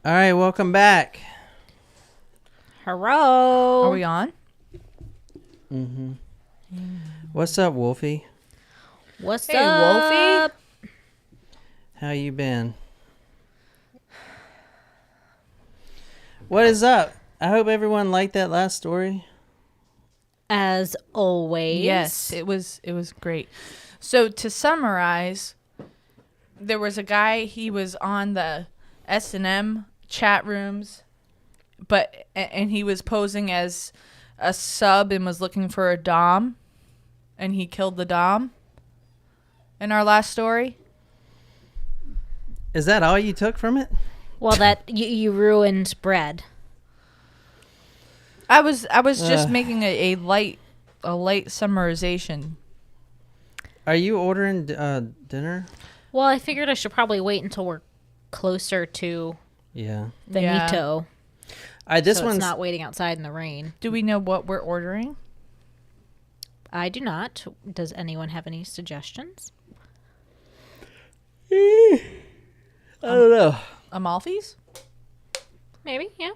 All right, welcome back. Hello. Are we on? Mm-hmm. What's up, Wolfie? What's Hey, up? Wolfie. How you been? What is up? I hope everyone liked that last story. As always. Yes, it was great. So to summarize, there was a guy, he was on the S&M chat rooms, and he was posing as a sub and was looking for a dom, and he killed the dom in our last story. Is that all you took from it? Well, that you ruined bread. I was just making a light summarization. Are you ordering dinner? Well, I figured I should probably wait until we're closer to Yeah. the Yeah. Nico. This So one's it's not waiting outside in the rain. Do we know what we're ordering? I do not. Does anyone have any suggestions? I don't know. Amalfi's? Maybe, yeah.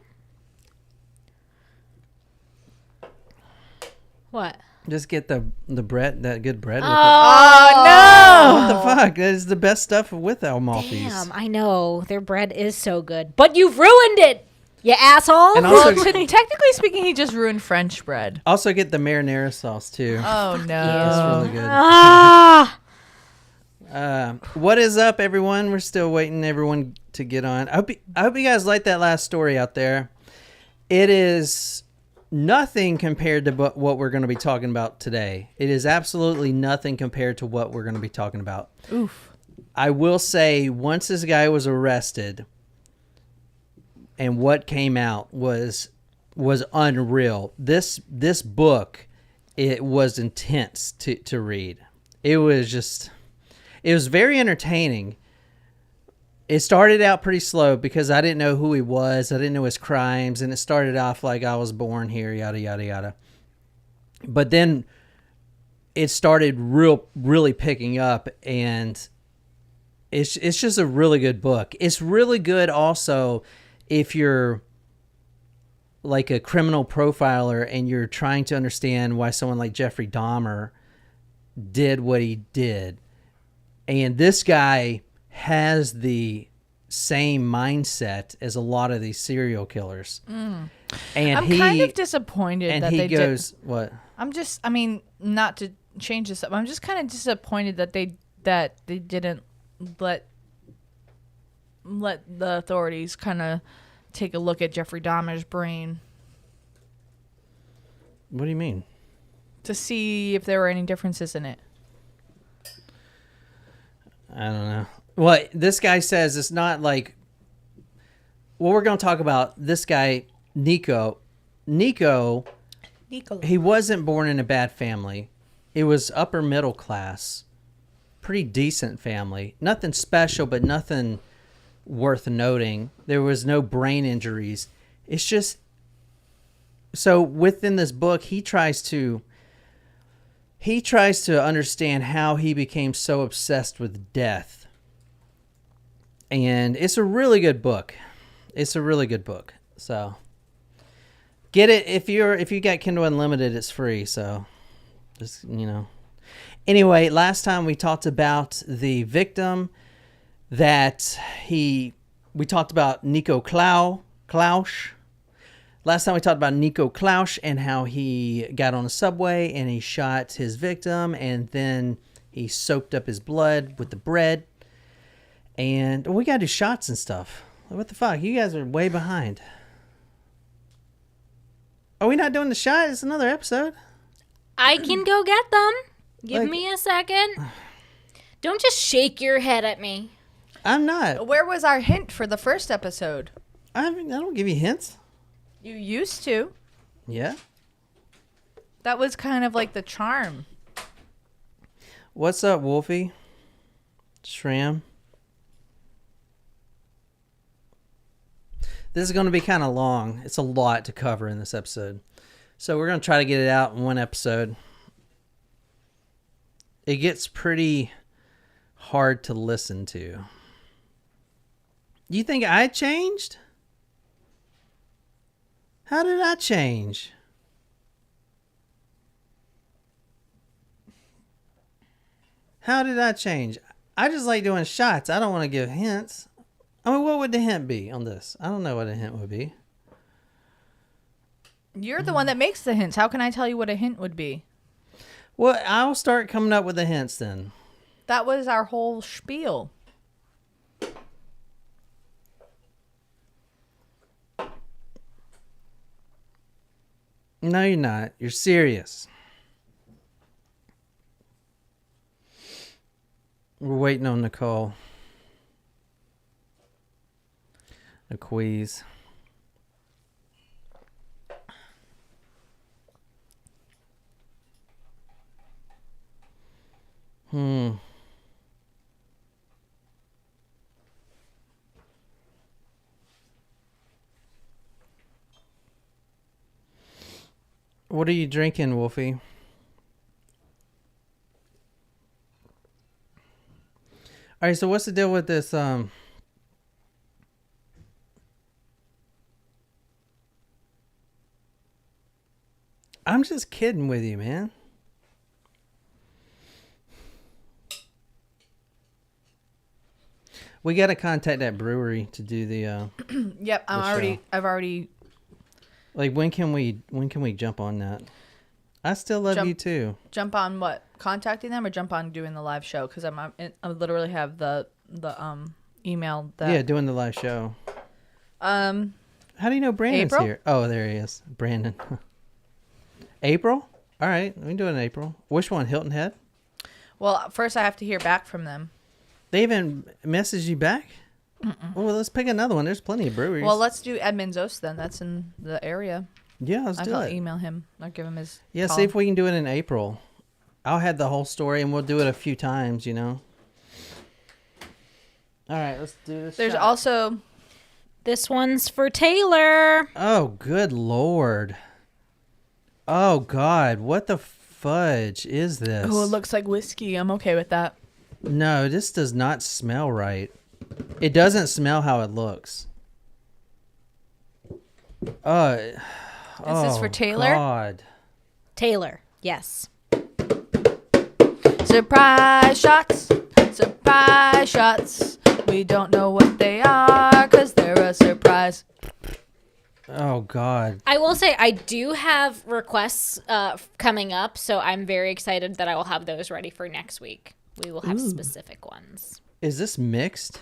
What? Just get the bread, that good bread. With it. Oh, What the fuck? That is the best stuff with Amalfi's. Damn, I know. Their bread is so good. But you've ruined it, you asshole. And Well, also, technically speaking, he just ruined French bread. also get the marinara sauce too. Oh, no. That's really good. Ah! What is up, everyone? We're still waiting everyone to get on. I hope you guys like that last story out there. It is nothing compared to what we're going to be talking about today. It is absolutely nothing compared to what we're going to be talking about. Oof. I will say, once this guy was arrested and what came out was unreal. This book, it was intense to read. It was very entertaining. It started out pretty slow because I didn't know who he was. I didn't know his crimes. And it started off like I was born here, yada, yada, yada. But then it started really picking up. And it's just a really good book. It's really good also if you're like a criminal profiler and you're trying to understand why someone like Jeffrey Dahmer did what he did. And this guy has the same mindset as a lot of these serial killers. And I'm kind of disappointed and that he they goes, did. what? Not to change this up, I'm just kind of disappointed that they didn't let the authorities kind of take a look at Jeffrey Dahmer's brain What do you mean? to see if there were any differences in it. I don't know. Well, this guy says it's not like... Well, we're going to talk about this guy, Nico. Nicolas. He wasn't born in a bad family. It was upper middle class. Pretty decent family. Nothing special, but nothing worth noting. There was no brain injuries. It's just... So within this book, he tries to understand how he became so obsessed with death. And it's a really good book. So get it if you got Kindle Unlimited, it's free, so just, Anyway, last time we talked about the victim that we talked about Nico Claux. Last time we talked about Nico Claux and how he got on a subway and he shot his victim and then he soaked up his blood with the bread. And we got to do shots and stuff. What the fuck? You guys are way behind. Are we not doing the shot? It's another episode. I can go get them. Give me a second. Don't just shake your head at me. I'm not. Where was our hint for the first episode? I don't give you hints. You used to. Yeah. That was kind of like the charm. What's up, Wolfie? Shram. This is going to be kind of long. It's a lot to cover in this episode. So we're going to try to get it out in one episode. It gets pretty hard to listen to. You think I changed? How did I change? How did I change? I just like doing shots. I don't want to give hints. I mean, what would the hint be on this? I don't know what a hint would be. You're the one that makes the hints. How can I tell you what a hint would be? Well, I'll start coming up with the hints then. That was our whole spiel. No, you're not. You're serious. We're waiting on Nicole. A quiz. What are you drinking, Wolfie? All right, so what's the deal with this? I'm just kidding with you, man. We got to contact that brewery to do the. Yep, I've already. Like, when can we jump on that? I still love you too. Jump on what? Contacting them or jump on doing the live show? Because I literally have the email that. Yeah, doing the live show. How do you know Brandon's April? here? Oh, there he is, Brandon. April? All right, we can do it in April. Which one? Hilton Head? Well, first I have to hear back from them. They even messaged you back? Well, let's pick another one. There's plenty of breweries. Well, let's do Edmund's Oast then. That's in the area. Yeah, let's do I'll it. email him. I'll give him his Yeah, call. see if we can do it in April. I'll have the whole story, and we'll do it a few times, you know. All right, let's do this. There's shot. also... This one's for Taylor. Oh, good Lord. Oh, God. What the fudge is this? Oh, it looks like whiskey. I'm okay with that. No, this does not smell right. It doesn't smell how it looks. Is this for Taylor? God. Taylor, yes. Surprise shots. Surprise shots. We don't know what they are because they're a surprise. Oh, God. I will say I do have requests coming up, so I'm very excited that I will have those ready for next week. We will have specific ones. Is this mixed?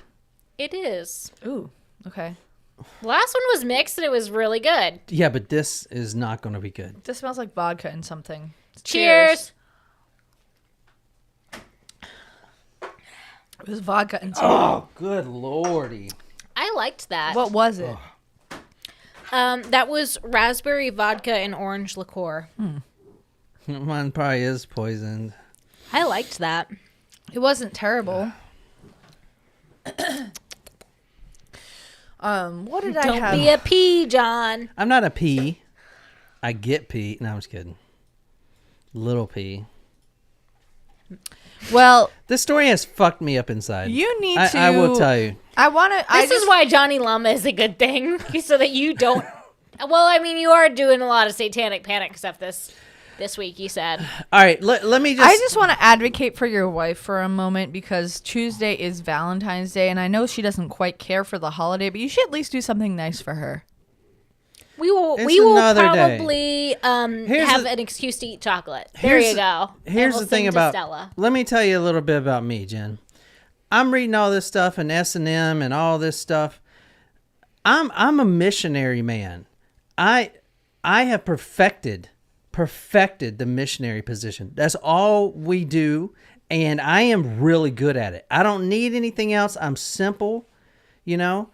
It is. Ooh, okay. Last one was mixed and it was really good. Yeah, but this is not going to be good. This smells like vodka and something. Cheers. It was vodka and something. Oh, good Lordy. I liked that. What was it? That was raspberry vodka and orange liqueur. Mine probably is poisoned. I liked that. It wasn't terrible. What did I Don't have? be a pea, John. I'm not a pea. I get pea. No, I'm just kidding. Little pea. Well, This story has fucked me up inside. you need to. I will tell you. I want to. This is why Johnny Lama is a good thing, so that you don't. Well, I mean, you are doing a lot of satanic panic stuff this week, you said. All right, let me just... I just want to advocate for your wife for a moment because Tuesday is Valentine's Day, and I know she doesn't quite care for the holiday, but you should at least do something nice for her. We will It's we will another day. probably Here's have the- an excuse to eat chocolate. There you go. Here's And we'll the thing sing to about... Stella. Let me tell you a little bit about me, Jen. I'm reading all this stuff and S&M and all this stuff. I'm a missionary man. I have perfected the missionary position. That's all we do, and I am really good at it. I don't need anything else. I'm simple, you know.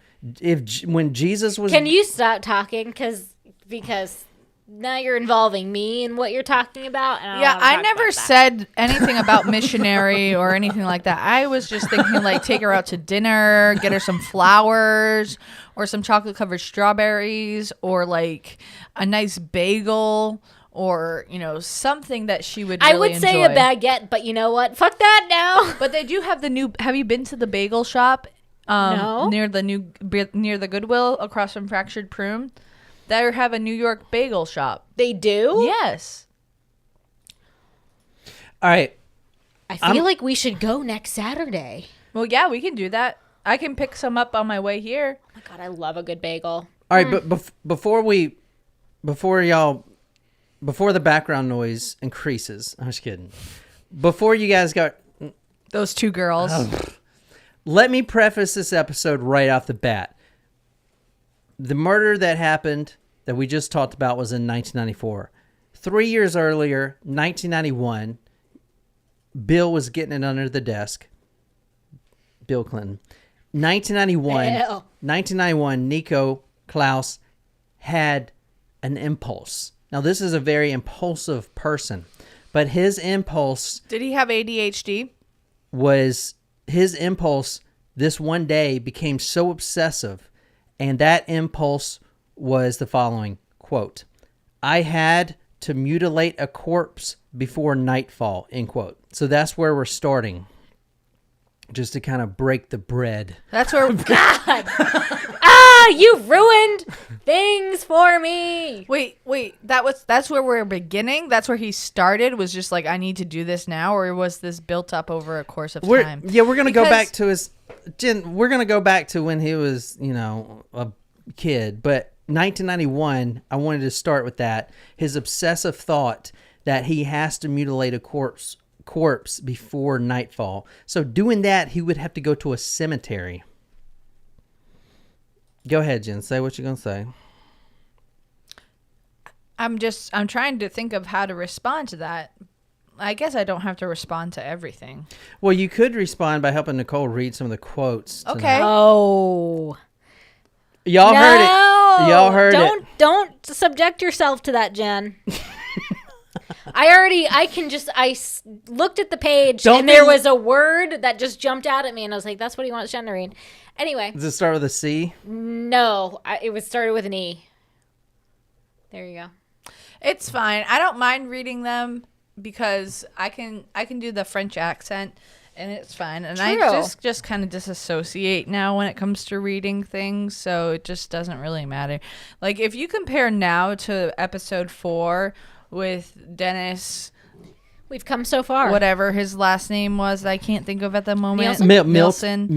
When Jesus was... Can you stop talking? Because now you're involving me in what you're talking about. And Yeah, don't wanna I talk never about that. said anything about missionary or anything like that. I was just thinking like take her out to dinner, get her some flowers or some chocolate covered strawberries or like a nice bagel or, you know, something that she would really I would say a enjoy. baguette, but you know what? Fuck that now. But they do have the new. Have you been to the bagel shop? No. Near the Goodwill across from Fractured Prune. They have a New York bagel shop. They do? Yes. All right. I feel like we should go next Saturday. Well, yeah, we can do that. I can pick some up on my way here. Oh my God, I love a good bagel. All right, but before the background noise increases, I'm just kidding. Before you guys got Those two girls. let me preface this episode right off the bat. The murder that happened that we just talked about was in 1994. 3 years earlier, 1991, Bill was getting it under the desk. Bill Clinton. 1991, Nico, Claux had an impulse. Now, this is a very impulsive person, but his impulse Did he have ADHD? this one day became so obsessive, and that impulse was the following, quote, I had to mutilate a corpse before nightfall, end quote. So that's where we're starting, just to kind of break the bread. That's where... God! You ruined things for me. Wait. That's where we're beginning? That's where he started? Was just like, I need to do this now? Or was this built up over a course of time? Yeah, we're going to go back to we're going to go back to when he was, a kid. But 1991, I wanted to start with that. His obsessive thought that he has to mutilate a corpse before nightfall. So doing that, he would have to go to a cemetery. Go ahead, Jen. Say what you're going to say. I'm trying to think of how to respond to that. I guess I don't have to respond to everything. Well, you could respond by helping Nicole read some of the quotes. Okay. tonight. Oh. Y'all heard it. Y'all heard it. Don't subject yourself to that, Jen. I looked at the page there was a word that just jumped out at me and I was like, that's what he wants Jen to read. Anyway. Does it start with a C? No, it was started with an E. There you go. It's fine. I don't mind reading them because I can do the French accent and it's fine. And True. I just kind of disassociate now when it comes to reading things, so it just doesn't really matter. Like if you compare now to episode 4 with Dennis, we've come so far. whatever his last name was, I can't think of at the moment. Milton.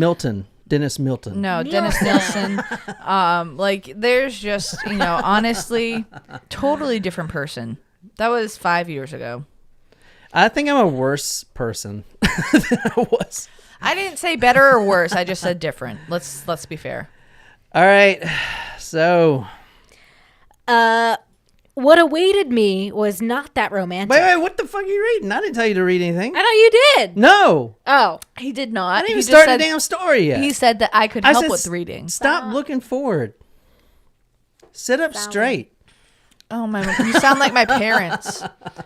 Dennis Milton. No, Dennis Nilsson. Like there's just, honestly, totally different person. That was 5 years ago. I think I'm a worse person than I was. I didn't say better or worse. I just said different. Let's be fair. All right. So. What awaited me was not that romantic. Wait, what the fuck are you reading? I didn't tell you to read anything. I know you did. No. Oh. He did not. I didn't even start the damn story yet. He said that I could help with reading. Stop looking forward. Sit up straight. Oh my! You sound like my parents,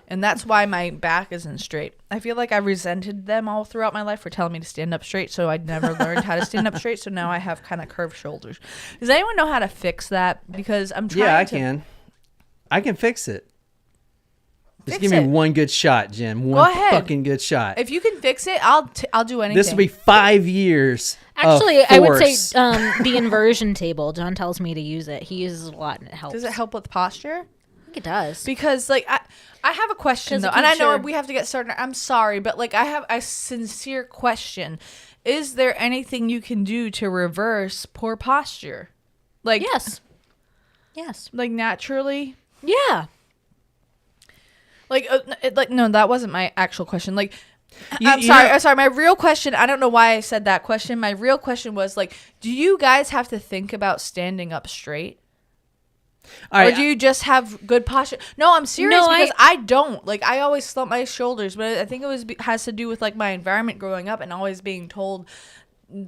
and that's why my back isn't straight. I feel like I resented them all throughout my life for telling me to stand up straight, so I never learned how to stand up straight. So now I have kind of curved shoulders. Does anyone know how to fix that? Because I'm trying. Yeah, I can. I can fix it. Just give me one good shot, Jen. One fucking good shot. If you can fix it, I'll do anything. This will be 5 years. Actually, of I would say force. the inversion table. John tells me to use it. He uses it a lot and it helps. Does it help with posture? I think it does. Because I have a question though, and I know we have to get started. I'm sorry, but I have a sincere question. Is there anything you can do to reverse poor posture? Yes. Like naturally? Yeah. No, that wasn't my actual question. I'm sorry. My real question, I don't know why I said that question. My real question was do you guys have to think about standing up straight? Or do you just have good posture? No, I'm serious because I don't. I always slump my shoulders, but I think it has to do with my environment growing up and always being told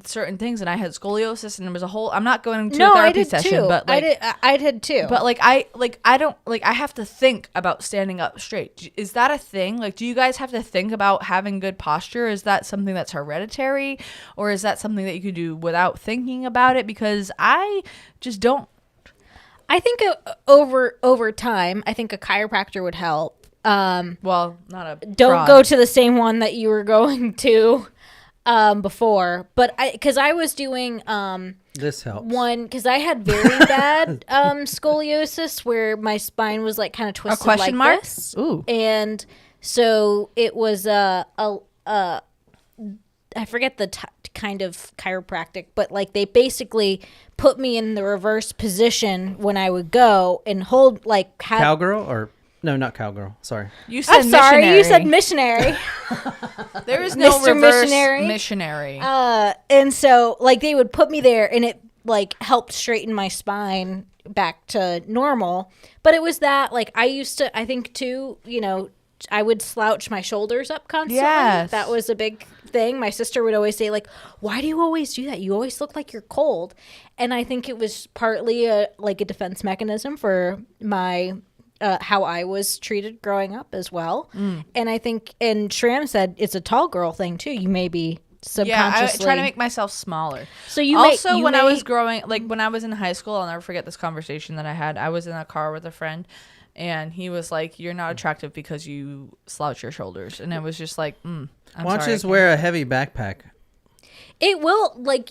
certain things, and I had scoliosis, and there was a whole. I'm not going to a therapy session, too. but I did too. But I don't I have to think about standing up straight. Is that a thing? Do you guys have to think about having good posture? Is that something that's hereditary, or is that something that you could do without thinking about it? Because I just don't. I think over time, I think a chiropractor would help. Well, not a. Don't go to the same one that you were going to. before, but because I was doing This helps. one because I had very bad scoliosis where my spine was like kind of twisted question like mark? this. Ooh. And so it was I forget the kind of chiropractic, but like they basically put me in the reverse position when I would go and hold like Cowgirl or no, not cowgirl. Sorry. You said I'm sorry, missionary. you said missionary. There is no Mr. reverse Missionary. missionary. And so like they would put me there and it like helped straighten my spine back to normal. But it was that like I used to, I think too, I would slouch my shoulders up constantly. Yes. That was a big thing. My sister would always say like, why do you always do that? You always look like you're cold. And I think it was partly a defense mechanism for my how I was treated growing up as well. And I think, and Shram said it's a tall girl thing too. You may be subconsciously I try to make myself smaller. So you also may, when I was growing, like when I was in high school, I'll never forget this conversation that I had. I was in a car with a friend, and he was like, "You're not attractive because you slouch your shoulders," and it was just like, Why don't you just wear a heavy backpack? It will like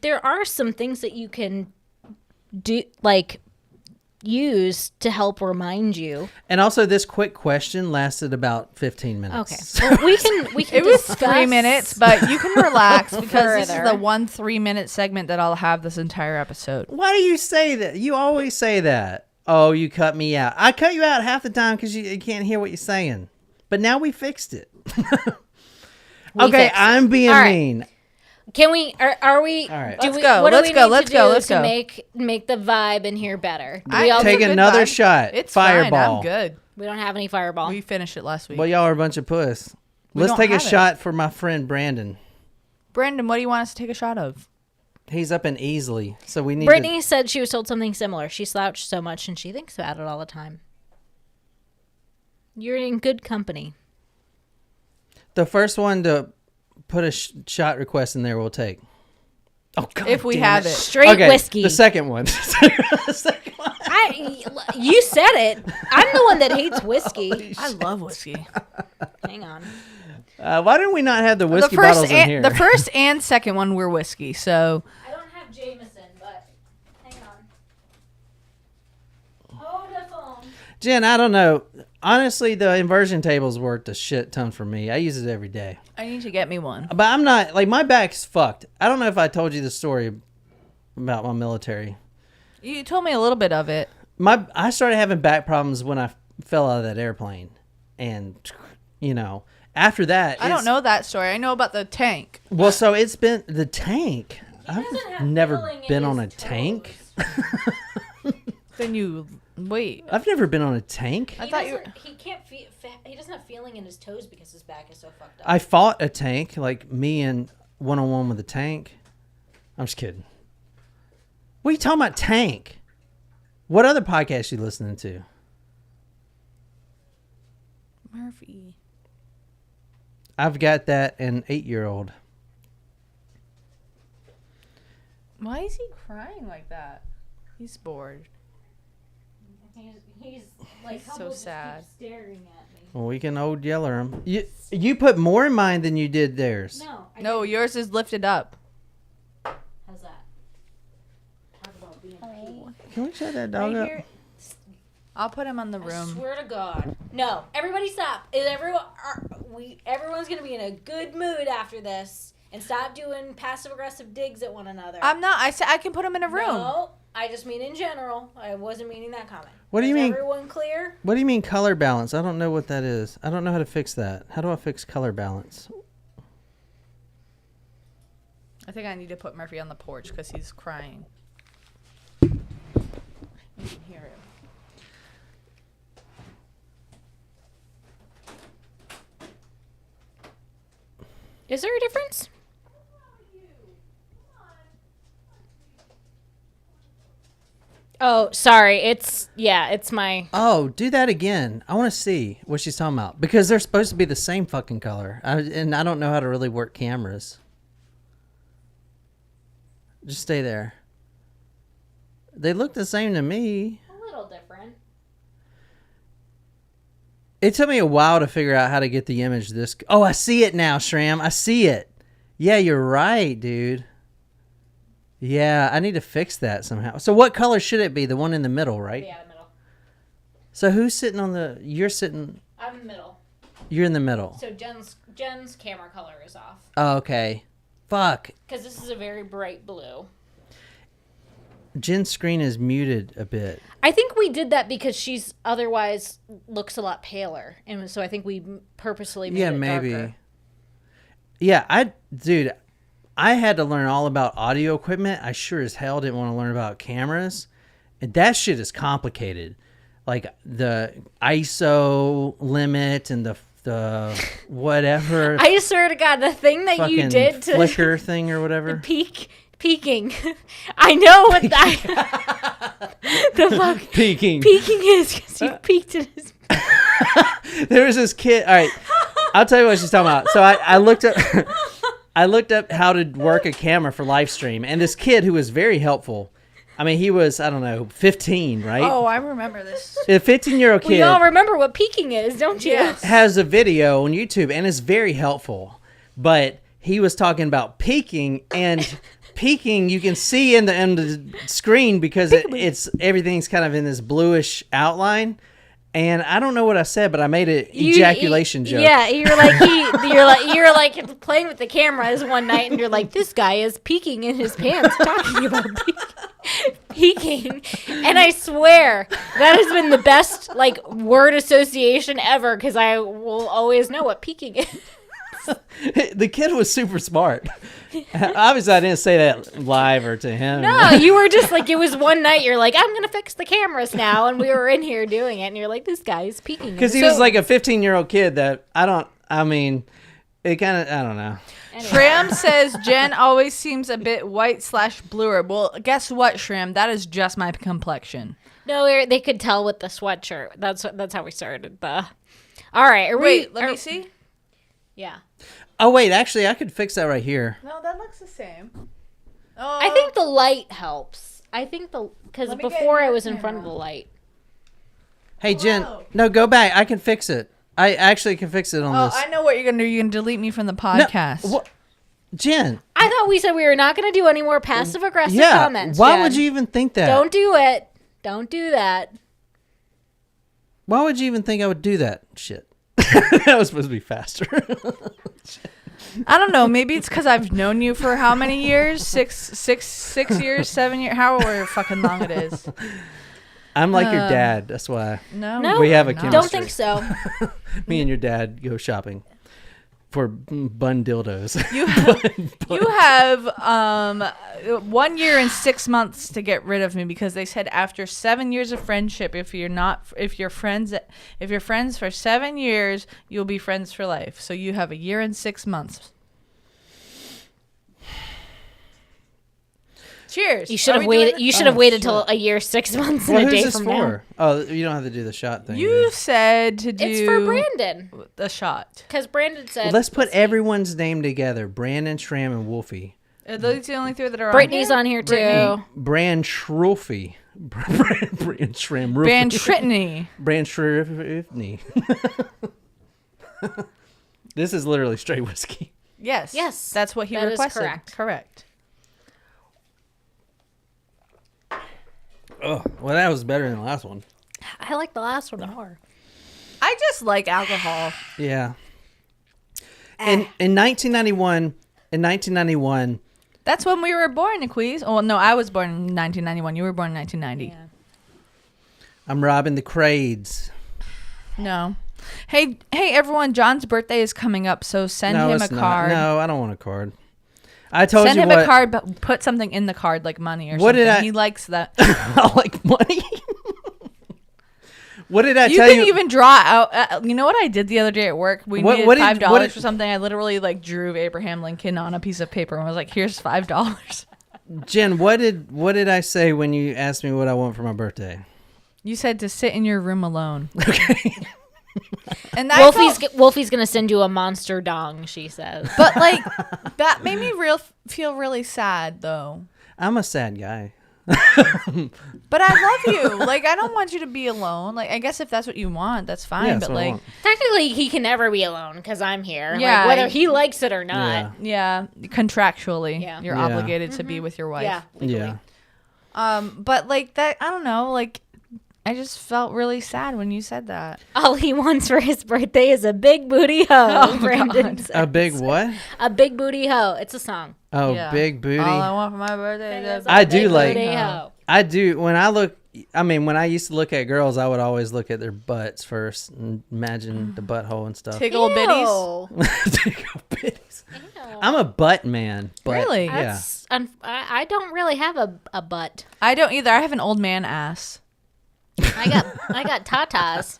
there are some things that you can do like use to help remind you. And also, this quick question lasted about 15 minutes. Okay, well, we can It was discuss 3 minutes, but you can relax because this is further. the 1 3-minute segment that I'll have this entire episode. Why do you say that? You always say that. Oh, you cut me out. I cut you out half the time because you can't hear what you're saying. But now we fixed it. Okay, fixed it. I'm being All right. mean. Can we? Are we? All right. Let's go. What do Let's we go. need Let's to go. do Let's to go. make the vibe in here better? Do I we all Take good another vibe. shot. It's Fireball. fine. I'm good. We don't have any fireball. We finished it last week. Well, y'all are a bunch of puss. We Let's don't take a have it. shot for my friend Brandon. Brandon, what do you want us to take a shot of? He's up and easily, so we need Brittany said she was told something similar. She slouched so much and she thinks about it all the time. You're in good company. the first one to put a shot request in there we'll take. Oh, God If we damn have it. Straight Okay, whiskey. the second one. The second one. You said it. I'm the one that hates whiskey. I love whiskey. Hang on. Why didn't we not have the whiskey bottles in here? The first and second one were whiskey, so I don't have Jameson, but hang on. Hold the phone. Jen, I don't know. Honestly, the inversion table's worked a shit ton for me. I use it every day. I need to get me one. But I'm not, like, my back's fucked. I don't know if I told you the story about my military. You told me a little bit of it. I started having back problems when I fell out of that airplane. And, you know, after that. I don't know that story. I know about the tank. Well, so it's been the tank. doesn't I've have never feeling in been on a his tank. Then you wait. I've never been on a tank. I thought you were... He can't feel. He doesn't have feeling in his toes because his back is so fucked up. I fought a tank, like me and one-on-one with a tank. I'm just kidding. What are you talking about, tank? What other podcast you listening to? Murphy. I've got that an 8-year-old. Why is he crying like that? He's bored. He's like He's so sad. Staring at me. Well, we can old yeller him. You put more in mine than you did theirs. No. No, yours is lifted up. How's that? Talk about being Can we shut that dog up? I'll put him on the I room. swear to God. No. Everybody stop. Everyone's gonna be in a good mood after this, and stop doing passive aggressive digs at one another. I'm not. I said I can put him in a room. No, I just mean in general. I wasn't meaning that comment. What do you mean? Is everyone clear? What do you mean color balance? I don't know what that is. I don't know how to fix that. How do I fix color balance? I think I need to put Murphy on the porch because he's crying. You can hear him. Is there a difference? Oh, sorry. It's my. Oh, do that again. I want to see what she's talking about. Because they're supposed to be the same fucking color. And I don't know how to really work cameras. Just stay there. They look the same to me. A little different. It took me a while to figure out how to get the image this... Oh, I see it now, Shram. I see it. Yeah, you're right, dude. Yeah, I need to fix that somehow. So what color should it be? The one in the middle, right? Yeah, the middle. So who's sitting on the... You're sitting... I'm in the middle. You're in the middle. So Jen's camera color is off. Oh, okay. Fuck. Because this is a very bright blue. Jen's screen is muted a bit. I think we did that because she's otherwise looks a lot paler. And so I think we purposely made it darker. Yeah, I had to learn all about audio equipment. I sure as hell didn't want to learn about cameras. And that shit is complicated. Like the ISO limit and the whatever. I swear to God, the thing that you did to flicker thing or whatever. Peeking. I know what that the fuck peeking is because you peeked at his. There was this kid. All right, I'll tell you what she's talking about. So I looked up. I looked up how to work a camera for Livestream, and this kid who was very helpful. I mean, he was, I don't know, 15, right? Oh, I remember this. A 15-year-old kid. We all remember what peeking is, don't you? Yes. Has a video on YouTube and is very helpful. But he was talking about peeking, and peeking you can see in the screen because it's everything's kind of in this bluish outline. And I don't know what I said, but I made an ejaculation joke. Yeah, you're like playing with the cameras one night, and you're like, this guy is peeking in his pants, talking about peeking. And I swear that has been the best word association ever because I will always know what peeking is. The kid was super smart. Obviously, I didn't say that live or to him. No, you were just like, it was one night, you're like, I'm going to fix the cameras now. And we were in here doing it. And you're like, this guy is peeking. Because he was like a 15-year-old kid that it kind of, I don't know. Anyway. Shram says Jen always seems a bit white/bluer. Well, guess what, Shram? That is just my complexion. No, they could tell with the sweatshirt. That's how we started. All right. Let me see. Yeah. Oh, wait. Actually, I could fix that right here. No, that looks the same. Oh. I think the light helps. Because before I was in front of the light. Hey, Jen. No, go back. I can fix it. I actually can fix it on this. Oh, I know what you're going to do. You're going to delete me from the podcast. No, Jen. I thought we said we were not going to do any more passive-aggressive comments. Why Jen. would you even think that? Don't do it. Don't do that. Why would you even think I would do that shit? That was supposed to be faster. I don't know. Maybe it's because I've known you for how many years? 6 years, 7 years, however fucking long it is. I'm like your dad. That's why. No, we have a chemistry. Don't think so. Me and your dad go shopping for bun dildos. You have 1 year and 6 months to get rid of me because they said after 7 years of friendship, if you're friends for 7 years, you'll be friends for life. So you have 1 year and 6 months. Cheers. You should have waited. You should have waited till 1 year, 6 months, and a day from now. Oh, you don't have to do the shot thing. You said to do. It's for Brandon. The shot. Because Brandon said. Well, let's put everyone's name together: Brandon, Shram, and Wolfie. Are those the only three that are Brittany's on here? on here too. Brand Shrulfy. Brand Shram. Brand Tritney. Brand Shrifney. This is literally straight whiskey. Yes. Yes. That's what he requested. Is Correct. Oh, well, that was better than the last one. I like the last one more. I just like alcohol. Yeah. In 1991. That's when we were born, Nicolas. Oh, no, I was born in 1991. You were born in 1990. Yeah. I'm robbing the crades. No. Hey, everyone, John's birthday is coming up, so send him a card. No, I don't want a card. I told Send you him what. a card, but put something in the card, like money or What something. did I- He likes that. I like money. What did I tell You you? can even draw out. You know what I did the other day at work? We needed $5 for something. I literally drew Abraham Lincoln on a piece of paper and was like, "Here's $5." Jen, what did I say when you asked me what I want for my birthday? You said to sit in your room alone. Okay. And Wolfie's gonna send you a monster dong. She says, but that made me feel really sad though. I'm a sad guy. But I love you. Like, I don't want you to be alone. Like, I guess if that's what you want, that's fine. Yeah, but that's what I like, want. Technically, he can never be alone because I'm here. Yeah. Like, whether he likes it or not. yeah, contractually, Yeah. you're Yeah. obligated to be with your wife. Yeah. legally. Yeah. But like that, I don't know. Like, I just felt really sad when you said that. All he wants for his birthday is a big booty hoe. Oh, Brandon God. says. A big what? A big booty hoe. It's a song. Oh, Yeah. big booty. All I want for my birthday is I a do big like- booty Booty hoe. hoe. I do. When I used to look at girls, I would always look at their butts first and imagine the butthole and stuff. Tickle bitties. Ew. Tickle bitties. Ew. I'm a butt man. But Really? Yeah. That's I don't really have a butt. I don't either. I have an old man ass. I got tatas.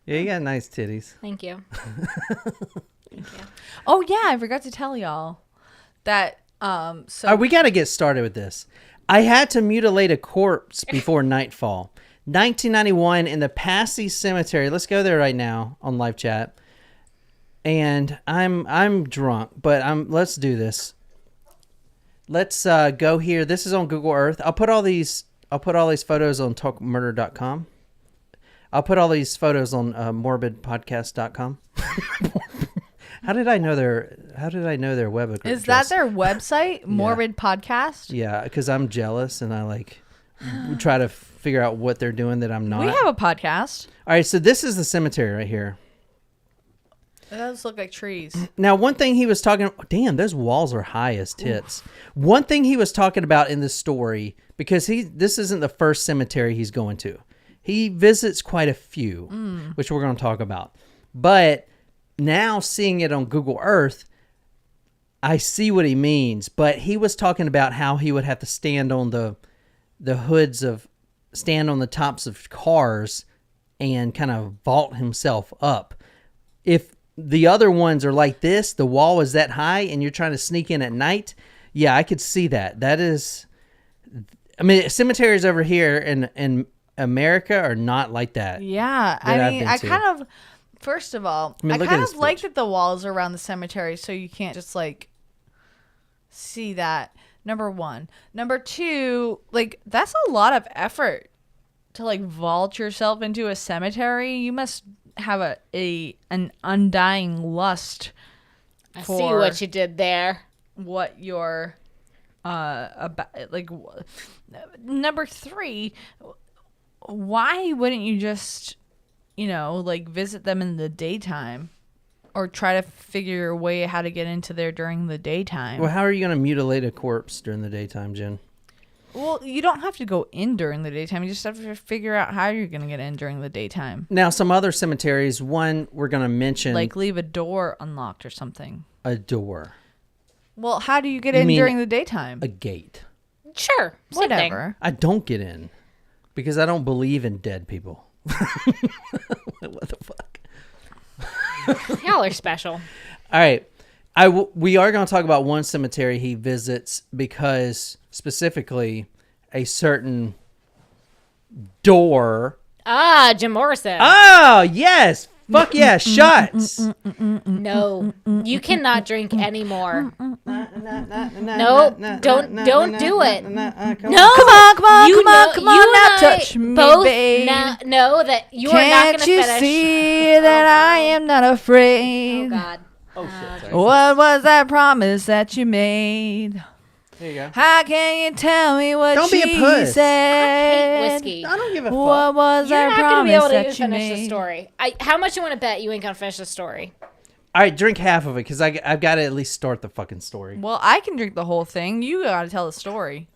Yeah, you got nice titties. Thank you. Oh yeah, I forgot to tell y'all that. So All right, we got to get started with this. I had to mutilate a corpse before nightfall. 1991 in the Passy Cemetery. Let's go there right now on live chat. And I'm drunk, but let's do this. Let's go here. This is on Google Earth. I'll put all these photos on talkmurder.com. I'll put all these photos on morbidpodcast.com. How did I know their web address? is that their website? Morbid Podcast. Yeah, because I'm jealous and I try to figure out what they're doing that I'm not. We have a podcast. All right, so this is the cemetery right here. It does look like trees. Now, one thing he was talking, damn, those walls are high as tits. One thing he was talking about in this story, because this isn't the first cemetery he's going to. He visits quite a few, which we're going to talk about. But now seeing it on Google Earth, I see what he means. But he was talking about how he would have to stand on the tops of cars and kind of vault himself up. If the other ones are like this, the wall is that high, and you're trying to sneak in at night, yeah, I could see that. That is, I mean, cemeteries over here in America are not like that. Yeah, that I've I mean, been I to. kind of. First of all, I mean, I look at kind this of like bitch. that the walls are around the cemetery, so you can't just like see that. Number one. Number two, like that's a lot of effort to like vault yourself into a cemetery. You must have an undying lust I see for what you did there. what you're about. Like number three, why wouldn't you just like visit them in the daytime or try to figure your way how to get into there during the daytime? Well, how are you going to mutilate a corpse during the daytime, Jen? Well, you don't have to go in during the daytime. You just have to figure out how you're going to get in during the daytime. Now, some other cemeteries, one we're going to mention, Like leave a door unlocked or something. a door, Well, how do you get You in mean during the daytime? a gate. Sure. Same thing. Whatever. I don't get in because I don't believe in dead people. What the fuck? Y'all are special. All right. We are going to talk about one cemetery he visits because specifically a certain door. Jim Morrison. Oh, yes. Fuck yeah. Shots. No, you cannot drink anymore. No, don't do it. No, Come on, you come on, know- come you on, now and touch I me, both babe. know that you are not Can't going to you finish. see that I am not afraid? Oh God. Oh, shit. Sorry. What was that promise that you made? There you go. How can you tell me what Don't be a she puss. I hate said? whiskey. I don't give a fuck. What was You're that not going to promise be able to that even you finish the made? story. How much you want to bet you ain't going to finish the story? All right, drink half of it because I've got to at least start the fucking story. Well, I can drink the whole thing. You gotta tell the story.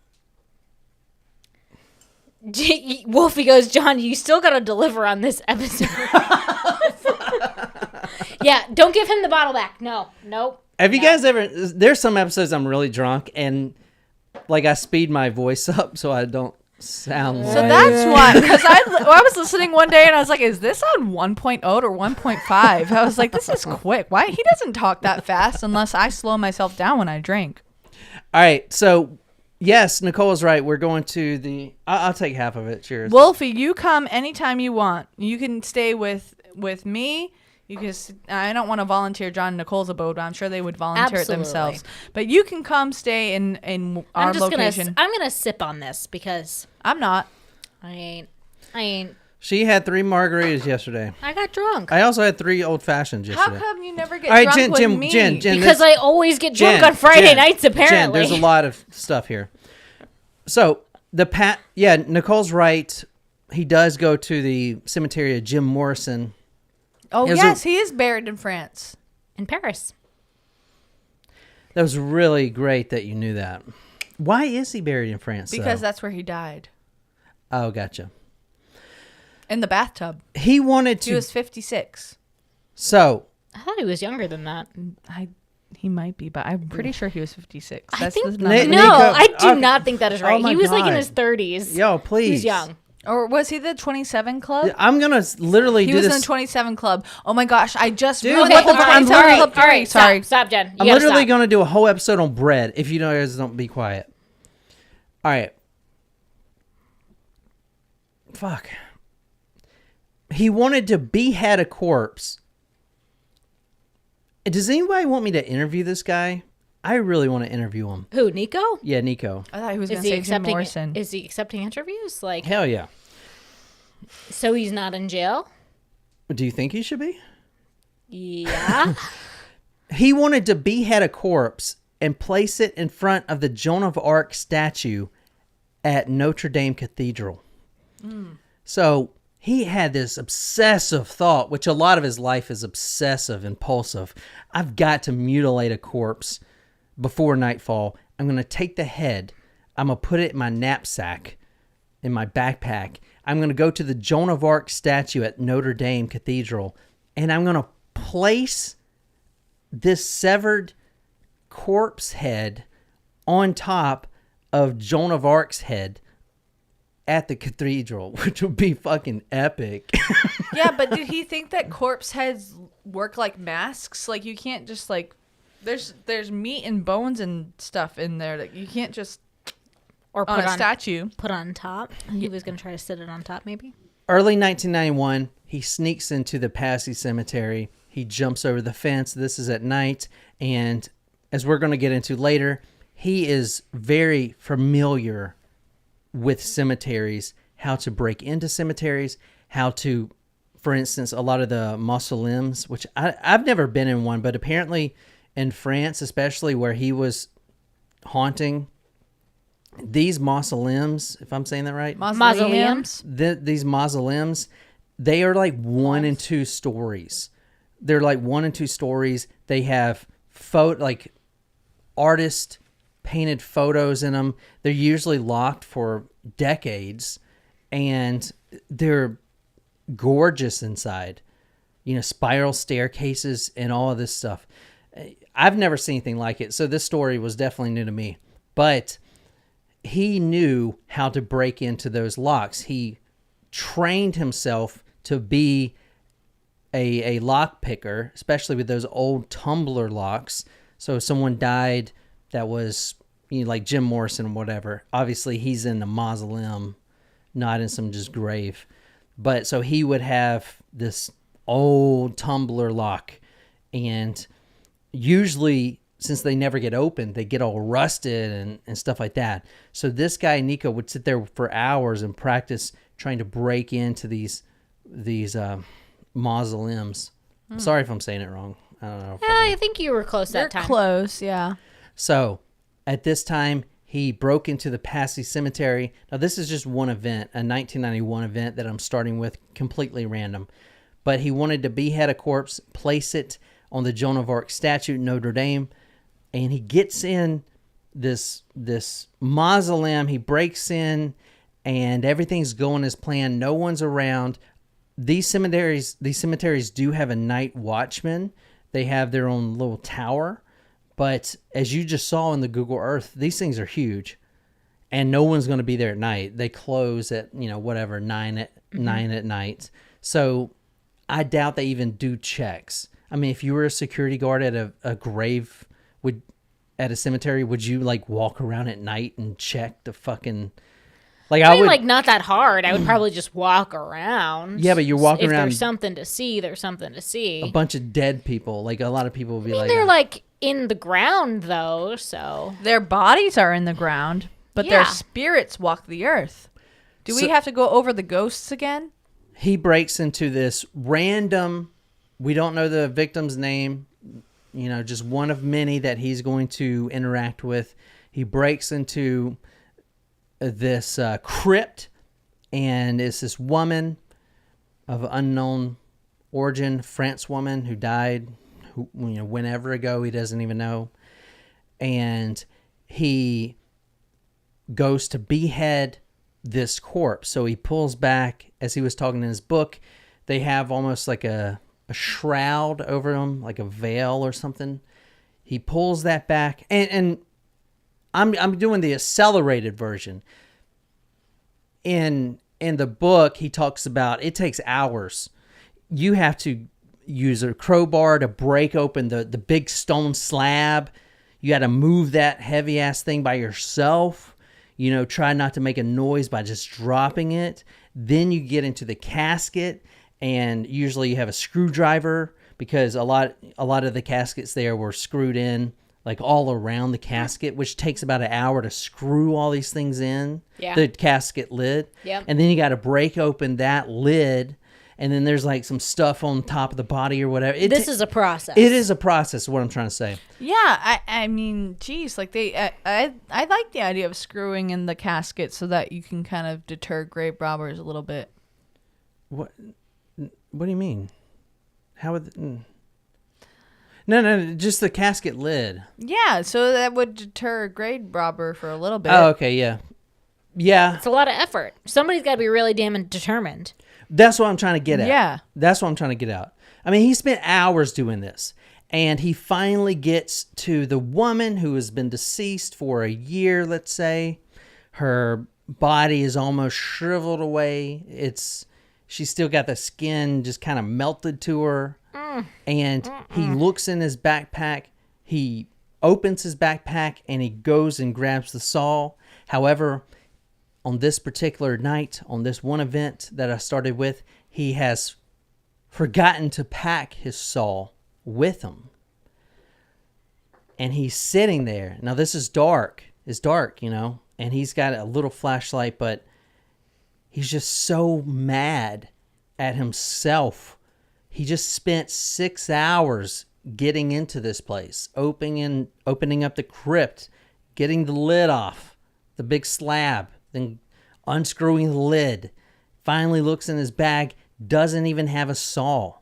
Wolfie goes, John, you still got to deliver on this episode. Yeah, don't give him the bottle back. No, nope. Have you guys ever? There's some episodes I'm really drunk and like I speed my voice up so I don't sound So like. that's why, because I was listening one day and I was like, is this on 1.0 or 1.5? I was like, this is quick. Why? He doesn't talk that fast unless I slow myself down when I drink. All right, so yes, Nicole is right. We're going to the. I'll take half of it. Cheers. Wolfie, you come anytime you want. You can stay with me Because I don't want to volunteer John and Nicole's abode, but I'm sure they would volunteer Absolutely. it themselves. But you can come stay in our location. I'm gonna sip on this because I'm not. I ain't. She had 3 margaritas yesterday. I got drunk. I also had 3 old fashions yesterday. How come you never get All right, drunk with me? Jen, Because I always get drunk on Friday nights, apparently. Jen, there's a lot of stuff here. So Nicole's right. He does go to the cemetery of Jim Morrison. Oh, yes, he is buried in France. In Paris. That was really great that you knew that. Why is he buried in France? Because though? that's where he died. Oh, gotcha. In the bathtub. He wanted to. He was 56. So. I thought he was younger than that. He might be, but I'm pretty sure he was 56. I That's think the number. Nico, I do not think that is right. Oh my He was like in God. his 30s. Yo, please. He was young. Or was he the 27 Club? I'm going to literally He do was this. in the 27 Club. Oh my gosh, I just Dude, ruined what the the fuck? 27 I'm Club all right, theory. Sorry. Stop, Jen. I'm literally going to do a whole episode on bread if you guys don't be quiet. All right. Fuck. He wanted to behead a corpse. Does anybody want me to interview this guy? I really want to interview him. Who, Nico? Yeah, Nico. I thought he was going Is to he say Jim accepting? Morrison. Is he accepting interviews? Like, Hell yeah. so he's not in jail? Do you think he should be? Yeah. He wanted to behead a corpse and place it in front of the Joan of Arc statue at Notre Dame Cathedral. So he had this obsessive thought, which a lot of his life is obsessive, impulsive. I've got to mutilate a corpse before nightfall. I'm going to take the head. I'm going to put it in my knapsack, in my backpack. I'm going to go to the Joan of Arc statue at Notre Dame Cathedral, and I'm going to place this severed corpse head on top of Joan of Arc's head at the cathedral, which would be fucking epic. Yeah, but did he think that corpse heads work like masks? Like, you can't just, like, there's meat and bones and stuff in there that you can't just Or on put a statue. Put on top. He was going to try to sit it on top, maybe. Early 1991, he sneaks into the Passy Cemetery. He jumps over the fence. This is at night. And as we're going to get into later, he is very familiar with cemeteries, how to break into cemeteries, how to, for instance, a lot of the mausoleums, which I've never been in one, but apparently in France, especially where he was haunting, these mausoleums, if I'm saying that right, Mausoleums? these mausoleums, they are like 1 and 2 stories. They're like 1 and 2 stories. They have like artist painted photos in them. They're usually locked for decades, and they're gorgeous inside. You know, spiral staircases and all of this stuff. I've never seen anything like it, so this story was definitely new to me. But he knew how to break into those locks. He trained himself to be a lock picker, especially with those old tumbler locks. So if someone died that was, you know, like Jim Morrison or whatever, obviously he's in the mausoleum, not in some just grave. But so he would have this old tumbler lock, and usually, since they never get opened, they get all rusted and stuff like that. So this guy, Nico, would sit there for hours and practice trying to break into these mausoleums. Sorry if I'm saying it wrong. I don't know. Yeah, I think you were close that time. Close, yeah. So at this time, he broke into the Passy Cemetery. Now, this is just one event, a 1991 event that I'm starting with, completely random. But he wanted to behead a corpse, place it on the Joan of Arc statue at Notre Dame, and he gets in this mausoleum. He breaks in, and everything's going as planned. No one's around. These cemeteries do have a night watchman. They have their own little tower. But as you just saw in the Google Earth, these things are huge, and no one's going to be there at night. They close at, 9 at night. So I doubt they even do checks. I mean, if you were a security guard at a grave, at a cemetery, would you like walk around at night and check the fucking Like I I mean, would, like not that hard. I would probably just walk around. Yeah, but you're walking if around- there's something to see, there's something to see. a bunch of dead people. Like a lot of people will be they're like in the ground though, so Their bodies are in the ground, but Yeah. their spirits walk the earth. Do we So- have to go over the ghosts again? he breaks into this random, we don't know the victim's name, just one of many that he's going to interact with. He breaks into this crypt, and it's this woman of unknown origin, French woman who died whenever ago, he doesn't even know. And he goes to behead this corpse. So he pulls back, as he was talking in his book, they have almost like a shroud over him, like a veil or something. He pulls that back, and I'm doing the accelerated version. In the book, he talks about it takes hours. You have to use a crowbar to break open the big stone slab. You got to move that heavy ass thing by yourself. Try not to make a noise by just dropping it. Then you get into the casket, and usually you have a screwdriver, because a lot of the caskets there were screwed in like all around the casket, which takes about an hour to screw all these things in. Yeah. The casket lid. Yep. And then you got to break open that lid, and then there's like some stuff on top of the body or whatever. this is a process. It is a process, is what I'm trying to say. Yeah, I mean, geez, like I like the idea of screwing in the casket so that you can kind of deter grave robbers a little bit. What do you mean? How would... No, just the casket lid. Yeah, so that would deter a grave robber for a little bit. Oh, okay, yeah. Yeah, It's a lot of effort. Somebody's got to be really damn determined. that's what I'm trying to get at. Yeah. That's what I'm trying to get at. I mean, he spent hours doing this, and he finally gets to the woman who has been deceased for a year, let's say. Her body is almost shriveled away. She's still got the skin just kind of melted to her. And he looks in his backpack. He opens his backpack and he goes and grabs the saw. However, on this particular night, on this one event that I started with, he has forgotten to pack his saw with him. And he's sitting there. Now, this is dark. It's dark, and he's got a little flashlight, but he's just so mad at himself. He just spent 6 hours getting into this place, opening up the crypt, getting the lid off, the big slab, then unscrewing the lid. Finally looks in his bag, doesn't even have a saw,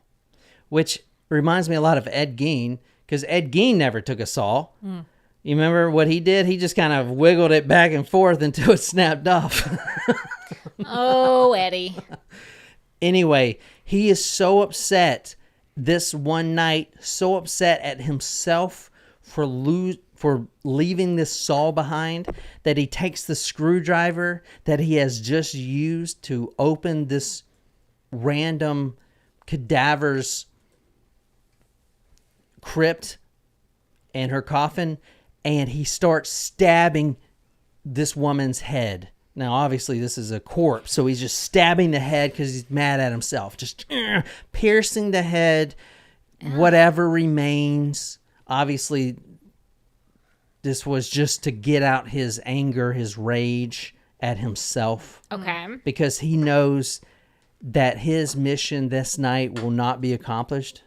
which reminds me a lot of Ed Gein, because Ed Gein never took a saw. You remember what he did? He just kind of wiggled it back and forth until it snapped off. Oh, Eddie. Anyway, he is so upset this one night, so upset at himself for leaving this saw behind, that he takes the screwdriver that he has just used to open this random cadaver's crypt and her coffin, and he starts stabbing this woman's head. Now, obviously, this is a corpse, so he's just stabbing the head because he's mad at himself. Just piercing the head, whatever remains. Obviously, this was just to get out his anger, his rage at himself. Okay. Because he knows that his mission this night will not be accomplished.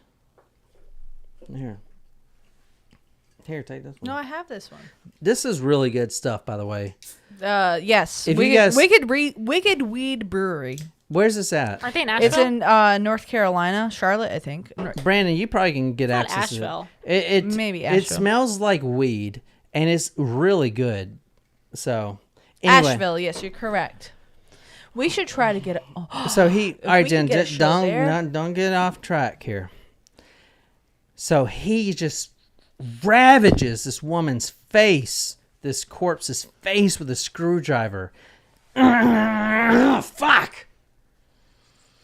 Here, take this one. No, I have this one. This is really good stuff, by the way. Yes. If you guys- Wicked Weed Brewery. Where's this at? Aren't they in Asheville? It's in North Carolina, Charlotte, I think. Brandon, you probably can get Not access Asheville. to it. It Maybe It Asheville. smells like weed, and it's really good. So, anyway. Asheville, yes, you're correct. We should try to get it. Oh, So he, all right, we Jen, could get a show there. don't get off track here. So he just ravages this woman's face, this corpse's face, with a screwdriver. Fuck!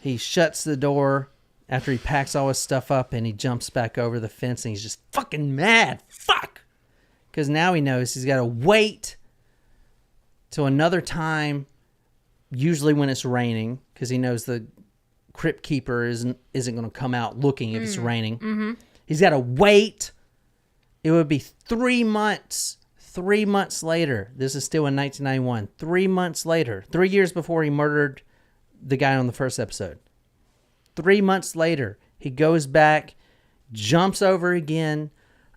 He shuts the door after he packs all his stuff up, and he jumps back over the fence, and he's just fucking mad. Fuck! Because now he knows he's got to wait till another time usually when it's raining, because he knows the crypt keeper isn't going to come out looking if it's raining. Mm-hmm. He's got to wait. It would be 3 months. 3 months later. This is still in 1991. 3 months later. 3 years before he murdered the guy on the first episode. 3 months later, he goes back, jumps over again.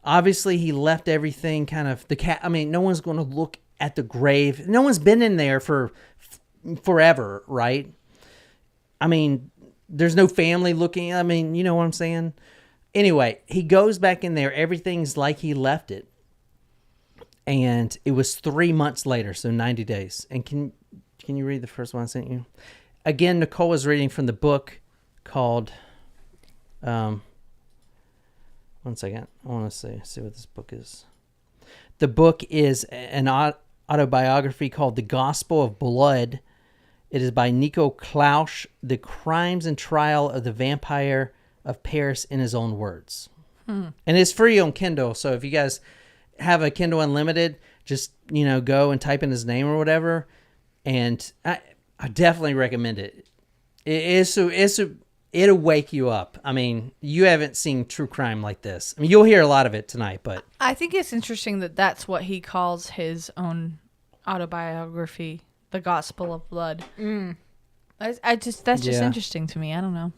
Obviously, he left everything kind of no one's going to look at the grave. No one's been in there for forever, right? I mean, there's no family looking. I mean, you know what I'm saying? Anyway, he goes back in there. Everything's like he left it. And it was 3 months later, so 90 days. And can you read the first one I sent you? Again, Nicole is reading from the book called... one second. I want to see what this book is. The book is an autobiography called The Gospel of Blood. It is by Nico Claux, The Crimes and Trial of the Vampire of Paris in his own words. And it's free on Kindle, so if you guys have a Kindle Unlimited, just, go and type in his name or whatever. And I definitely recommend it. It'll wake you up. I mean, you haven't seen true crime like this. I mean, you'll hear a lot of it tonight, but... I think it's interesting that that's what he calls his own autobiography, The Gospel of Blood. That's just interesting to me. I don't know.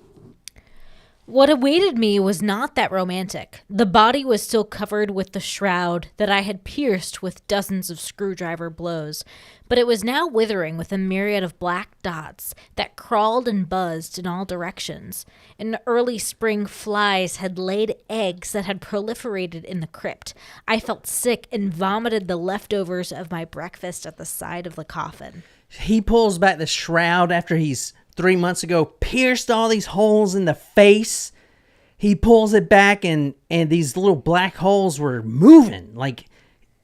What awaited me was not that romantic. The body was still covered with the shroud that I had pierced with dozens of screwdriver blows, but it was now withering with a myriad of black dots that crawled and buzzed in all directions. In early spring, flies had laid eggs that had proliferated in the crypt. I felt sick and vomited the leftovers of my breakfast at the side of the coffin. He pulls back the shroud after he's 3 months ago pierced all these holes in the face. He pulls it back and these little black holes were moving like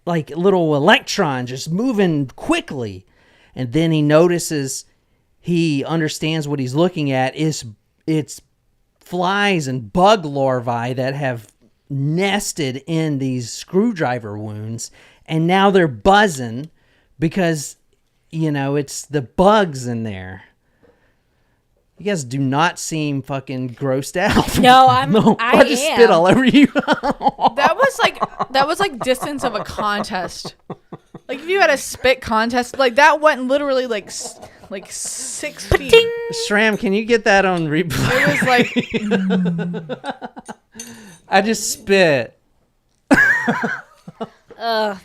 little electrons, just moving quickly. And then he notices, he understands what he's looking at is it's flies and bug larvae that have nested in these screwdriver wounds, and now they're buzzing because it's the bugs in there. You guys do not seem fucking grossed out. No, I just spit all over you. That was like distance of a contest. Like if you had a spit contest, like that went literally like 6 feet. Shram, can you get that on replay? It was like I just spit.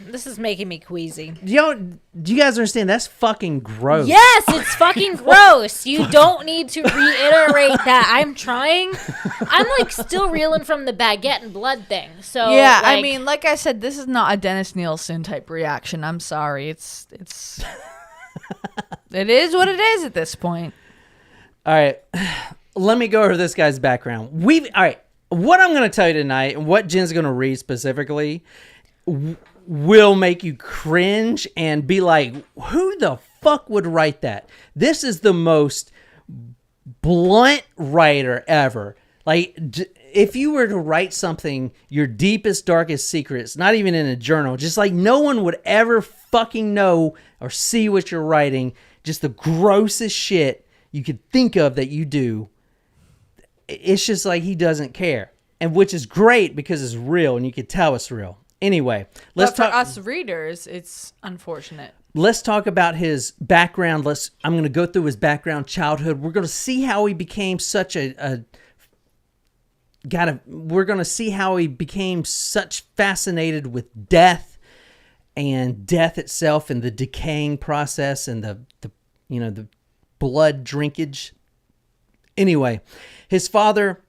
This is making me queasy. Do you guys understand? That's fucking gross. Yes, it's fucking gross. You don't need to reiterate that. I'm trying. I'm like still reeling from the baguette and blood thing. So yeah, I mean, like I said, this is not a Dennis Nielsen type reaction. I'm sorry. It's it is what it is at this point. All right, let me go over this guy's background. All right, what I'm going to tell you tonight, and what Jen's going to read specifically, will make you cringe and be like, who the fuck would write that? This is the most blunt writer ever. Like, if you were to write something, your deepest, darkest secrets, not even in a journal, just like no one would ever fucking know or see what you're writing, just the grossest shit you could think of that you do, it's just like he doesn't care. And which is great because it's real and you can tell it's real. Anyway, let's talk. For talk. us readers, it's unfortunate. Let's talk about his background. I'm going to go through his background, childhood. We're going to see how he became such we're going to see how he became such fascinated with death and death itself and the decaying process and the blood drinkage. Anyway, his father,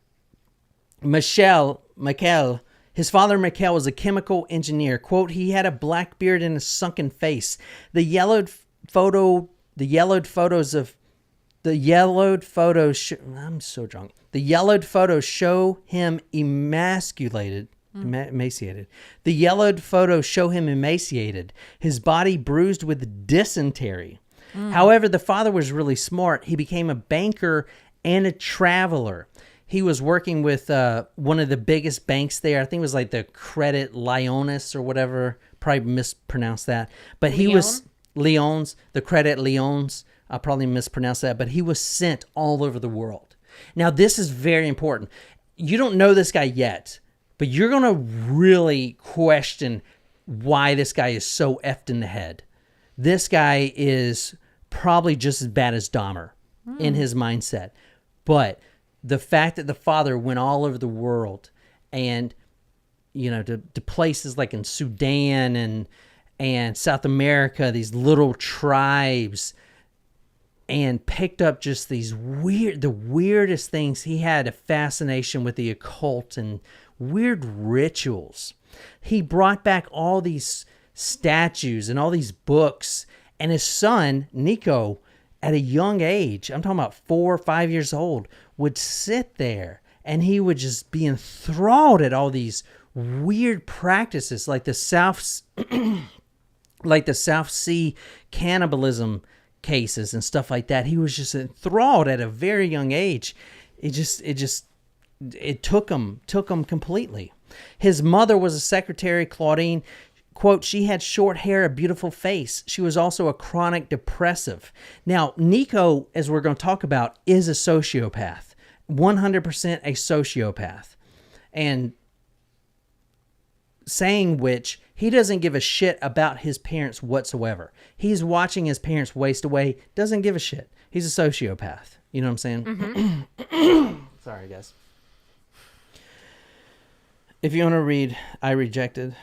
Michael, his father, Michael, was a chemical engineer. Quote, he had a black beard and a sunken face. The yellowed photos I'm so drunk. The yellowed photos show him emaciated. The yellowed photos show him emaciated. His body bruised with dysentery. However, the father was really smart. He became a banker and a traveler. He was working with one of the biggest banks there. I think it was like the Credit Lyonnais or whatever. Probably mispronounced that. But he was Lyons, the Credit Lyons. I probably mispronounced that, but he was sent all over the world. Now, this is very important. You don't know this guy yet, but you're going to really question why this guy is so effed in the head. This guy is probably just as bad as Dahmer in his mindset. But the fact that the father went all over the world and, you know, to places like in Sudan and South America, these little tribes, and picked up just the weirdest things. He had a fascination with the occult and weird rituals. He brought back all these statues and all these books, and his son, Nico, at a young age, I'm talking about 4 or 5 years old, would sit there and he would just be enthralled at all these weird practices like the South Sea cannibalism cases and stuff like that. He was just enthralled at a very young age. It took him completely. His mother was a secretary, Claudine. Quote, she had short hair, a beautiful face. She was also a chronic depressive. Now, Nico, as we're going to talk about, is a sociopath. 100% a sociopath. And saying which, he doesn't give a shit about his parents whatsoever. He's watching his parents waste away, doesn't give a shit. He's a sociopath. You know what I'm saying? Mm-hmm. Sorry, guys. If you want to read, I rejected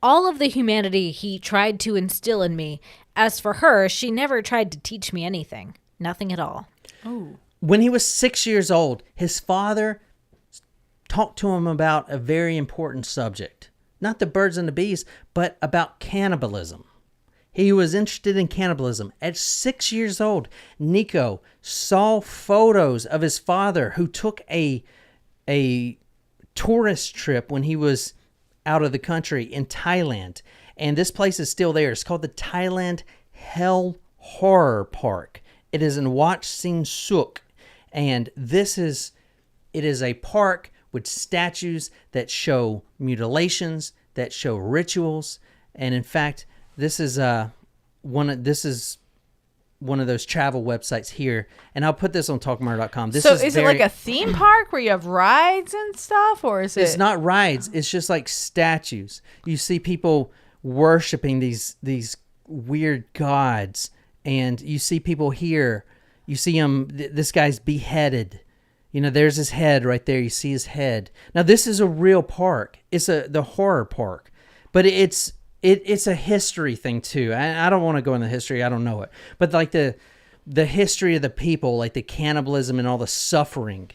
all of the humanity he tried to instill in me. As for her, she never tried to teach me anything. Nothing at all. Oh. When he was 6 years old, his father talked to him about a very important subject. Not the birds and the bees, but about cannibalism. He was interested in cannibalism. At 6 years old, Nico saw photos of his father who took a tourist trip when he was out of the country in Thailand. And this place is still there. It's called the Thailand Hell Horror Park. It is in Wat Sing Suk. And it is a park with statues that show mutilations, that show rituals. And in fact, this is one of those travel websites here, and I'll put this on talkmurder.com. So is it like a theme park where you have rides and stuff, or is it? It's not rides. It's just like statues. You see people worshiping these weird gods, and you see people here. You see him. This guy's beheaded. You know, there's his head right there. You see his head. Now this is a real park. It's the horror park, but it's a history thing too. I don't want to go into history. I don't know it. But like the history of the people, like the cannibalism and all the suffering.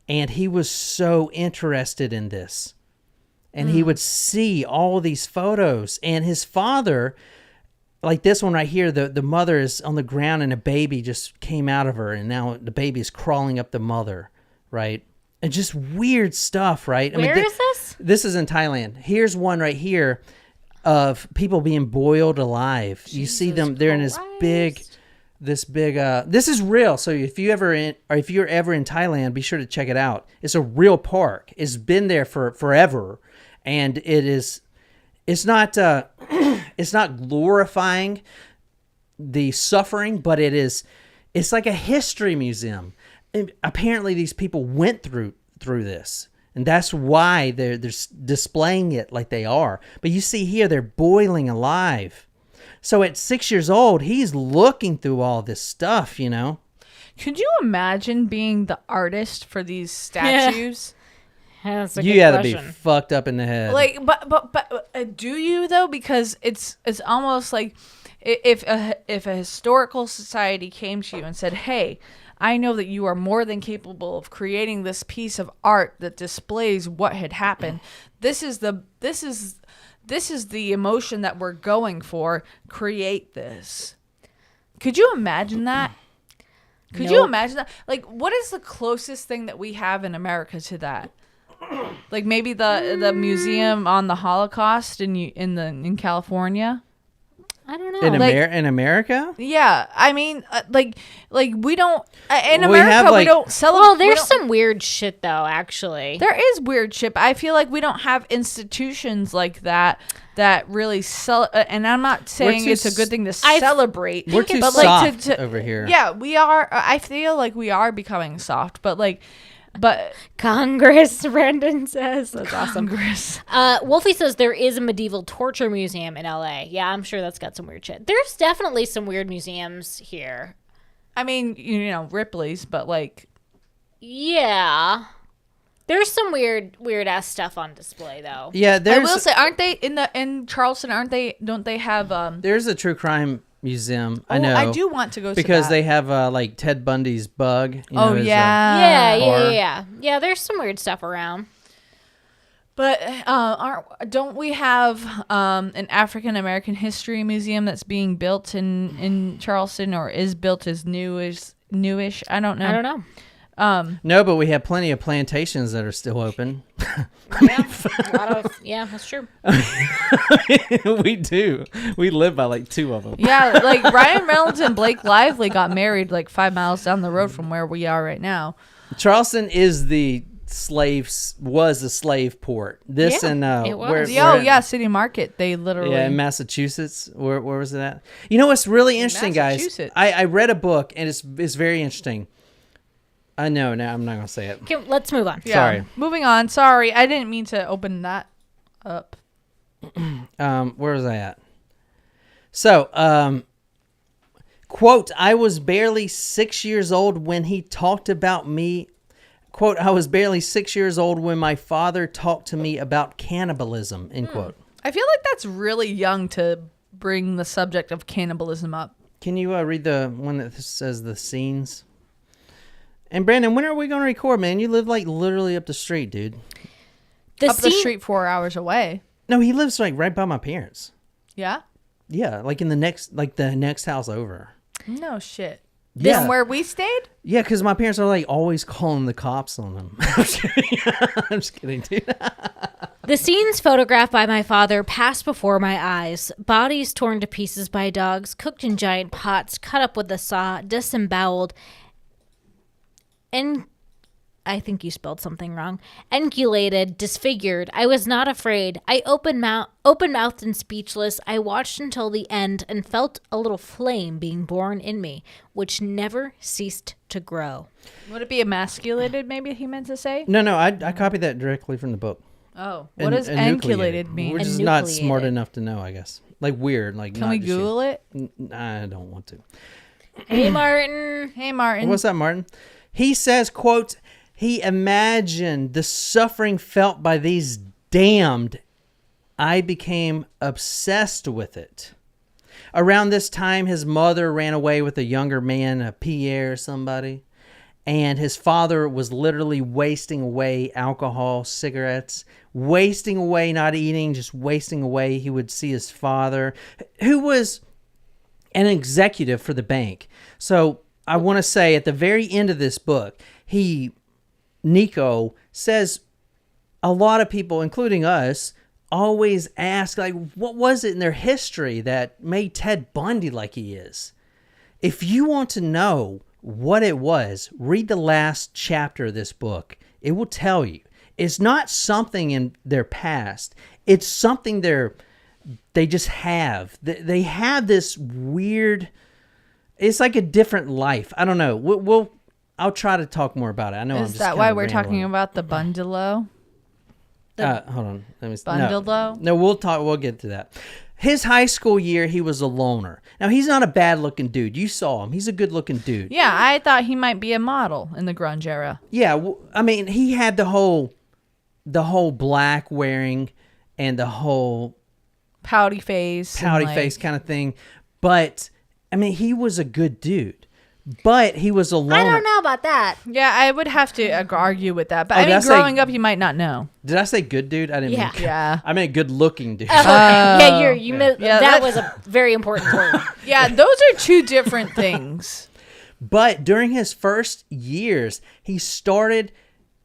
And he was so interested in this. And he would see all these photos. And his father, like this one right here, the mother is on the ground and a baby just came out of her. And now the baby is crawling up the mother, right? And just weird stuff, right? Where is this? This is in Thailand. Here's one right here of people being boiled alive. Jesus you see them, they're in this Christ. big, this is real. So if you're ever in Thailand, be sure to check it out. It's a real park. It's been there for forever. And it's not glorifying the suffering, but it's like a history museum. And apparently these people went through this. And that's why they're displaying it like they are. But you see here, they're boiling alive. So at 6 years old, he's looking through all this stuff, you know. Could you imagine being the artist for these statues? Yeah, that's a You good gotta be question. fucked up in the head. Like, but do you though? Because it's almost like if a historical society came to you and said, "Hey, I know that you are more than capable of creating this piece of art that displays what had happened. This is the emotion that we're going for. Create this." Could you imagine that? Could you imagine that? Like, what is the closest thing that we have in America to that? Like maybe the museum on the Holocaust in California. I don't know. In America? Yeah, I mean, like we don't in We America have, we don't celebrate. Well, there's some weird shit though. Actually, There is weird shit. But I feel like we don't have institutions like that really and I'm not saying it's a good thing to celebrate. We're too but soft over here. Yeah, we are. I feel like we are becoming soft, but Congress, Brendan says. That's awesome. Congress. Wolfie says there is a medieval torture museum in LA. Yeah, I'm sure that's got some weird shit. There's definitely some weird museums here. I mean, Ripley's, but yeah. There's some weird ass stuff on display though. Yeah, I will say, aren't they in Charleston? Don't they have there's a true crime museum. I Oh, know. I do want to go because to that. they have like Ted Bundy's bug. Yeah. There's some weird stuff around. But don't we have an African American history museum that's being built in Charleston, or is built as newish? I don't know. No, but we have plenty of plantations that are still open. Yeah, that's true. We do. We live by like 2 of them. Yeah, like Ryan Reynolds and Blake Lively got married like 5 miles down the road from where we are right now. Charleston is the was a slave port. This and it was. City Market. They literally in Massachusetts. Where was it at? You know what's really interesting, guys? I read a book and it's very interesting. I know. Now I'm not gonna say it. Okay, let's move on. Yeah. Sorry. Moving on. Sorry, I didn't mean to open that up. Where was I at? So, quote, I was barely 6 years old when he talked about me. Quote, I was barely 6 years old when my father talked to me about cannibalism, end quote. I feel like that's really young to bring the subject of cannibalism up. Can you read the one that says the scenes? And Brandon, when are we going to record, man? You live like literally up the street, dude. The street 4 hours away. No, he lives like right by my parents. Yeah? Yeah, like in the next house over. No shit. Yeah. From where we stayed? Yeah, because my parents are like always calling the cops on them. I'm just kidding, dude. The scenes photographed by my father passed before my eyes. Bodies torn to pieces by dogs, cooked in giant pots, cut up with a saw, disemboweled, and I think you spelled something wrong. Enculated, disfigured. I was not afraid. I open-mouthed and speechless. I watched until the end and felt a little flame being born in me, which never ceased to grow. Would it be emasculated, maybe he meant to say? No, I copied that directly from the book. Oh, what does enucleated mean? We're just not smart enough to know, I guess. Like weird. Like Can we Google it? I don't want to. Hey, Martin. Hey, Martin. What's that, Martin? He says, quote, he imagined the suffering felt by these damned. I became obsessed with it. Around this time, his mother ran away with a younger man, a Pierre or somebody. And his father was literally wasting away alcohol, cigarettes, wasting away, not eating, just wasting away. He would see his father, who was an executive for the bank. So I want to say at the very end of this book, Nico says a lot of people, including us, always ask, like, what was it in their history that made Ted Bundy like he is? If you want to know what it was, read the last chapter of this book. It will tell you. It's not something in their past. It's something they just have. They have this weird... It's like a different life. I don't know. I'll try to talk more about it. I know. Is that why we're talking about the bundalo? Hold on. Let me. Bundalo? No, we'll talk. We'll get to that. His high school year, he was a loner. Now he's not a bad-looking dude. You saw him. He's a good-looking dude. Yeah, I thought he might be a model in the grunge era. Yeah, I mean, he had the whole black wearing and the whole pouty face kind of thing, but. I mean, he was a good dude, but he was a loner. I don't know about that. Yeah, I would have to argue with that. But I mean, growing up, you might not know. Did I say good dude? I didn't mean yeah. I meant good looking dude. That was a very important word. Yeah, those are two different things. But during his first years, he started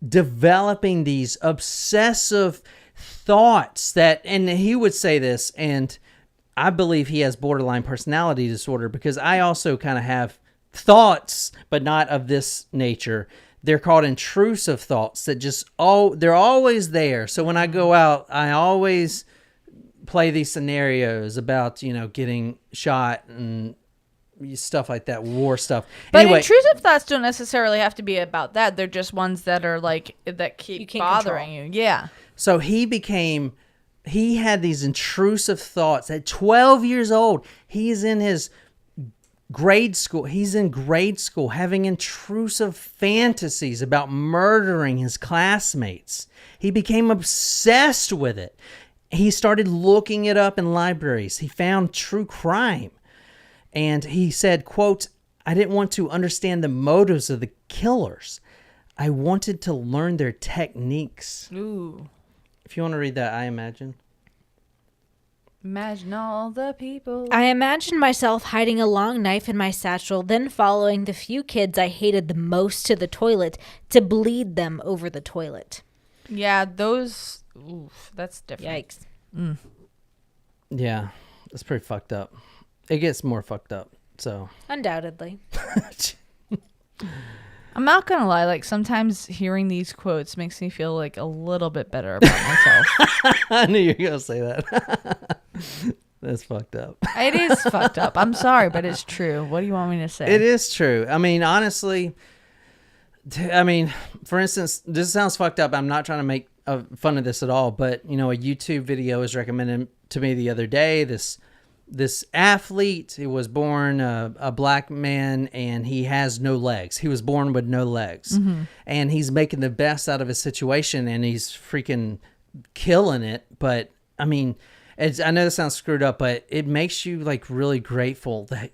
developing these obsessive thoughts and he would say this, and I believe he has borderline personality disorder because I also kind of have thoughts, but not of this nature. They're called intrusive thoughts that they're always there. So when I go out, I always play these scenarios about, getting shot and stuff like that, war stuff. But anyway, intrusive thoughts don't necessarily have to be about that. They're just ones that are that keep bothering you. Yeah. So he had these intrusive thoughts at 12 years old. He's in his grade school. He's in grade school having intrusive fantasies about murdering his classmates. He became obsessed with it. He started looking it up in libraries. He found true crime. And he said, quote, I didn't want to understand the motives of the killers. I wanted to learn their techniques. Ooh. If you want to read that, I imagine. Imagine all the people. I imagined myself hiding a long knife in my satchel, then following the few kids I hated the most to the toilet to bleed them over the toilet. Yeah, those... Oof, that's different. Yikes. Mm. Yeah, it's pretty fucked up. It gets more fucked up, so. Undoubtedly. I'm not gonna lie, like sometimes hearing these quotes makes me feel like a little bit better about myself. I knew you were going to say that. That's fucked up. It is fucked up. I'm sorry, but it's true. What do you want me to say? It is true. I mean, honestly, for instance, this sounds fucked up. I'm not trying to make fun of this at all, but, a YouTube video was recommended to me the other day. This athlete, he was born a black man, and he has no legs. He was born with no legs. Mm-hmm. And he's making the best out of his situation, and he's freaking killing it. But, I know this sounds screwed up, but it makes you, like, really grateful that,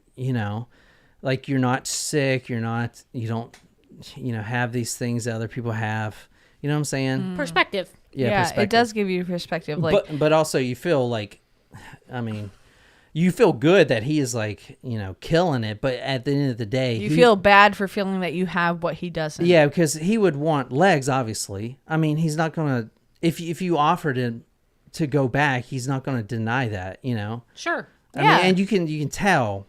like, you're not sick, you don't, have these things that other people have. You know what I'm saying? Mm. Perspective. Yeah, perspective. It does give you perspective. Like, but also you feel like, you feel good that he is like, killing it. But at the end of the day, you feel bad for feeling that you have what he doesn't. Yeah, because he would want legs, obviously. He's not going to, if you offered him to go back, he's not going to deny that, Sure. And you can tell.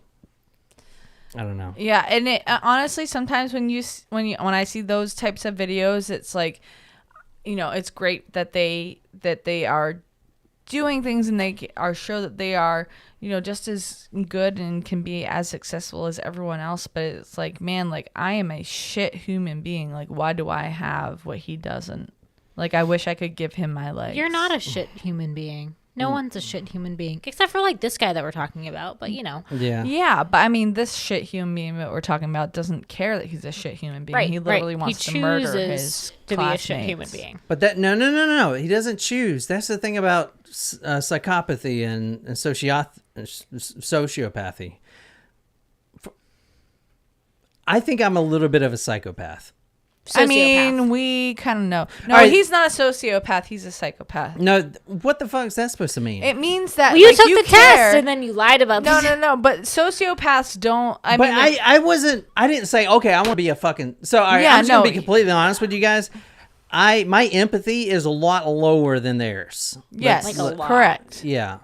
I don't know. Yeah, and it, honestly, sometimes when I see those types of videos, it's like, it's great that they are doing things and they are show that they are, just as good and can be as successful as everyone else. But it's like, man, like I am a shit human being. Like, why do I have what he doesn't? Like, I wish I could give him my legs. You're not a shit human being. No one's a shit human being, except for like this guy that we're talking about. But Yeah. Yeah, but this shit human being that we're talking about doesn't care that he's a shit human being. Right, he literally wants to murder his to classmates. be a shit human being. But that no, he doesn't choose. That's the thing about psychopathy and sociopathy. I think I'm a little bit of a psychopath. Sociopath. We kind of know. No, All right. he's not a sociopath. He's a psychopath. No, what the fuck is that supposed to mean? It means that Well, you like, took you the care. test and then you lied about No, this. no. But sociopaths don't. I didn't say, okay, I want to be a fucking. So all right, Yeah, I'm just going to no. be completely honest with you guys. My empathy is a lot lower than theirs. Yes, Like a lot. correct. Yeah.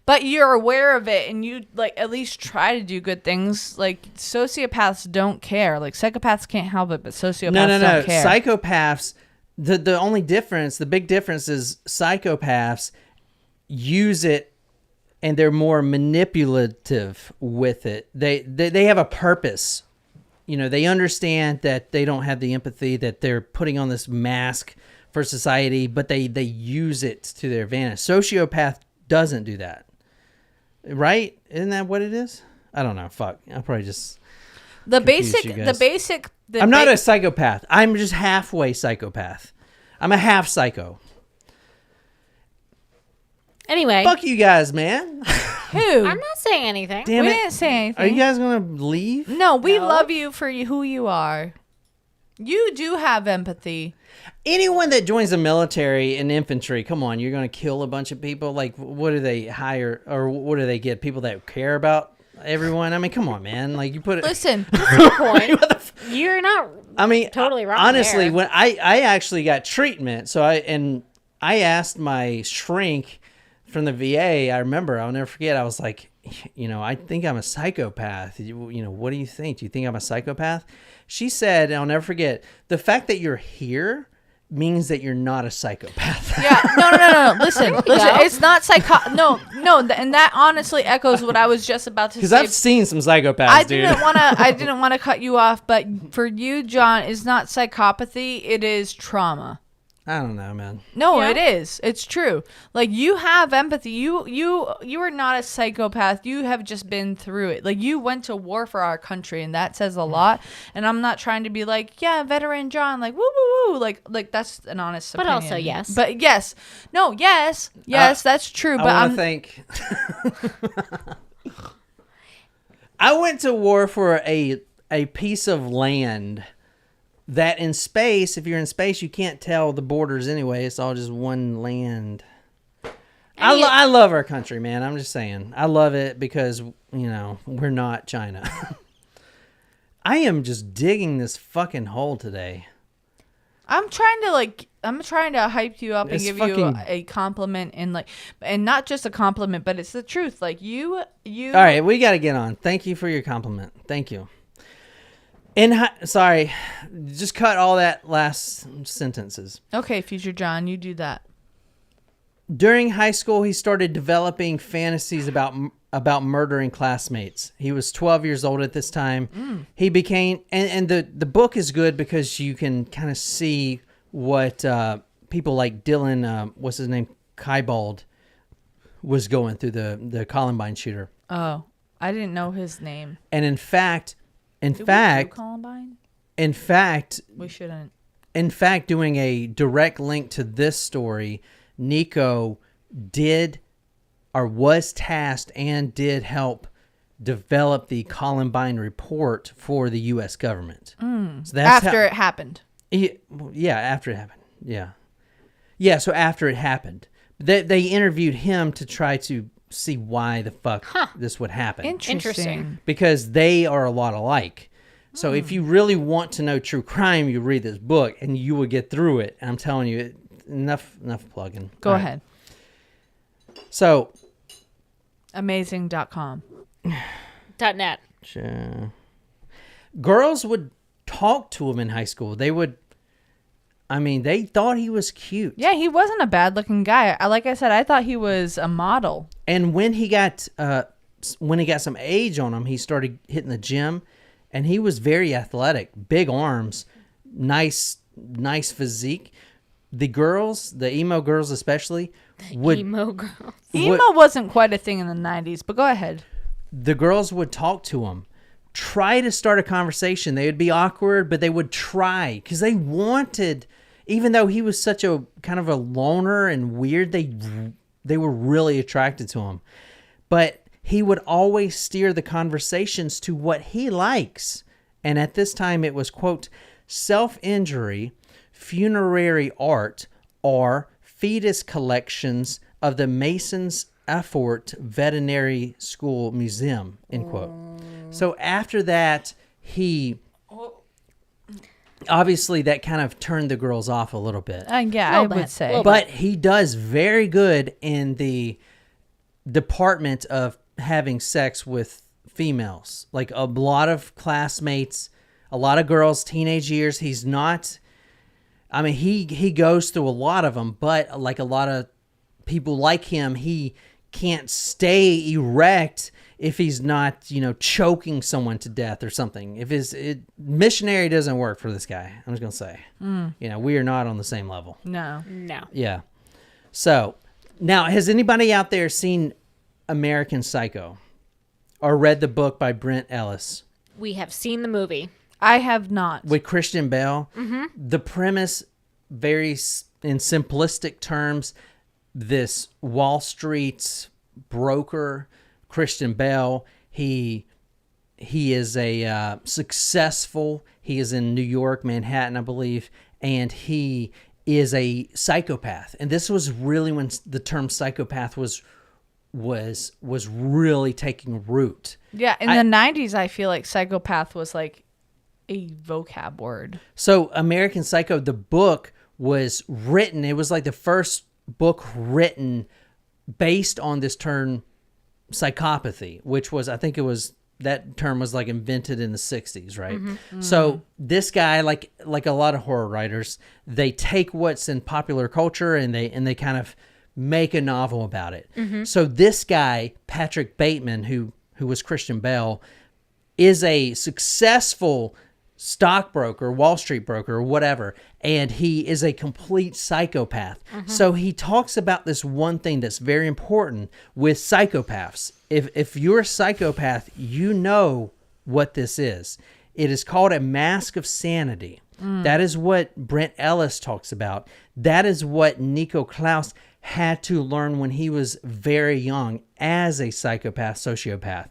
But you're aware of it, and you like at least try to do good things. Like sociopaths don't care. Like psychopaths can't help it, but sociopaths don't care. Psychopaths. The only difference, the big difference is psychopaths use it, and they're more manipulative with it. They have a purpose. They understand that they don't have the empathy, that they're putting on this mask for society, but they use it to their advantage. Sociopath doesn't do that. Right? Isn't that what it is? I don't know. Fuck. I'll probably just the confuse basic, you the guys. basic. The I'm not a psychopath. I'm just halfway psychopath. I'm a half psycho. Anyway. Fuck you guys, man. Who? I'm not saying anything. Damn we it. didn't say anything. Are you guys going to leave? No, we No. love you for who you are. You do have empathy. Anyone that joins the military and infantry, come on, you're going to kill a bunch of people? Like, what do they hire, or what do they get? People that care about everyone? Come on, man. Like, you put it... Listen, Point. You're not totally wrong. Honestly, there. when I actually got treatment, so I asked my shrink from the VA, I remember, I'll never forget, I was like, I think I'm a psychopath. What do you think? Do you think I'm a psychopath? She said, and I'll never forget, the fact that you're here means that you're not a psychopath. Yeah, no. Listen. It's not no, and that honestly echoes what I was just about to say. Because I've seen some psychopaths, dude. I didn't want to cut you off, but for you, John, it's not psychopathy. It is trauma. I don't know, man. No, it is. It's true. Like, you have empathy. You are not a psychopath. You have just been through it. Like, you went to war for our country, and that says a lot. And I'm not trying to be like, yeah, veteran John, like, woo woo woo, like that's an honest but opinion. also yes. But yes, that's true. But I think I went to war for a piece of land. That in space, if you're in space, you can't tell the borders anyway. It's all just one land. I love our country, man. I'm just saying. I love it because, we're not China. I am just digging this fucking hole today. I'm trying to hype you up and give you a compliment and not just a compliment, but it's the truth. Like you. All right, we got to get on. Thank you for your compliment. Thank you. Sorry, just cut all that last sentences. Okay, Future John, you do that. During high school, he started developing fantasies about murdering classmates. He was 12 years old at this time. He became, and the book is good because you can kind of see what people like Dylan, what's his name, Klebold, was going through the Columbine shooter. Oh, I didn't know his name. And in fact, we shouldn't. In fact, doing a direct link to this story, Nico was tasked and did help develop the Columbine report for the U.S. government. So that's after it happened. Yeah, after it happened. Yeah. So after it happened, they interviewed him to try to see why the fuck this would happen. Interesting. Because they are a lot alike. So if you really want to know true crime, you read this book and you will get through it. And I'm telling you, enough plugging. Go ahead. So. Amazing.com. .net. Girls would talk to him in high school. They thought he was cute. Yeah, he wasn't a bad looking guy. Like I said, I thought he was a model. And when he got some age on him, he started hitting the gym, and he was very athletic, big arms, nice physique. The girls, the emo girls especially, emo girls. Emo wasn't quite a thing in the 90s, but go ahead. The girls would talk to him, try to start a conversation. They would be awkward, but they would try because they wanted, even though he was such a kind of a loner and weird, they were really attracted to him. But he would always steer the conversations to what he likes. And at this time it was, quote, self-injury, funerary art, or fetus collections of the Masons Effort Veterinary School Museum, end quote. So after that, obviously that kind of turned the girls off a little bit. Yeah, I would say. But he does very good in the department of having sex with females. Like a lot of classmates, a lot of girls, teenage years. He's not, he goes through a lot of them, but like a lot of people like him, he can't stay erect if he's not, choking someone to death or something. If missionary doesn't work for this guy, I'm just going to say, we are not on the same level. No. Yeah. So now, has anybody out there seen American Psycho or read the book by Brent Ellis? We have seen the movie. I have not. With Christian Bale. Mm-hmm. The premise, very in simplistic terms, this Wall Street's broker, Christian Bale, he is a successful, he is in New York, Manhattan, I believe, and he is a psychopath. And this was really when the term psychopath was really taking root. Yeah, in the 90s, I feel like psychopath was like a vocab word. So American Psycho, the book was written, it was like the first book written based on this term psychopathy, which was, I think it was, that term was like invented in the 60s, right? So this guy, like a lot of horror writers, they take what's in popular culture and they kind of make a novel about it. So this guy, Patrick Bateman, who was Christian Bale, is a successful stockbroker, Wall Street broker, or whatever, and he is a complete psychopath. So he talks about this one thing that's very important with psychopaths. If you're a psychopath, you know what this is. It is called a mask of sanity. That is what Brent Ellis talks about. That is what Nico Claux had to learn when he was very young as a psychopath, sociopath.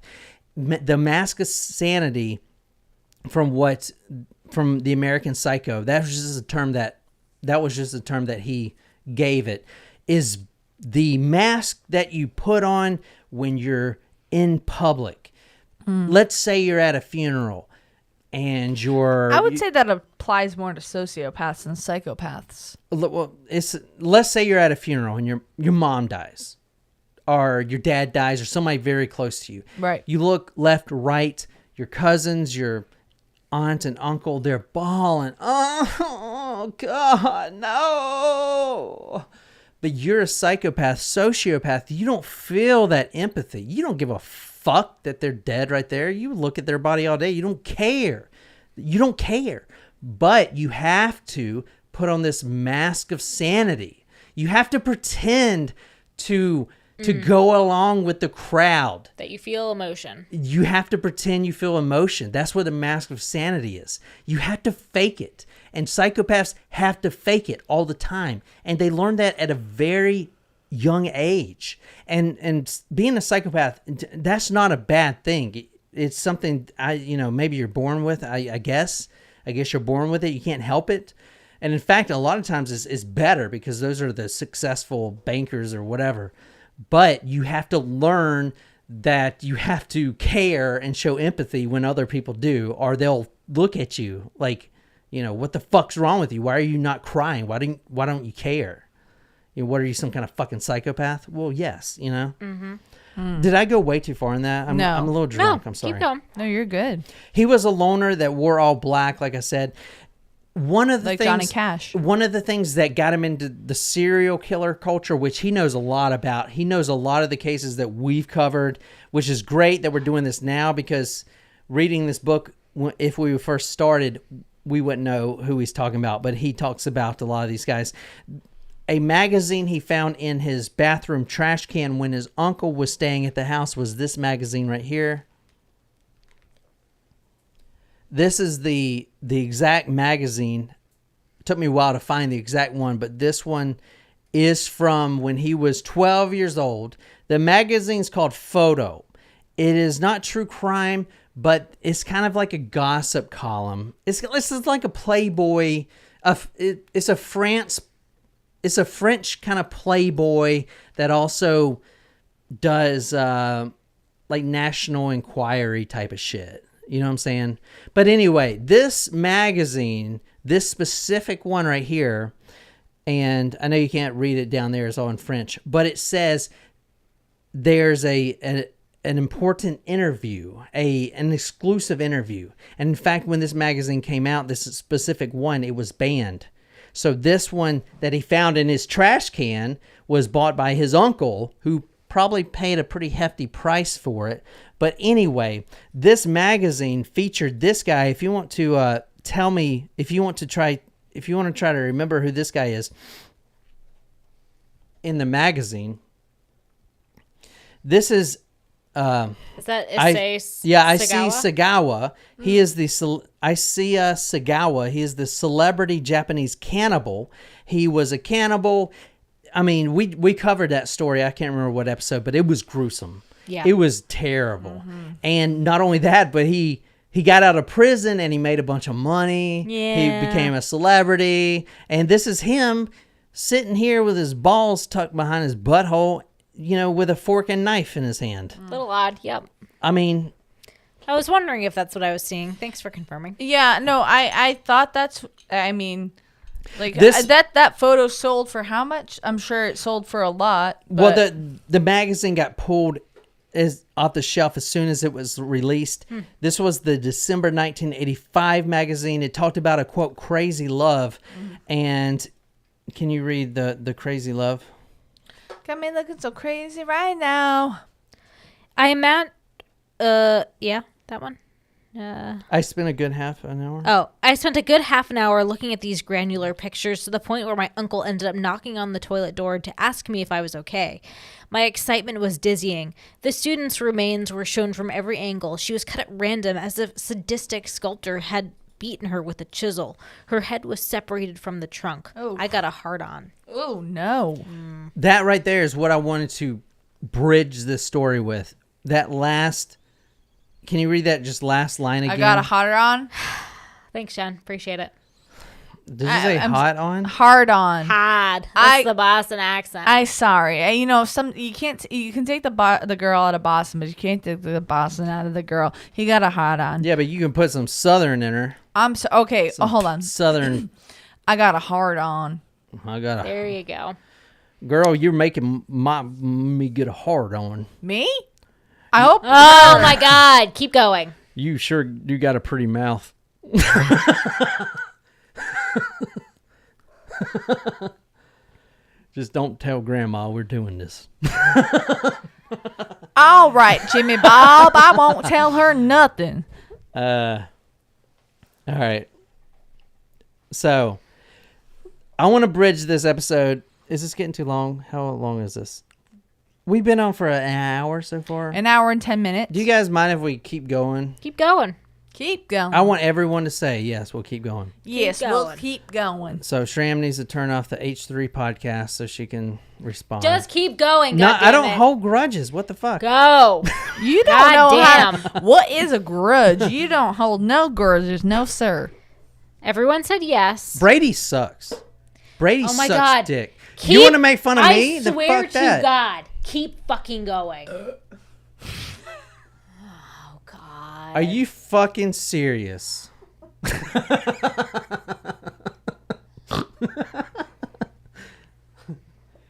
The mask of sanity from the American Psycho, that was just a term that he gave it, is the mask that you put on when you're in public. Let's say you're at a funeral and I would say that applies more to sociopaths than psychopaths. Well, let's say you're at a funeral and your mom dies, or your dad dies, or somebody very close to you. Right. You look left, right, your cousins, your aunt and uncle, they're bawling. Oh, God, no. But you're a psychopath, sociopath. You don't feel that empathy. You don't give a fuck that they're dead right there. You look at their body all day. You don't care. You don't care. But you have to put on this mask of sanity. You have to pretend to go along with the crowd. That you feel emotion. You have to pretend you feel emotion. That's what the mask of sanity is. You have to fake it. And psychopaths have to fake it all the time. And they learn that at a very young age. And being a psychopath, that's not a bad thing. It's something, maybe you're born with, I guess. I guess you're born with it. You can't help it. And in fact, a lot of times it's better because those are the successful bankers or whatever. But you have to learn that you have to care and show empathy when other people do, or they'll look at you like, what the fuck's wrong with you? Why are you not crying? Why don't you care? What are you, some kind of fucking psychopath? Well, yes, Did I go way too far in that? No. I'm a little drunk. No, I'm sorry. keep going. No, you're good. He was a loner that wore all black, like I said. One of the Like things, Johnny Cash. One of the things that got him into the serial killer culture, which he knows a lot about. He knows a lot of the cases that we've covered, which is great that we're doing this now, because reading this book, if we first started, we wouldn't know who he's talking about, but he talks about a lot of these guys. A magazine he found in his bathroom trash can when his uncle was staying at the house was this magazine right here. This is the exact magazine. It took me a while to find the exact one, but this one is from when he was 12 years old. The magazine's called Photo. It is not true crime, but it's kind of like a gossip column. It's like a Playboy. It's a French kind of Playboy that also does like National Enquiry type of shit. You know what I'm saying? But anyway, this magazine, this specific one right here, and I know you can't read it down there, it's all in French, but it says there's an important interview, an exclusive interview. And in fact, when this magazine came out, this specific one, it was banned. So this one that he found in his trash can was bought by his uncle, who probably paid a pretty hefty price for it. But anyway, this magazine featured this guy. If you want to tell me, if you want to try to remember who this guy is in the magazine, this is that I see Sagawa. He is Sagawa. He is the celebrity Japanese cannibal. He was a cannibal. I mean, we covered that story. I can't remember what episode, but it was gruesome. Yeah. It was terrible. And not only that, but he got out of prison and he made a bunch of money. Yeah. He became a celebrity. And this is him sitting here with his balls tucked behind his butthole, with a fork and knife in his hand. A little odd, yep. I mean, I was wondering if that's what I was seeing. Thanks for confirming. Yeah, no, I thought Like This- that photo sold for how much? I'm sure it sold for a lot. Well, But the magazine got pulled off the shelf as soon as it was released. This was the December 1985 magazine. It talked about a quote crazy love, and can you read the crazy love? got me looking so crazy right now. I am at, yeah, that one. I spent a good half an hour. Oh, I spent a good half an hour looking at these granular pictures to the point where my uncle ended up knocking on the toilet door to ask me if I was okay. My excitement was dizzying. The student's remains were shown from every angle. She was cut at random as if a sadistic sculptor had beaten her with a chisel. Her head was separated from the trunk. Oh. I got a hard on. Oh no. That right there is what I wanted to bridge this story with. That last, can you read that just last line again? I got a hotter on. Thanks, Jen. Appreciate it. Did you say I'm hot on? Hard on. Hard. That's the Boston accent. You know, you can't. You can take the girl out of Boston, but you can't take the Boston out of the girl. He got a hot on. Yeah, but you can put some Southern in her. Okay. Hold on. Southern. I got a hard on. I got a There you go. girl. You're making me get a hard on. Me? I hope. Oh my God. Keep going. You got a pretty mouth. Just don't tell Grandma we're doing this. All right, Jimmy Bob. I won't tell her nothing. All right. So, I want to bridge this episode. Is this getting too long? How long is this? We've been on for an hour so far. An hour and 10 minutes. Do you guys mind if we keep going? Keep going. Keep going. I want everyone to say, yes, we'll keep going. Yes, Keep we'll going. keep going. So, Shram needs to turn off the H3 podcast so she can respond. Just keep going. No, I don't goddammit. hold grudges. What the fuck? Go. You don't know Goddamn. what is a grudge. You don't hold no grudges, no sir. Everyone said yes. Brady sucks. Brady Oh my sucks God. dick. Keep- You want to make fun of me? I Then swear fuck to that. God. Keep fucking going. Oh, God. Are you fucking serious?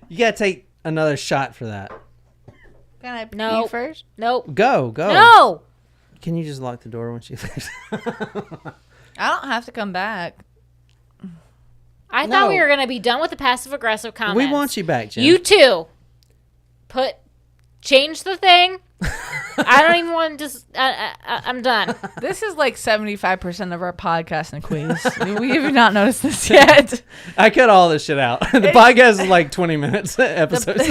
You gotta take another shot for that. Can I pee Nope. first? Nope. Go. No. Can you just lock the door when she leaves? I don't have to come back. I No. thought we were going to be done with the passive aggressive comments. We want you back, Jen. You too. Change the thing. I don't even want to just. I'm done. This is like 75% of our podcast, Nicolas. We have not noticed this yet. I cut all this shit out. The podcast is like 20 minutes episodes.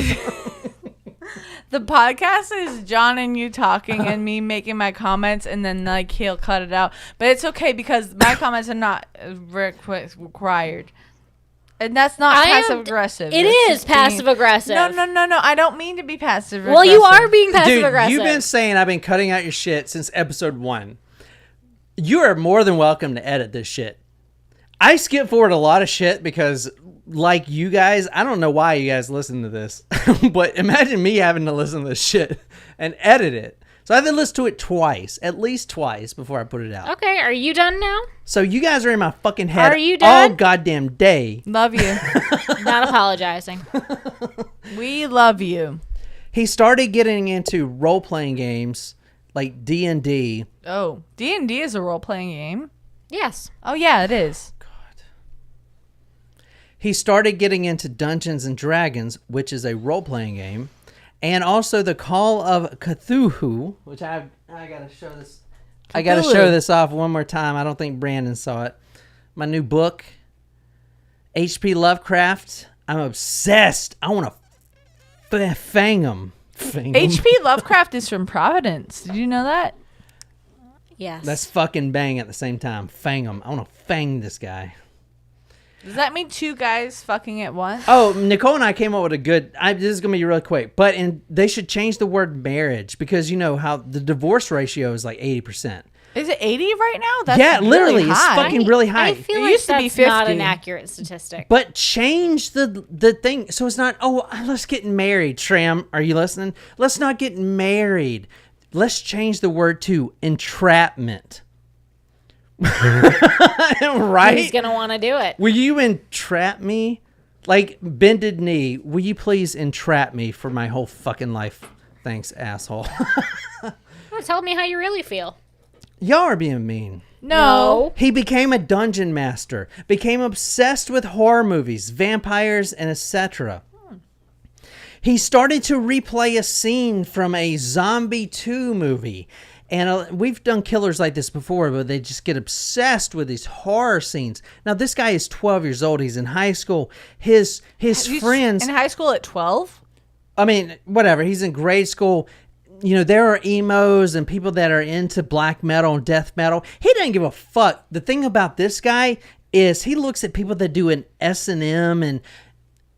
The podcast is John and you talking and me making my comments, and then like he'll cut it out. But it's okay because my comments are not required. And that's not passive aggressive. It is passive aggressive. No. I don't mean to be passive aggressive. Well, you are being passive Dude, aggressive. you've been saying I've been cutting out your shit since episode 1. You are more than welcome to edit this shit. I skip forward a lot of shit because, like you guys, I don't know why you guys listen to this, but imagine me having to listen to this shit and edit it. So I have to listen to it twice, at least twice, before I put it out. Okay, are you done now? So you guys are in my fucking head Are you all done? goddamn day. Love you. Not apologizing. We love you. He started getting into role-playing games like D&D. Oh, D&D is a role-playing game. Yes. Oh, yeah, it is. He started getting into Dungeons and Dragons, which is a role-playing game, and also the Call of Cthulhu, which I gotta show this. I gotta show this off one more time. I don't think Brandon saw it. My new book, H.P. Lovecraft. I'm obsessed. I want to fang him. H.P. Lovecraft is from Providence. Did you know that? Yes. That's fucking bang at the same time. Fang him. I want to fang this guy. Does that mean two guys fucking at once? Oh, Nicole and I came up with a good. This is gonna be really quick, but they should change the word marriage because you know how the divorce ratio is like 80%. Is it 80 right now? That's Yeah, literally, really it's high. fucking really high. I feel It like used to be that's not 50. an accurate statistic. But change the thing so it's not. Oh, let's get married. Shram, are you listening? Let's not get married. Let's change the word to entrapment. Right? He's gonna want to do it. Will you entrap me? Like, bended knee, will you please entrap me for my whole fucking life? Thanks, asshole. Tell me how you really feel. Y'all are being mean. No. He became a dungeon master, became obsessed with horror movies, vampires, and etc. He started to replay a scene from a Zombie 2 movie. And we've done killers like this before, but they just get obsessed with these horror scenes. Now, this guy is 12 years old. He's in high school. His friends... In high school at 12? I mean, whatever. He's in grade school. You know, there are emos and people that are into black metal and death metal. He doesn't give a fuck. The thing about this guy is he looks at people that do an S&M. And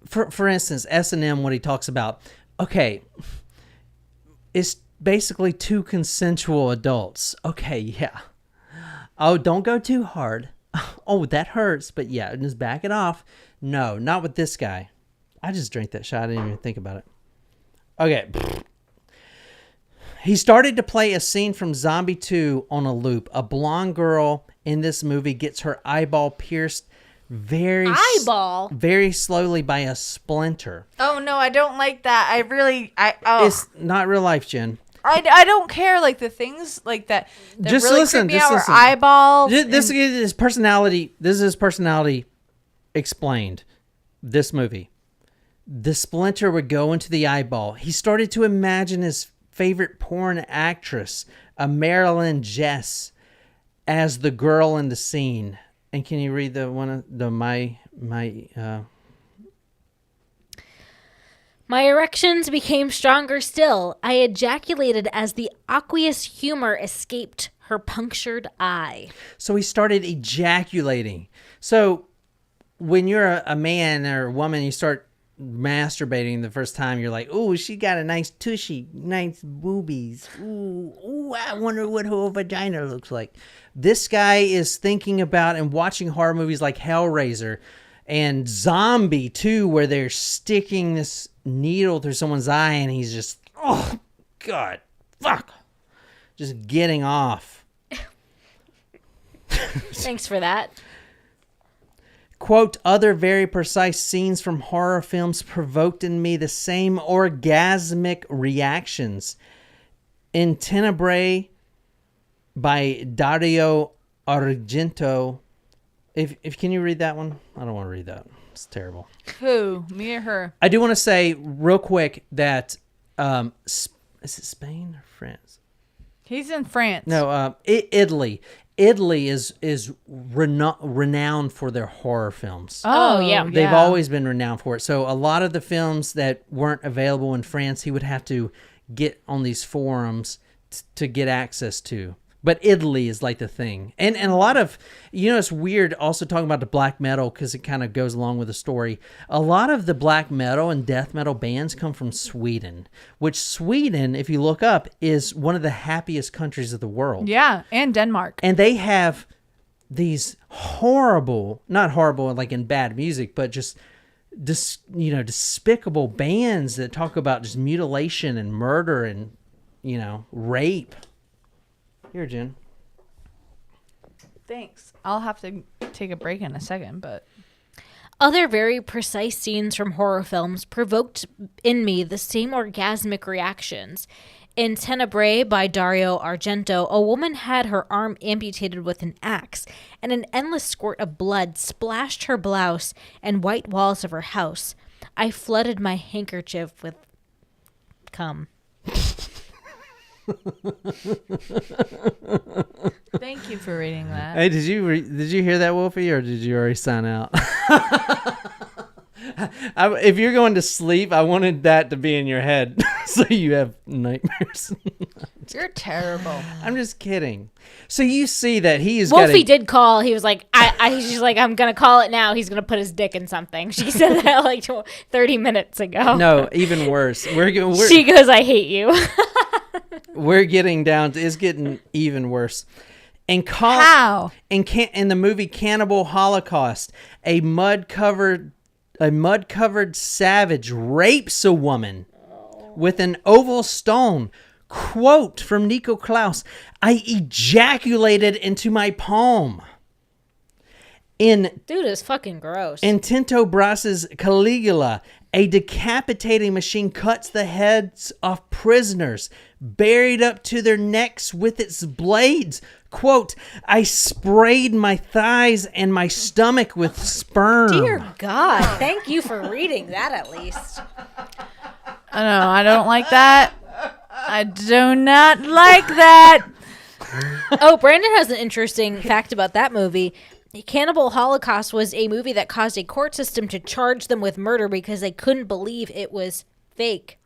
for instance, S&M, what he talks about, okay, it's basically two consensual adults. Okay, yeah. Oh, don't go too hard. Oh, that hurts. But yeah, just back it off. No, not with this guy. I just drank that shot. I didn't even think about it. Okay. He started to play a scene from Zombie 2 on a loop. A blonde girl in this movie gets her eyeball pierced very slowly by a splinter. Oh, no, I don't like that. It's not real life, Jen. I don't care, like, the things like that just really listen, creep me just out, listen. or eyeballs. This is his personality. This is his personality explained. This movie. The splinter would go into the eyeball. He started to imagine his favorite porn actress, a Marilyn Jess, as the girl in the scene. And can you read the one of the my erections became stronger still. I ejaculated as the aqueous humor escaped her punctured eye. So he started ejaculating. So when you're a man or a woman, you start masturbating the first time, you're like, "Ooh, she got a nice tushy, nice boobies. Ooh, I wonder what her vagina looks like." This guy is thinking about and watching horror movies like Hellraiser and Zombie 2, where they're sticking this needle through someone's eye, and he's just, oh God, fuck, just getting off. Thanks for that. Quote, other very precise scenes from horror films provoked in me the same orgasmic reactions. In Tenebrae by Dario Argento. If can you read that one? I don't want to read that. It's terrible. Who? Me or her? I do want to say real quick that is it Spain or France? He's in France. No, Italy. Italy is renowned for their horror films. Oh, yeah. They've always been renowned for it. So a lot of the films that weren't available in France, he would have to get on these forums to get access to. But Italy is like the thing. And a lot of, it's weird also talking about the black metal because it kind of goes along with the story. A lot of the black metal and death metal bands come from Sweden, which Sweden, if you look up, is one of the happiest countries of the world. Yeah, and Denmark. And they have these horrible, not horrible like in bad music, but just despicable bands that talk about just mutilation and murder and, rape. Here, Jen. Thanks. I'll have to take a break in a second, but... Other very precise scenes from horror films provoked in me the same orgasmic reactions. In Tenebrae by Dario Argento, a woman had her arm amputated with an axe, and an endless squirt of blood splashed her blouse and white walls of her house. I flooded my handkerchief with cum. Thank you for reading that. Hey, did you hear that, Wolfie, or did you already sign out? If you're going to sleep, I wanted that to be in your head so you have nightmares. You're terrible. I'm just kidding. So you see that he's Wolfie did call. He was like, she's like, I'm going to call it now. He's going to put his dick in something. She said that like 30 minutes ago. No, even worse. She goes, I hate you. We're getting down to, it's getting even worse. How? In the movie Cannibal Holocaust, a mud-covered savage rapes a woman with an oval stone, Quote from Nico Claux, I ejaculated into my palm. In Dude is fucking gross. In Tinto Brass's Caligula, a decapitating machine cuts the heads off prisoners, buried up to their necks with its blades. Quote, I sprayed my thighs and my stomach with sperm. Dear God, thank you for reading that at least. I know, I don't like that. I do not like that. Oh, Brandon has an interesting fact about that movie. Cannibal Holocaust was a movie that caused a court system to charge them with murder because they couldn't believe it was fake.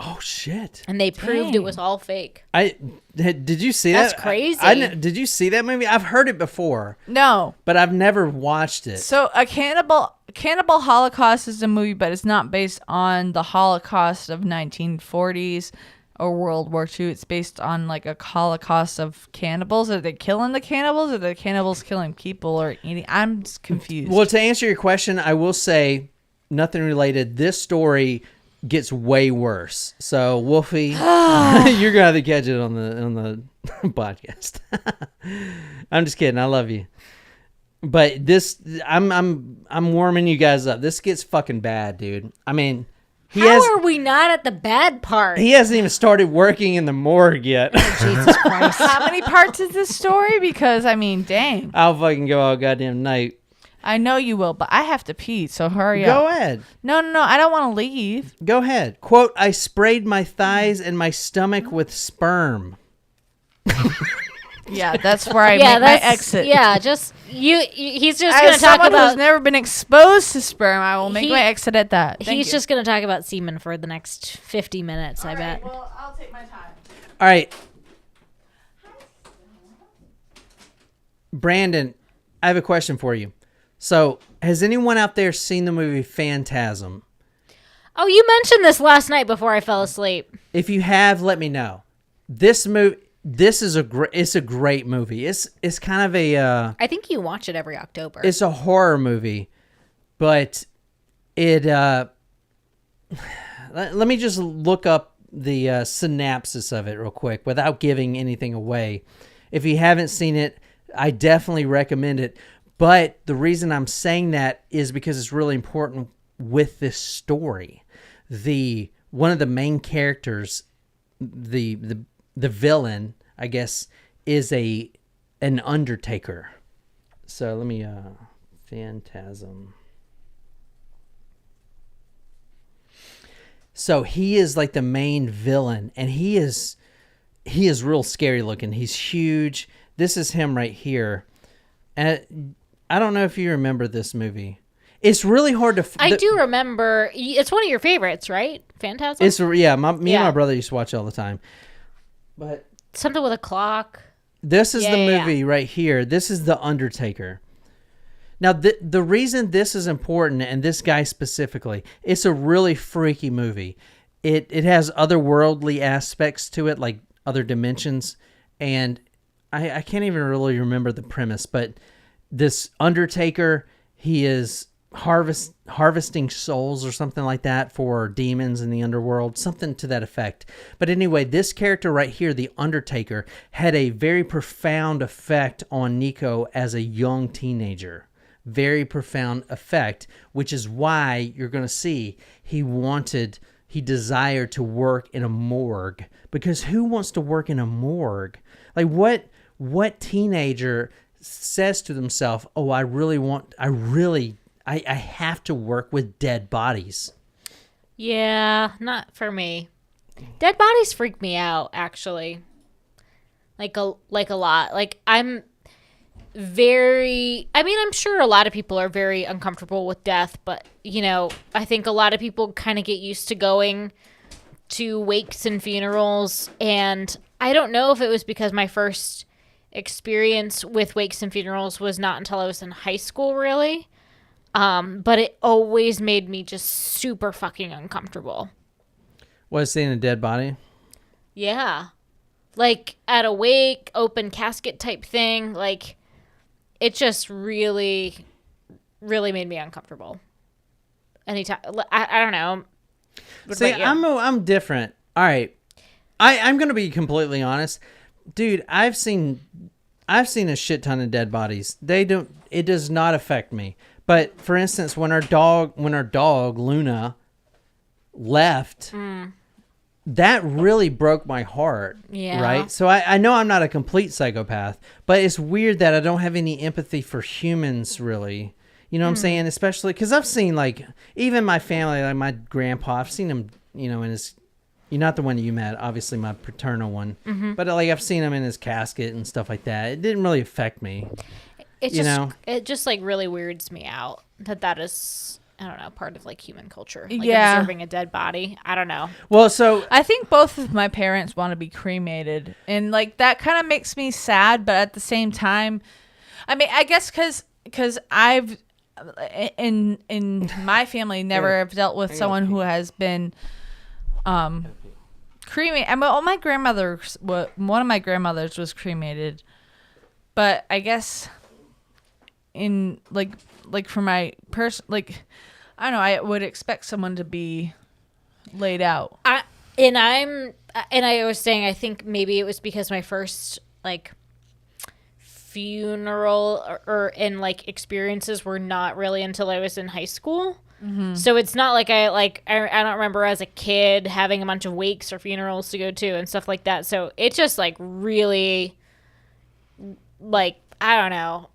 Oh, shit. And they proved it was all fake. Did you see that? That's crazy. Did you see that movie? I've heard it before. No. But I've never watched it. So a Cannibal Holocaust is a movie, but it's not based on the Holocaust of 1940s or World War II. It's based on like a Holocaust of cannibals. Are they killing the cannibals? Or are the cannibals killing people or eating? I'm just confused. Well, to answer your question, I will say nothing related. This story gets way worse. So, Wolfie, you're gonna have to catch it on the podcast. I'm just kidding. I love you. But this, I'm warming you guys up. This gets fucking bad, dude. I mean, How are we not at the bad part? he hasn't even started working in the morgue yet. Jesus Christ. How many parts is this story? Because, I mean, dang. I'll fucking go all goddamn night. I know you will, but I have to pee, so hurry up. Go ahead. No, I don't want to leave. Go ahead. Quote, I sprayed my thighs and my stomach with sperm. Yeah, that's where I make my exit. Yeah, just he's just going As to talk someone about who's never been exposed to sperm, I will make my exit at that. He's just going to talk about semen for the next 50 minutes, I bet. Well, I'll take my time. All right. Brandon, I have a question for you. So, has anyone out there seen the movie Phantasm? Oh, you mentioned this last night before I fell asleep. If you have, let me know. This is it's a great movie. It's kind of a I think you watch it every October. it's a horror movie, but it let me just look up the synopsis of it real quick without giving anything away. If you haven't seen it, I definitely recommend it. But the reason I'm saying that is because it's really important with this story. One of the main characters, the villain, I guess, is an undertaker. So let me Phantasm. So he is like the main villain, and he is real scary looking. He's huge. This is him right here. And I don't know if you remember this movie. It's really hard to. I do remember. It's one of your favorites, right? Phantasm. It's me and my brother used to watch it all the time. But something with a clock. This is the movie right here. This is The Undertaker. Now, the reason this is important, and this guy specifically, it's a really freaky movie. It has otherworldly aspects to it, like other dimensions, and I can't even really remember the premise, but this Undertaker, he is harvesting souls or something like that for demons in the underworld, something to that effect. But anyway, this character right here, the Undertaker, had a very profound effect on Nico as a young teenager. Very profound effect, which is why you're going to see he desired to work in a morgue. Because who wants to work in a morgue? Like what teenager says to themselves, "Oh, I have to work with dead bodies." Yeah, not for me. Dead bodies freak me out, actually. Like a lot. Like I'm sure a lot of people are very uncomfortable with death, but I think a lot of people kind of get used to going to wakes and funerals, and I don't know if it was because my first experience with wakes and funerals was not until I was in high school, really. But it always made me just super fucking uncomfortable. Was seeing a dead body? Yeah. Like at a wake, open casket type thing, like it just really, really made me uncomfortable. Anytime, I don't know. See, I'm different. All right. I'm gonna be completely honest, dude. I've seen a shit ton of dead bodies. It does not affect me. But for instance, when our dog Luna left, that really broke my heart. Yeah. Right. So I know I'm not a complete psychopath, but it's weird that I don't have any empathy for humans, really. You know what I'm saying? Especially because I've seen, like, even my family, like my grandpa, I've seen him, you know, in his. You're not the one you met, obviously my paternal one. But like I've seen him in his casket and stuff like that. It didn't really affect me. It just like really weirds me out that is, I don't know, part of like human culture. Like observing a dead body. I don't know. Well, so I think both of my parents want to be cremated, and like that kind of makes me sad, but at the same time, I mean, I guess because I've in my family never have dealt with someone who has been cremated. I mean, one of my grandmothers was cremated, but I guess in like for my person, like, I don't know, I would expect someone to be laid out. I was saying, I think maybe it was because my first like funeral or and like experiences were not really until I was in high school. So it's not like I don't remember as a kid having a bunch of wakes or funerals to go to and stuff like that. So it's just like really, like, I don't know.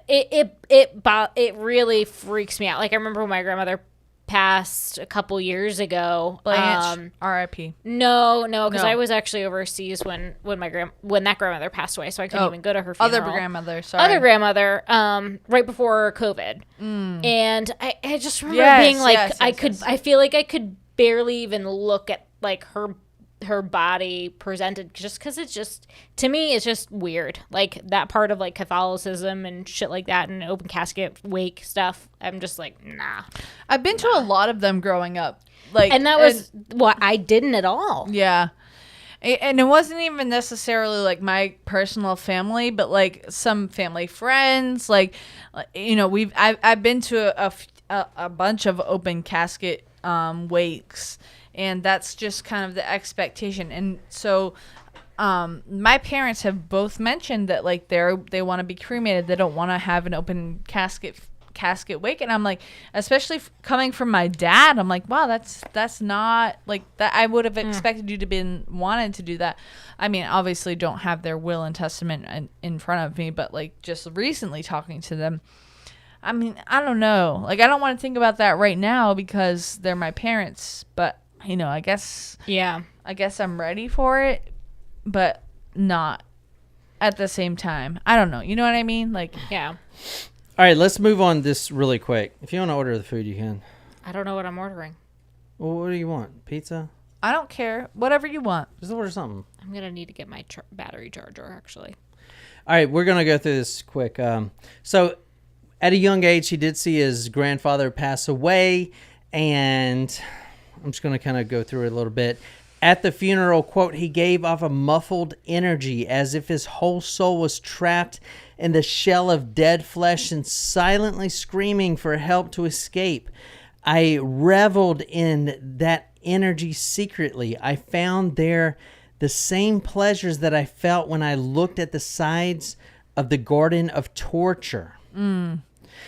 It really freaks me out. Like I remember when my grandmother passed a couple years ago. Blanche, R.I.P. No, because I was actually overseas when that grandmother passed away, so I couldn't even go to her funeral. Other grandmother, right before COVID, and I just remember being like, I feel like I could barely even look at like her body presented, just because it's just, to me, it's just weird. Like that part of like Catholicism and shit like that, and open casket wake stuff, I'm just like, nah. I've been to a lot of them growing up, like, and that was what I didn't at all. Yeah. And it wasn't even necessarily like my personal family, but like some family friends, like, you know, I've been to a bunch of open casket wakes, and that's just kind of the expectation. And so my parents have both mentioned that like they want to be cremated. They don't want to have an open casket wake. And I'm like, especially coming from my dad, I'm like, wow, that's not like that. I would have expected you to been wanted to do that. I mean, obviously don't have their will and testament in front of me, but like just recently talking to them, I mean, I don't know. Like, I don't want to think about that right now because they're my parents, but you know, I guess I'm ready for it, but not at the same time. I don't know. You know what I mean? Like, yeah. All right, let's move on this really quick. If you want to order the food, you can. I don't know what I'm ordering. Well, what do you want? Pizza? I don't care. Whatever you want. Just order something. I'm going to need to get my battery charger, actually. All right, we're going to go through this quick. So, at a young age, he did see his grandfather pass away, and I'm just going to kind of go through it a little bit. At the funeral, quote, he gave off a muffled energy as if his whole soul was trapped in the shell of dead flesh and silently screaming for help to escape. I reveled in that energy secretly. I found there the same pleasures that I felt when I looked at the sides of the garden of torture.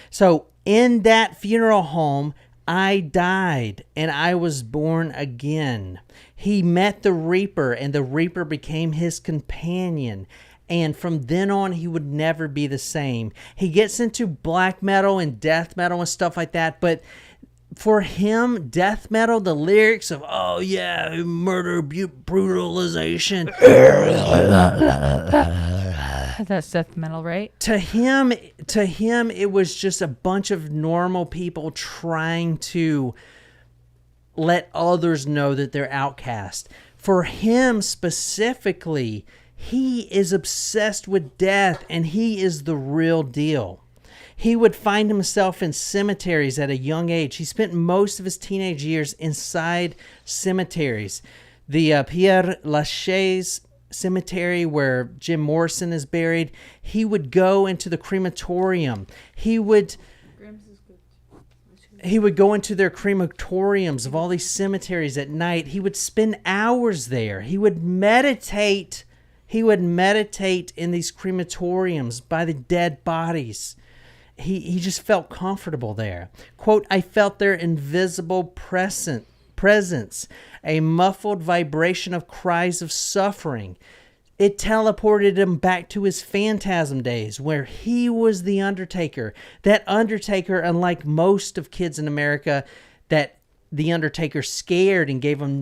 So in that funeral home, I died and I was born again. He met the Reaper and the Reaper became his companion. And from then on, he would never be the same. He gets into black metal and death metal and stuff like that. But for him, death metal, the lyrics of, oh yeah, murder, brutalization. That's death metal, right? To him, it was just a bunch of normal people trying to let others know that they're outcast. For him specifically, he is obsessed with death, and he is the real deal. He would find himself in cemeteries at a young age. He spent most of his teenage years inside cemeteries. The Père Lachaise cemetery where Jim Morrison is buried, he would go into the crematorium. He would... He would go into their crematoriums of all these cemeteries at night. He would spend hours there. He would meditate. He would meditate in these crematoriums by the dead bodies. He just felt comfortable there. Quote, I felt their invisible presence, a muffled vibration of cries of suffering. It teleported him back to his phantasm days where he was the Undertaker. That Undertaker, unlike most of kids in America, that the Undertaker scared and gave him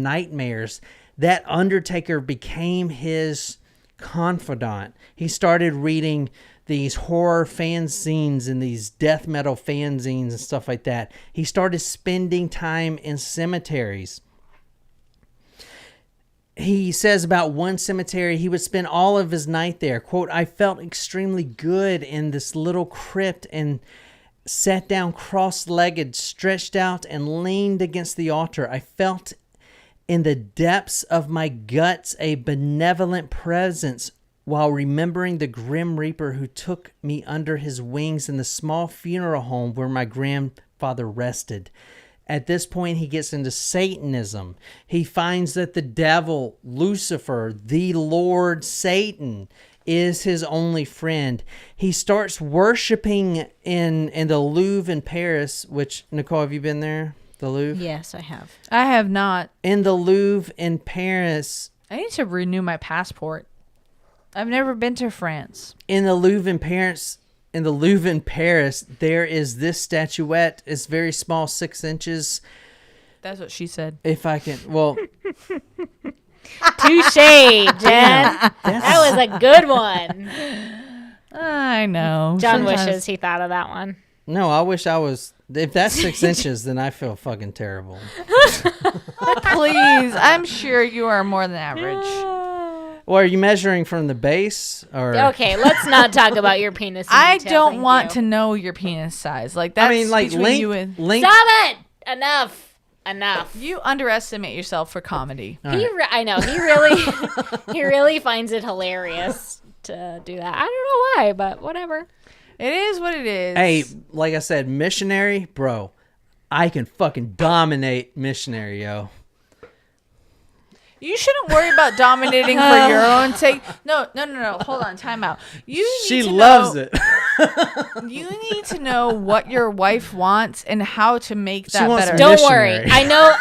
nightmares. That Undertaker became his confidant. He started reading these horror fanzines and these death metal fanzines and stuff like that. He started spending time in cemeteries. He says about one cemetery, he would spend all of his night there. Quote, I felt extremely good in this little crypt and sat down cross-legged, stretched out, and leaned against the altar. I felt in the depths of my guts a benevolent presence while remembering the Grim Reaper who took me under his wings in the small funeral home where my grandfather rested. At this point, he gets into Satanism. He finds that the devil, Lucifer, the Lord Satan, is his only friend. He starts worshiping in the Louvre in Paris, which, Nicole, have you been there? The Louvre? Yes, I have. I have not. In the Louvre in Paris. I need to renew my passport. I've never been to France. In the Louvre in Paris, there is this statuette. It's very small, 6 inches. That's what she said. If I can, well. Touche, Jen. That was a good one. I know. John wishes he thought of that one. No, I wish I was. If that's 6 inches, then I feel fucking terrible. Please, I'm sure you are more than average. Well, are you measuring from the base or? Okay, let's not talk about your penis. I don't want to know your penis size. Like that's between you and length. Stop it! Enough. You underestimate yourself for comedy. I know he really finds it hilarious to do that. I don't know why, but whatever. It is what it is. Hey, like I said, missionary, bro. I can fucking dominate missionary, yo. You shouldn't worry about dominating for your own sake. No. Hold on, time out. She loves it. You need to know what your wife wants and how to make that better. Don't worry. I know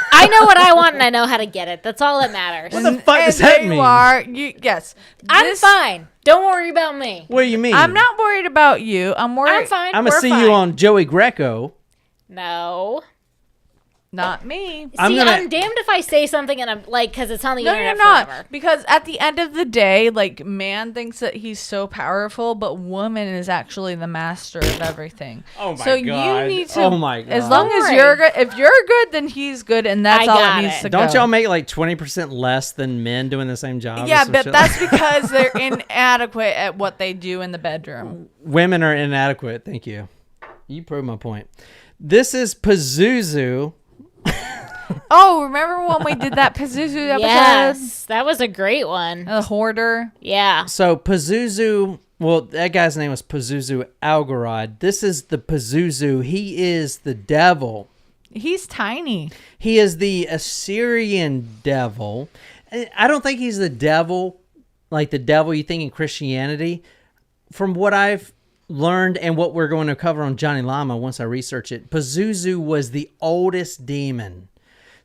what I want and I know how to get it. That's all that matters. What the fuck does that mean? Yes. I'm fine. Don't worry about me. What do you mean? I'm not worried about you. I'm worried. I'm fine. I'm going to see you on Joey Greco. No. Not me. I'm damned if I say something and I'm like, because it's on the internet forever. Because at the end of the day, like, man thinks that he's so powerful, but woman is actually the master of everything. Oh my god! So you need to. Oh my god! As long as you're good, if you're good, then he's good, and that's all it needs to go. Don't y'all make like 20% less than men doing the same job? Yeah, but that's because they're inadequate at what they do in the bedroom. Women are inadequate. Thank you. You proved my point. This is Pazuzu. Oh, remember when we did that Pazuzu episode? Yes, that was a great one. The hoarder. Yeah. So Pazuzu, well, that guy's name was Pazuzu Algarad. This is the Pazuzu. He is the devil. He's tiny. He is the Assyrian devil. I don't think he's the devil, like the devil you think in Christianity. From what I've learned and what we're going to cover on Johnny Llama once I research it, Pazuzu was the oldest demon.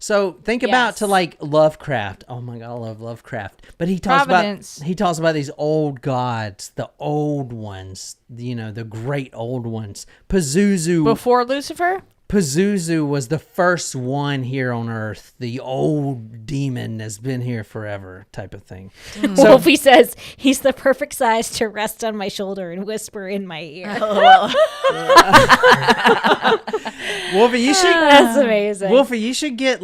So think about to like Lovecraft. Oh my god, I love Lovecraft. But he talks about these old gods, the old ones, you know, the great old ones. Pazuzu before Lucifer? Pazuzu was the first one here on Earth. The old demon has been here forever type of thing. So, Wolfie says, he's the perfect size to rest on my shoulder and whisper in my ear. Wolfie, you should... That's amazing. Wolfie, you should get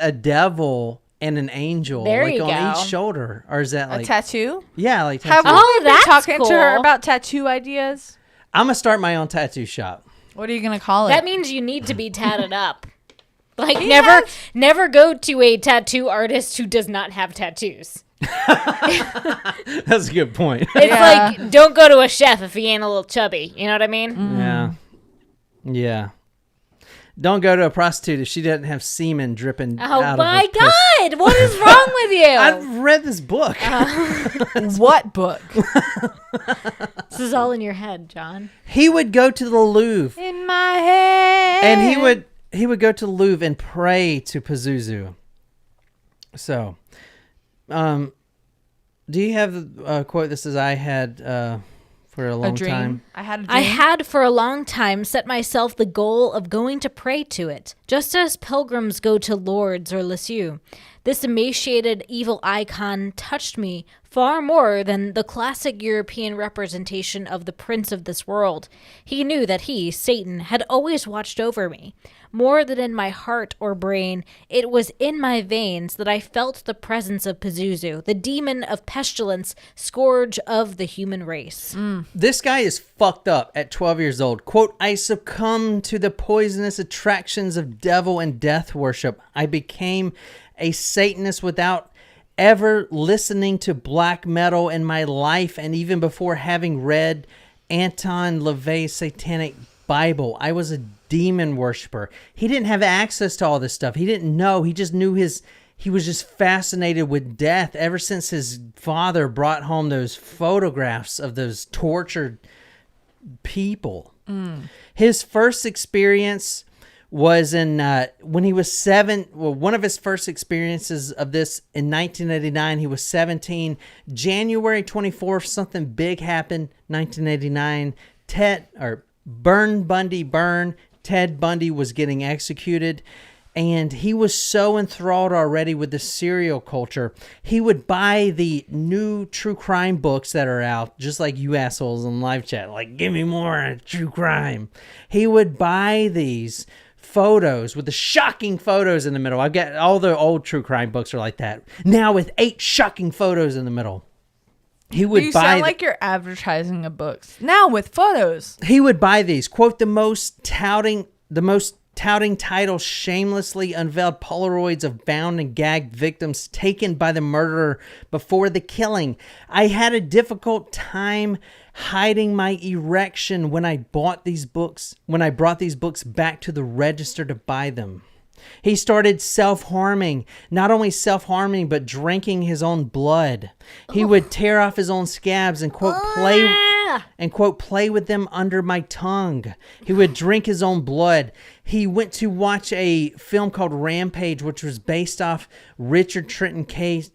a devil and an angel on each shoulder. Or is that like... a tattoo? Yeah, like tattoo. Have we been talking cool. to her about tattoo ideas? I'm going to start my own tattoo shop. What are you going to call it? That means you need to be tatted up. Like, never go to a tattoo artist who does not have tattoos. That's a good point. It's like, don't go to a chef if he ain't a little chubby. You know what I mean? Yeah. Yeah. Don't go to a prostitute if she doesn't have semen dripping Oh out my of her pussy. God! What is wrong with you? I've read this book. What book? This is all in your head, John. He would go to the Louvre, In my head. and he would go to the Louvre and pray to Pazuzu. So, do you have a quote that says, "I had for a long dream. time"? I had a dream. I had for a long time set myself the goal of going to pray to it, just as pilgrims go to Lourdes or Lisieux. This emaciated evil icon touched me far more than the classic European representation of the prince of this world. He knew that he, Satan, had always watched over me. More than in my heart or brain, it was in my veins that I felt the presence of Pazuzu, the demon of pestilence, scourge of the human race. This guy is fucked up at 12 years old. Quote, I succumbed to the poisonous attractions of devil and death worship. I became a Satanist without ever listening to black metal in my life, and even before having read Anton LaVey's Satanic Bible. I was a demon worshiper. He didn't have access to all this stuff. He didn't know. He just knew he was just fascinated with death ever since his father brought home those photographs of those tortured people. His first experience was in when he was 7. Well, one of his first experiences of this in 1989. He was 17. January 24th, something big happened. 1989. Ted Bundy was getting executed, and he was so enthralled already with the serial culture. He would buy the new true crime books that are out, just like you assholes in live chat, like, give me more true crime. He would buy these photos with the shocking photos in the middle. I get all the old true crime books are like that. Now with 8 shocking photos in the middle. He would You buy sound like you're advertising a books. Now with photos. He would buy these. Quote, the most touting title shamelessly unveiled Polaroids of bound and gagged victims taken by the murderer before the killing. I had a difficult time hiding my erection when I brought these books back to the register to buy them. He started self-harming, not only self-harming, but drinking his own blood. He would tear off his own scabs and, quote, play with them under my tongue. He would drink his own blood. He went to watch a film called Rampage, which was based off Richard Trenton Chase,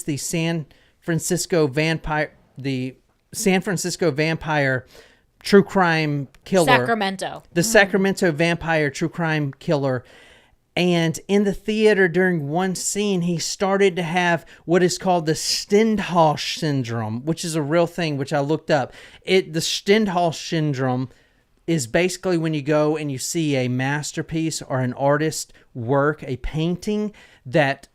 the San Francisco vampire true crime killer. The Sacramento vampire true crime killer. And in the theater during one scene, he started to have what is called the Stendhal syndrome, which is a real thing, which I looked up. The Stendhal syndrome is basically when you go and you see a masterpiece or an artist work, a painting that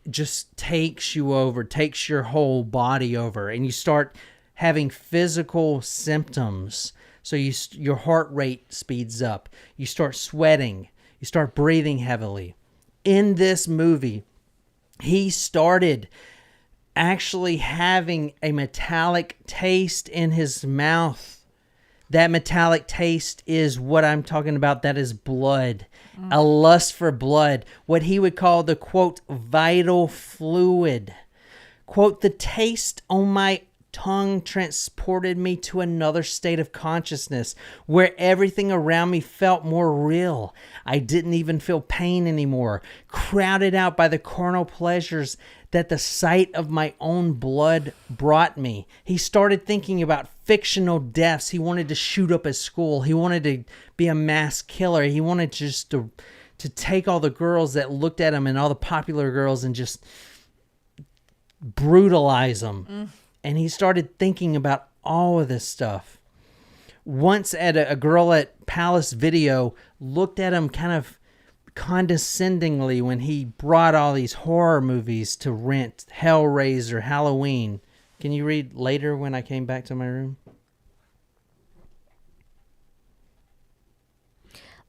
just takes you over, takes your whole body over, and you start having physical symptoms. So your heart rate speeds up. You start sweating. You start breathing heavily. In this movie, he started actually having a metallic taste in his mouth. That metallic taste is what I'm talking about. That is blood. A lust for blood. What he would call the, quote, vital fluid. Quote, the taste on my tongue transported me to another state of consciousness where everything around me felt more real. I didn't even feel pain anymore, crowded out by the carnal pleasures that the sight of my own blood brought me. He started thinking about fictional deaths. He wanted to shoot up his school. He wanted to be a mass killer. He wanted just to take all the girls that looked at him and all the popular girls and just brutalize them. And he started thinking about all of this stuff. Once a girl at Palace Video looked at him kind of condescendingly when he brought all these horror movies to rent, Hellraiser, Halloween. Can you read later when I came back to my room?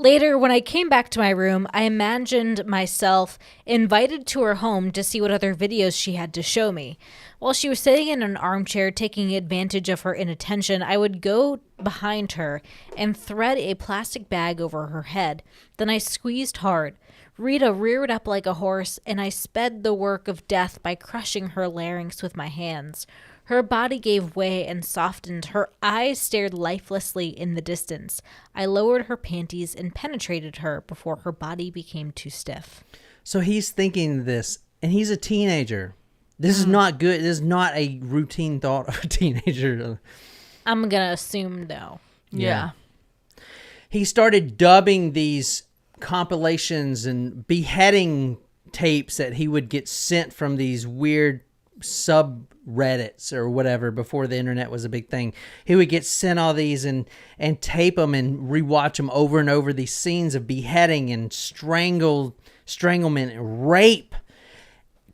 Later, when I came back to my room, I imagined myself invited to her home to see what other videos she had to show me. While she was sitting in an armchair taking advantage of her inattention, I would go behind her and thread a plastic bag over her head. Then I squeezed hard. Rita reared up like a horse, and I sped the work of death by crushing her larynx with my hands. Her body gave way and softened. Her eyes stared lifelessly in the distance. I lowered her panties and penetrated her before her body became too stiff. So he's thinking this, and he's a teenager. This is not good. This is not a routine thought of a teenager. I'm going to assume no. Yeah. He started dubbing these compilations and beheading tapes that he would get sent from these weird subreddits or whatever before the internet was a big thing. He would get sent all these and tape them and rewatch them over and over, these scenes of beheading and stranglement and rape.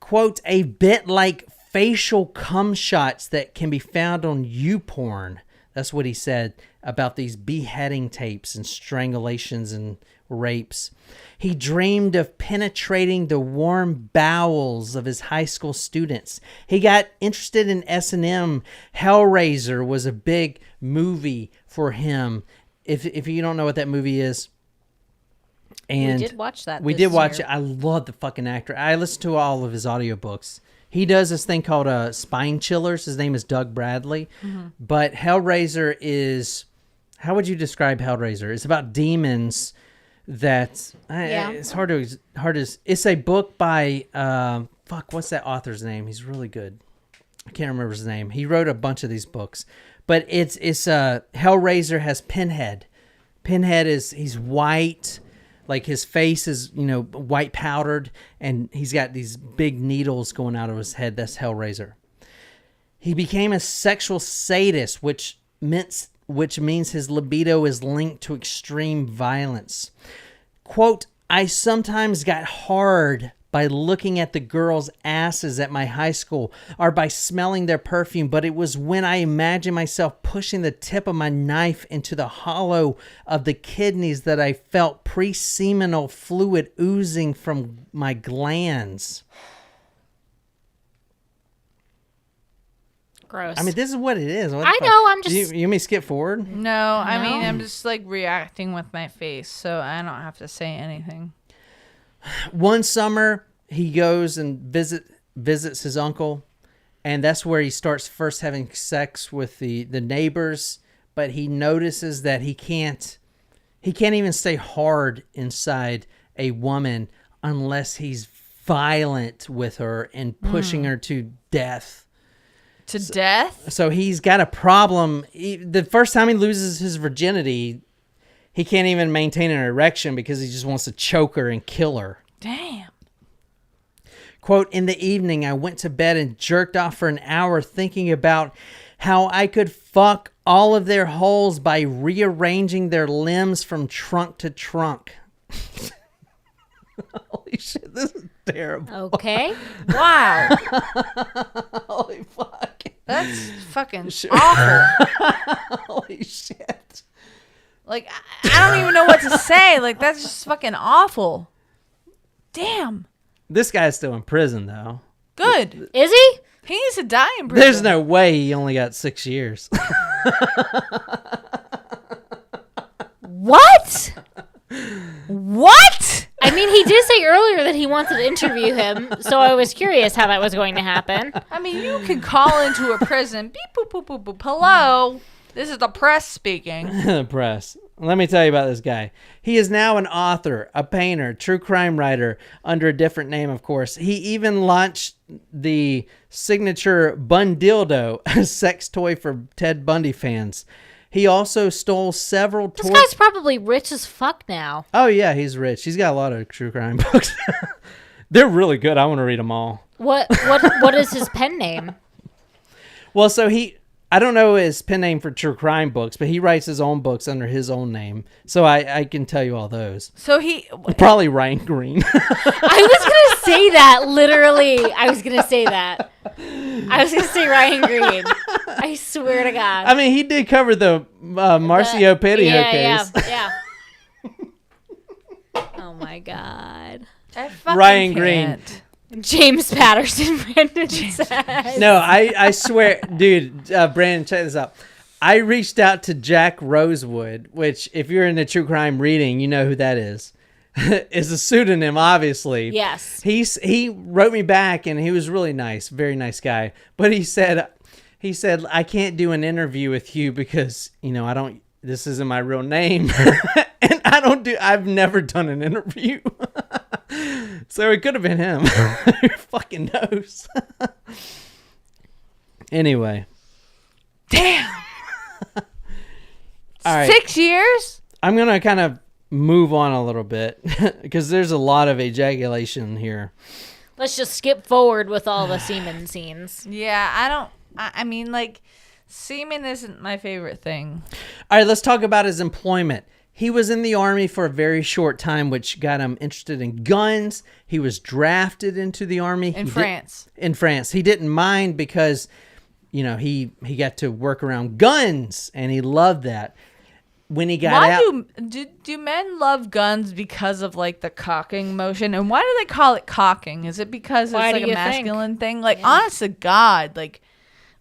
Quote, a bit like facial cum shots that can be found on YouPorn. That's what he said about these beheading tapes and strangulations and rapes. He dreamed of penetrating the warm bowels of his high school students. He got interested in S&M. Hellraiser was a big movie for him. If you don't know what that movie is. And we did watch that. We did watch it. I love the fucking actor. I listened to all of his audiobooks. He does this thing called Spine Chillers. His name is Doug Bradley. Mm-hmm. But Hellraiser is... How would you describe Hellraiser? It's about demons that... It's hard to... It's a book by... what's that author's name? He's really good. I can't remember his name. He wrote a bunch of these books. But it's Hellraiser has Pinhead. Pinhead he's white... Like his face is, white powdered, and he's got these big needles going out of his head. That's Hellraiser. He became a sexual sadist, which means his libido is linked to extreme violence. Quote, I sometimes got hard by looking at the girls' asses at my high school or by smelling their perfume, but it was when I imagined myself pushing the tip of my knife into the hollow of the kidneys that I felt pre-seminal fluid oozing from my glands. Gross. I mean, this is what it is. I know, I'm just... You want me to skip forward? No, I mean, I'm just like reacting with my face, so I don't have to say anything. One summer, he goes and visits his uncle, and that's where he starts first having sex with the neighbors, but he notices that he can't even stay hard inside a woman unless he's violent with her and pushing her to death. Death? So he's got a problem. The first time he loses his virginity, he can't even maintain an erection because he just wants to choke her and kill her. Damn. Quote, in the evening, I went to bed and jerked off for an hour thinking about how I could fuck all of their holes by rearranging their limbs from trunk to trunk. Holy shit, this is terrible. Okay. Wow. Holy fuck. That's fucking awful. Holy shit. Like, I don't even know what to say. Like, that's just fucking awful. Damn. This guy's still in prison, though. Good. Is he? He needs to die in prison. There's no way he only got 6 years. What? What? I mean, he did say earlier that he wanted to interview him, so I was curious how that was going to happen. I mean, you could call into a prison. Beep, boop, boop, boop, boop. Hello. This is the press speaking. The press. Let me tell you about this guy. He is now an author, a painter, true crime writer, under a different name, of course. He even launched the signature Bun Dildo, a sex toy for Ted Bundy fans. He also stole several toys. This guy's probably rich as fuck now. Oh, yeah, he's rich. He's got a lot of true crime books. They're really good. I want to read them all. What is his pen name? Well, so I don't know his pen name for true crime books, but he writes his own books under his own name. So I can tell you all those. So probably Ryan Green. I was going to say that, literally. I was going to say that. I was going to say Ryan Green. I swear to God. I mean, he did cover the Marcio Petio case. Yeah. my God. I fucking Ryan can't. James Patterson, Brandon says. No, I swear, dude, Brandon, check this out. I reached out to Jack Rosewood, which, if you're into true crime reading, you know who that is. Is a pseudonym, obviously. Yes. He wrote me back, and he was really nice, very nice guy. But he said, I can't do an interview with you because this isn't my real name, and I've never done an interview. So it could have been him. Who fucking knows? Anyway. Damn. All right. 6 years? I'm going to kind of move on a little bit because there's a lot of ejaculation here. Let's just skip forward with all the semen scenes. Yeah, I mean, like, semen isn't my favorite thing. All right, let's talk about his employment. He was in the Army for a very short time, which got him interested in guns. He was drafted into the Army. In France. In France. He didn't mind because, he got to work around guns, and he loved that. When he got out... Do men love guns because of, like, the cocking motion? And why do they call it cocking? Is it because it's, like, a masculine thing? Like, honest to God, like...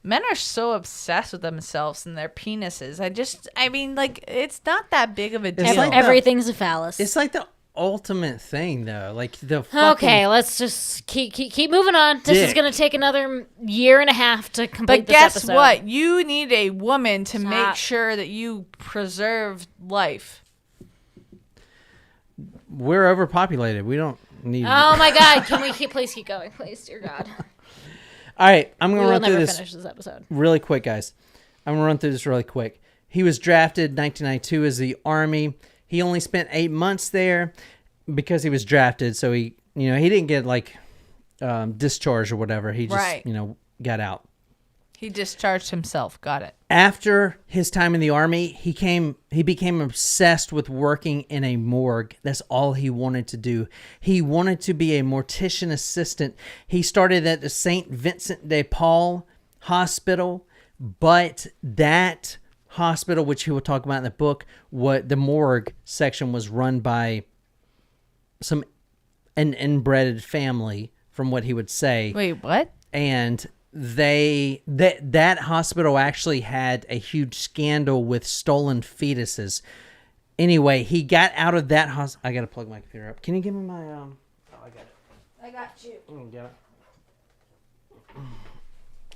Men are so obsessed with themselves and their penises. I mean, like, it's not that big of a deal. like everything's a phallus. It's like the ultimate thing, though. Like the fucking Okay, let's just keep moving on. This is going to take another year and a half to complete this episode. But guess what? You need a woman to make sure that you preserve life. We're overpopulated. We don't need... Oh, my God. Can we please keep going? Please, dear God. All right, I'm going to run through finish this episode. Really quick, guys. I'm going to run through this really quick. He was drafted in 1992 as the Army. He only spent 8 months there because he was drafted. So he didn't get like discharged or whatever. He just, got out. He discharged himself. Got it. After his time in the Army, he became obsessed with working in a morgue. That's all he wanted to do. He wanted to be a mortician assistant. He started at the St. Vincent de Paul Hospital, but that hospital, which he will talk about in the book, the morgue section was run by an inbred family, from what he would say. Wait, what? And that hospital actually had a huge scandal with stolen fetuses. Anyway, he got out of that hospital. I gotta plug my computer up. Can you give me my Oh, I got it. I got you. Get it.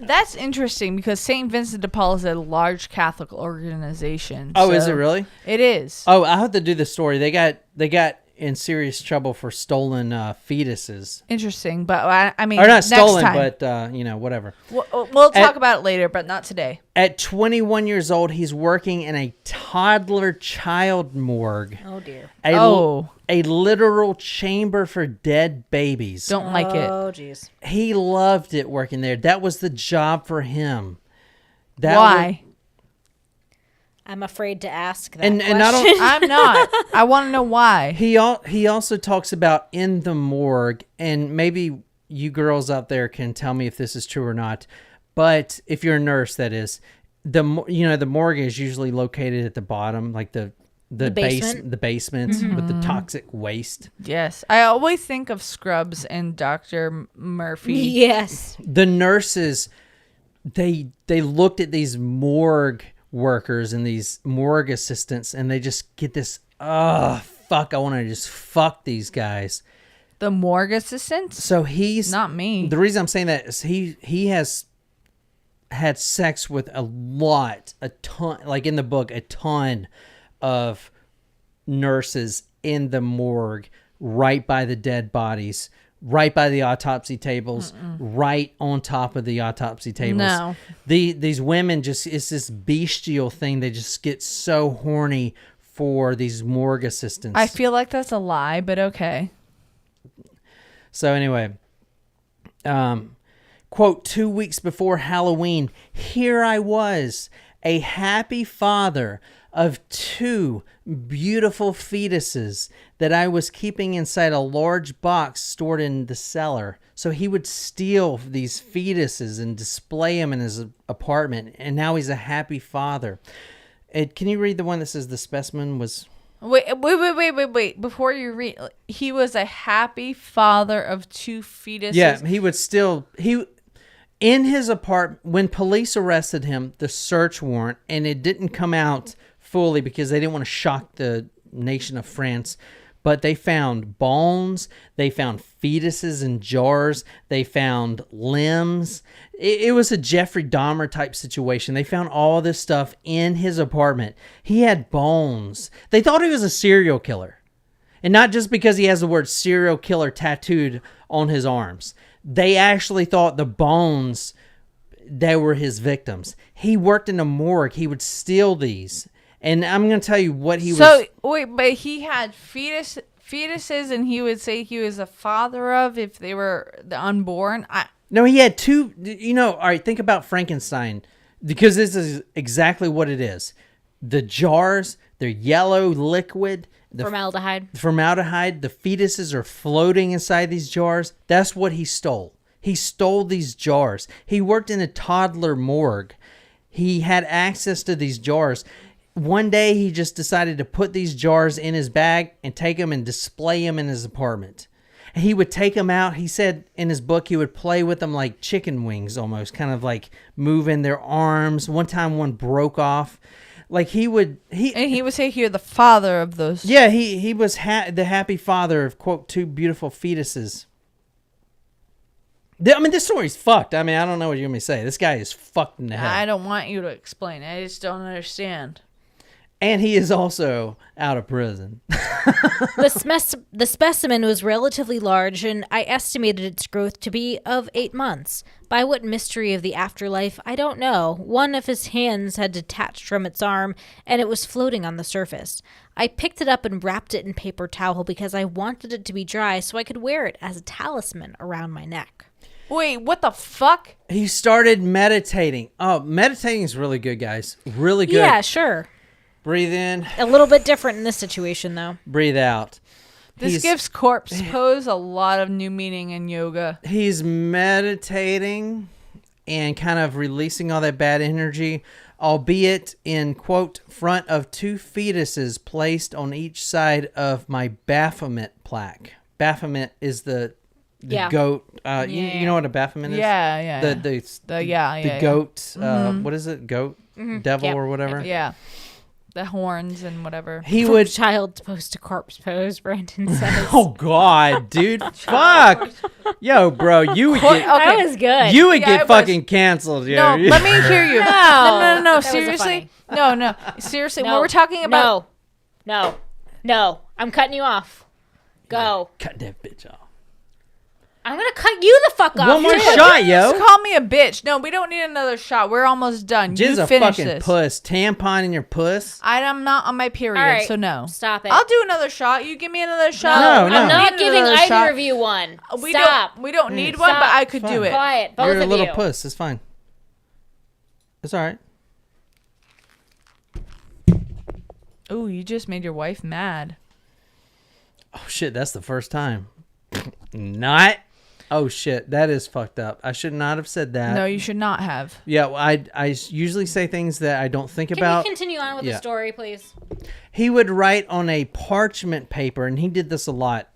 That's interesting because St. Vincent de Paul is a large Catholic organization. Oh, is it really? It is. Oh, I have to do the story. They got in serious trouble for stolen fetuses. Interesting, but I mean, or not stolen, time. but whatever. We'll talk about it later, but not today. At 21 years old, he's working in a toddler child morgue. Oh dear. A literal chamber for dead babies. Don't like it. Oh jeez. He loved it working there. That was the job for him. Why? I'm afraid to ask that and question. I'm not. I want to know why. He also talks about in the morgue, and maybe you girls out there can tell me if this is true or not. But if you're a nurse, that is, the morgue is usually located at the bottom, like the basement, with the toxic waste. Yes, I always think of Scrubs and Dr. Murphy. Yes, the nurses, they looked at these morgue workers and these morgue assistants, and they just get this, fuck, I want to just fuck these guys. The morgue assistants? So he's not me. The reason I'm saying that is he has had sex with a ton, like in the book, a ton of nurses in the morgue, right by the dead bodies, right by the autopsy tables, right on top of the autopsy tables. No. These women it's this bestial thing. They just get so horny for these morgue assistants. I feel like that's a lie, but okay. So anyway, quote, 2 weeks before Halloween, here I was, a happy father of 2 beautiful fetuses that I was keeping inside a large box stored in the cellar. So he would steal these fetuses and display them in his apartment, and now he's a happy father. Can you read the one that says the specimen was... Wait. Before you read, he was a happy father of 2 fetuses. Yeah, in his apartment, when police arrested him, the search warrant, and it didn't come out fully because they didn't want to shock the nation of France, but they found bones, they found fetuses in jars, they found limbs. It was a Jeffrey Dahmer type situation. They found all this stuff in his apartment. He had bones. They thought he was a serial killer. And not just because he has the word serial killer tattooed on his arms. They actually thought the bones, they were his victims. He worked in a morgue. He would steal these. And I'm going to tell you what he was... So, wait, but he had fetuses and he would say he was a father of if they were the unborn? No, he had 2... all right, think about Frankenstein. Because this is exactly what it is. The jars, they're yellow liquid... Formaldehyde. The fetuses are floating inside these jars. That's what he stole. He stole these jars. He worked in a toddler morgue. He had access to these jars. One day, he just decided to put these jars in his bag and take them and display them in his apartment. And he would take them out. He said in his book he would play with them like chicken wings almost, kind of like moving their arms. One time one broke off. Like he would say you're the father of those. Yeah, he was the happy father of, quote, 2 beautiful fetuses. This story's fucked. I don't know what you're going to say. This guy is fucked in the head. I don't want you to explain. I just don't understand. And he is also out of prison. The specimen was relatively large, and I estimated its growth to be of 8 months. By what mystery of the afterlife, I don't know. One of his hands had detached from its arm, and it was floating on the surface. I picked it up and wrapped it in paper towel because I wanted it to be dry so I could wear it as a talisman around my neck. Wait, what the fuck? He started meditating. Oh, meditating is really good, guys. Really good. Yeah, sure. Breathe in. A little bit different in this situation, though. Breathe out. This gives corpse pose a lot of new meaning in yoga. He's meditating and kind of releasing all that bad energy, albeit in, quote, front of 2 fetuses placed on each side of my Baphomet plaque. Baphomet is the goat. You know what a Baphomet is? Yeah. The goat. What is it? Goat? Devil or whatever? Yeah. The horns and whatever. Child's pose to corpse pose, Brandon says. Oh, God, dude. Fuck. Yo, bro, you would get... That was good. You would get fucking canceled, yo. No, let me hear you. No. Seriously? No. Seriously, No. what we're talking about... No. I'm cutting you off. Go. Cut that bitch off. I'm going to cut you the fuck off. One more shot, yo. Just call me a bitch. No, we don't need another shot. We're almost done. Jizz You a finish fucking this. puss. Tampon in your puss. I'm not on my period, All right, so no. Stop it. I'll do another shot. You give me another shot. No. I'm not need giving another either shot. of you one. We Stop. don't need one, Stop. but I could Fine. do it. Quiet, both You're a of little you. puss. It's fine. It's all right. Oh, you just made your wife mad. Oh, shit. That's the first time. Not. Oh, shit. That is fucked up. I should not have said that. No, you should not have. Yeah, well, I usually say things that I don't think about. Can you continue on with the story, please? He would write on a parchment paper, and he did this a lot.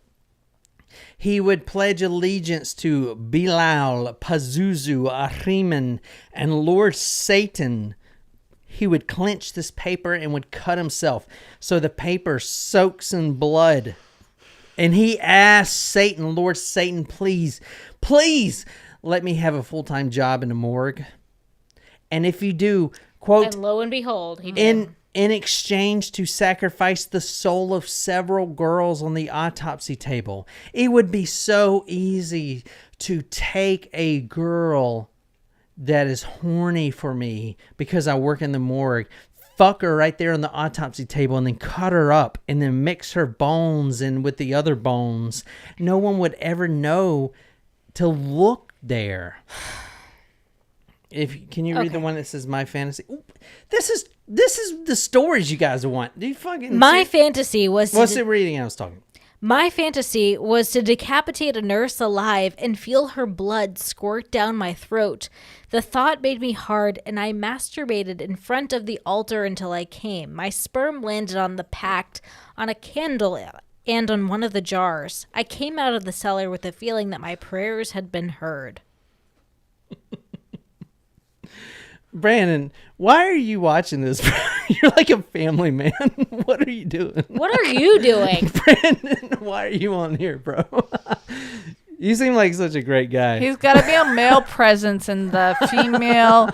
He would pledge allegiance to Bilal, Pazuzu, Ahriman, and Lord Satan. He would clench this paper and would cut himself so the paper soaks in blood. And he asked Satan, Lord Satan, please let me have a full-time job in the morgue. And if you do, quote, And lo and behold, he did. in exchange to sacrifice the soul of several girls on the autopsy table. It would be so easy to take a girl that is horny for me because I work in the morgue, fuck her right there on the autopsy table, and then cut her up and then mix her bones in with the other bones. No one would ever know to look there. Can you read the one that says my fantasy? Ooh, this is the stories you guys want. Do you fucking My fantasy was What's the reading I was talking? My fantasy was to decapitate a nurse alive and feel her blood squirt down my throat. The thought made me hard, and I masturbated in front of the altar until I came. My sperm landed on the pact, on a candle, and on one of the jars. I came out of the cellar with a feeling that my prayers had been heard. Brandon, why are you watching this? You're like a family man. What are you doing? What are you doing? Brandon, why are you on here, bro? You seem like such a great guy. He's got to be a male presence in the female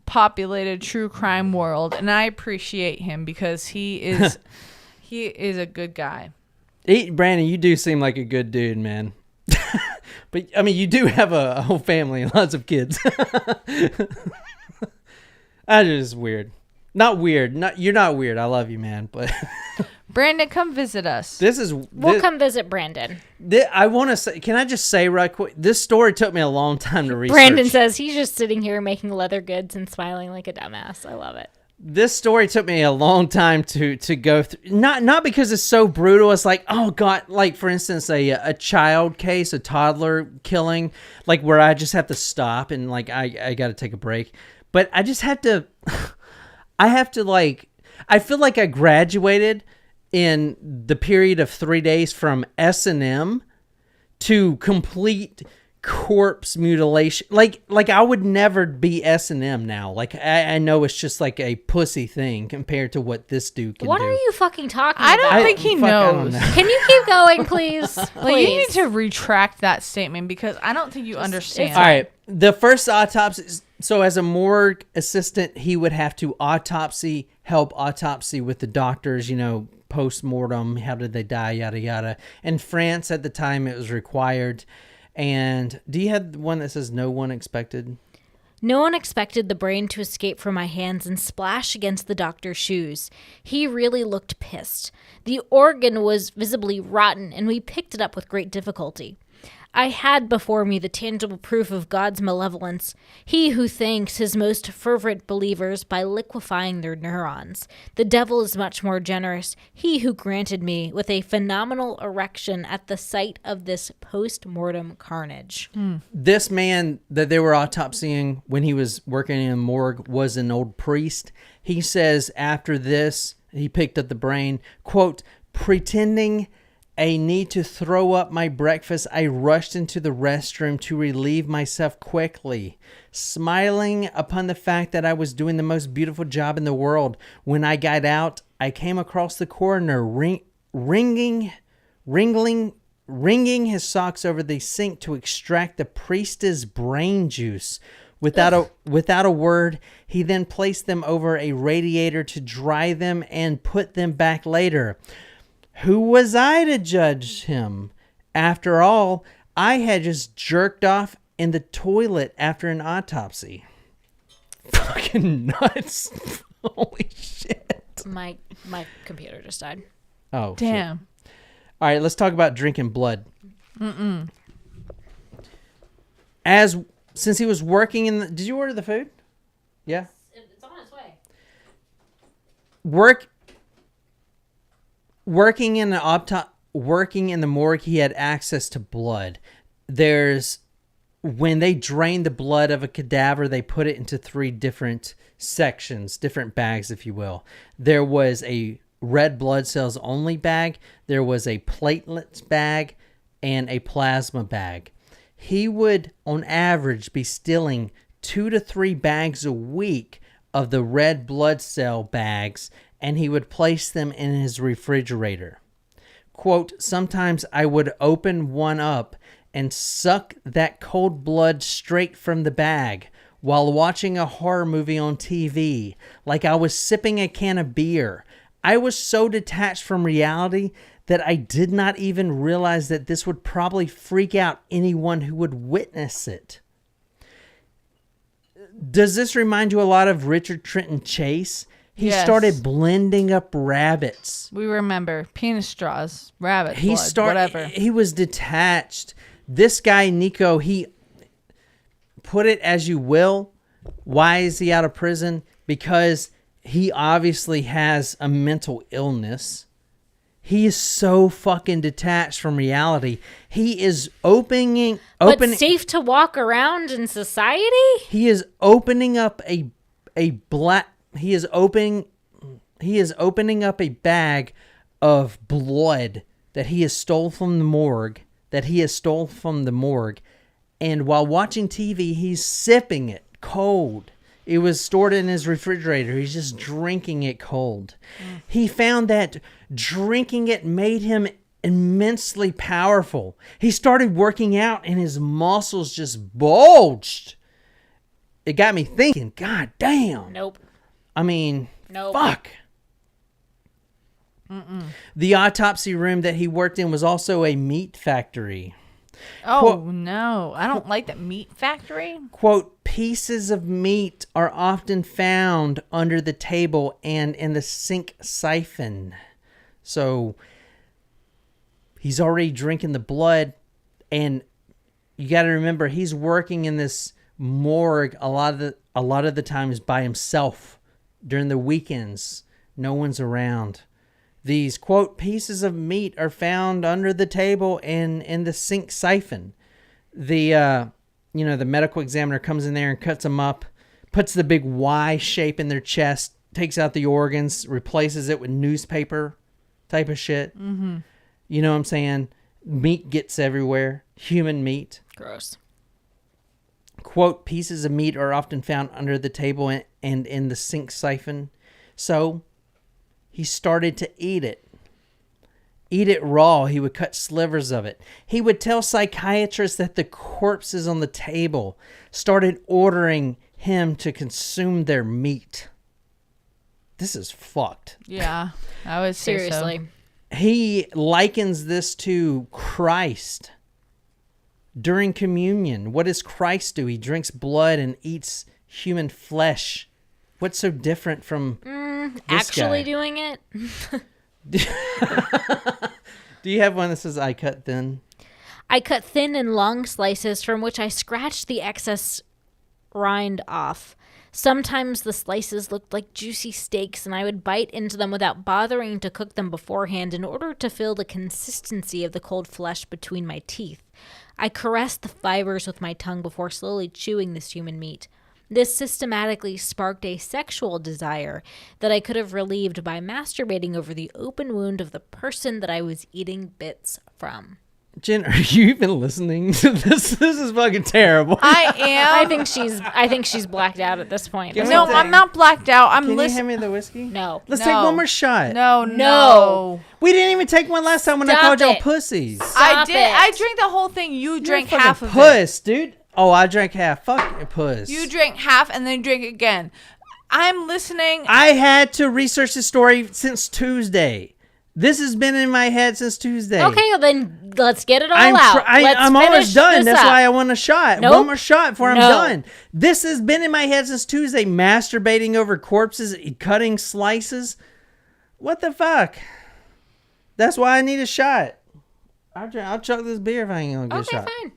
populated true crime world, and I appreciate him because he is a good guy. Brandon, you do seem like a good dude, man. But I mean, you do have a whole family and lots of kids. That is weird. Not weird. You're not weird. I love you, man. But Brandon, come visit us. We'll come visit Brandon. I want to say. Can I just say right quick? This story took me a long time to research. Brandon says he's just sitting here making leather goods and smiling like a dumbass. I love it. This story took me a long time to go through. Not because it's so brutal. It's like, oh God, like for instance, a child case, a toddler killing, like where I just have to stop and like I got to take a break. But I just have to, I feel like I graduated in the period of 3 days from S&M to complete corpse mutilation. Like I would never be S&M now. Like I know it's just like a pussy thing compared to what this dude can do. What are you fucking talking I about? don't think he knows. Can you keep going, please? Well, you need to retract that statement because I don't think you understand. All right. The first autopsy. So as a morgue assistant, he would have to help autopsy with the doctors, post-mortem, how did they die, yada, yada. In France at the time, it was required. And do you have one that says no one expected? No one expected the brain to escape from my hands and splash against the doctor's shoes. He really looked pissed. The organ was visibly rotten, and we picked it up with great difficulty. I had before me the tangible proof of God's malevolence, he who thanks his most fervent believers by liquefying their neurons. The devil is much more generous, he who granted me with a phenomenal erection at the sight of this post-mortem carnage. This man that they were autopsying when he was working in a morgue was an old priest. He says after this, he picked up the brain, quote, pretending a need to throw up my breakfast, I rushed into the restroom to relieve myself quickly, smiling upon the fact that I was doing the most beautiful job in the world. When I got out, I came across the coroner wringing his socks over the sink to extract the priest's brain juice. Without a word, he then placed them over a radiator to dry them and put them back later. Who was I to judge him? After all, I had just jerked off in the toilet after an autopsy. Fucking nuts. Holy shit. My computer just died. Oh, damn. Shit. All right, let's talk about drinking blood. Since he was working in the... Did you order the food? Yeah? It's on its way. Working in the morgue, he had access to blood. When they drain the blood of a cadaver, they put it into 3 different sections, different bags, if you will. There was a red blood cells only bag, there was a platelets bag, and a plasma bag. He would, on average, be stealing 2 to 3 bags a week of the red blood cell bags, and he would place them in his refrigerator. Quote, sometimes I would open one up and suck that cold blood straight from the bag while watching a horror movie on TV, like I was sipping a can of beer. I was so detached from reality that I did not even realize that this would probably freak out anyone who would witness it. Does this remind you a lot of Richard Trenton Chase? He started blending up rabbits. We remember penis straws, rabbit blood, whatever. He was detached. This guy, Nico, he put it as you will. Why is he out of prison? Because he obviously has a mental illness. He is so fucking detached from reality. He is but safe to walk around in society. He is opening up He is opening up a bag of blood that he has stole from the morgue. And while watching TV, he's sipping it cold. It was stored in his refrigerator. He's just drinking it cold. He found that drinking it made him immensely powerful. He started working out and his muscles just bulged. It got me thinking, God damn. Nope. I mean, Nope. fuck. The autopsy room that he worked in was also a meat factory. Oh, no. I don't like that meat factory. Quote, pieces of meat are often found under the table and in the sink siphon. So he's already drinking the blood, and you got to remember he's working in this morgue a lot of the times by himself. During the weekends, no one's around. These, quote, pieces of meat are found under the table and in the sink siphon. The medical examiner comes in there and cuts them up, puts the big Y shape in their chest, takes out the organs, replaces it with newspaper type of shit. Mm-hmm. You know what I'm saying? Meat gets everywhere. Human meat. Gross. Quote, pieces of meat are often found under the table and in the sink siphon. So he started to eat it. Eat it raw. He would cut slivers of it. He would tell psychiatrists that the corpses on the table started ordering him to consume their meat. This is fucked. Yeah, I would say Seriously. so. He likens this to Christ during communion. What does Christ do? He drinks blood and eats human flesh. What's so different from Actually doing it? Do you have one that says, I cut thin? I cut thin and long slices from which I scratched the excess rind off. Sometimes the slices looked like juicy steaks, and I would bite into them without bothering to cook them beforehand in order to feel the consistency of the cold flesh between my teeth. I caressed the fibers with my tongue before slowly chewing this human meat. This systematically sparked a sexual desire that I could have relieved by masturbating over the open wound of the person that I was eating bits from. Jen, are you even listening to this? This is fucking terrible. I am. I think she's blacked out at this point. No, I'm not blacked out. I'm Can you listening. hand me the whiskey? No. Let's take one more shot. No. We didn't even take one last time when I Stop called y'all it. pussies. I did. it. I drank the whole thing. You drank You're a half fucking of it. puss, dude. Oh, I drank half. Fuck puss. You drank half and then drink again. I'm listening. I had to research this story since Tuesday. This has been in my head since Tuesday. Okay, well then let's get it all out. I'm almost done. That's why I want a shot. Nope. One more shot before I'm No. done. This has been in my head since Tuesday. Masturbating over corpses, cutting slices. What the fuck? That's why I need a shot. I'll chug this beer if I ain't gonna get a shot. Okay, fine.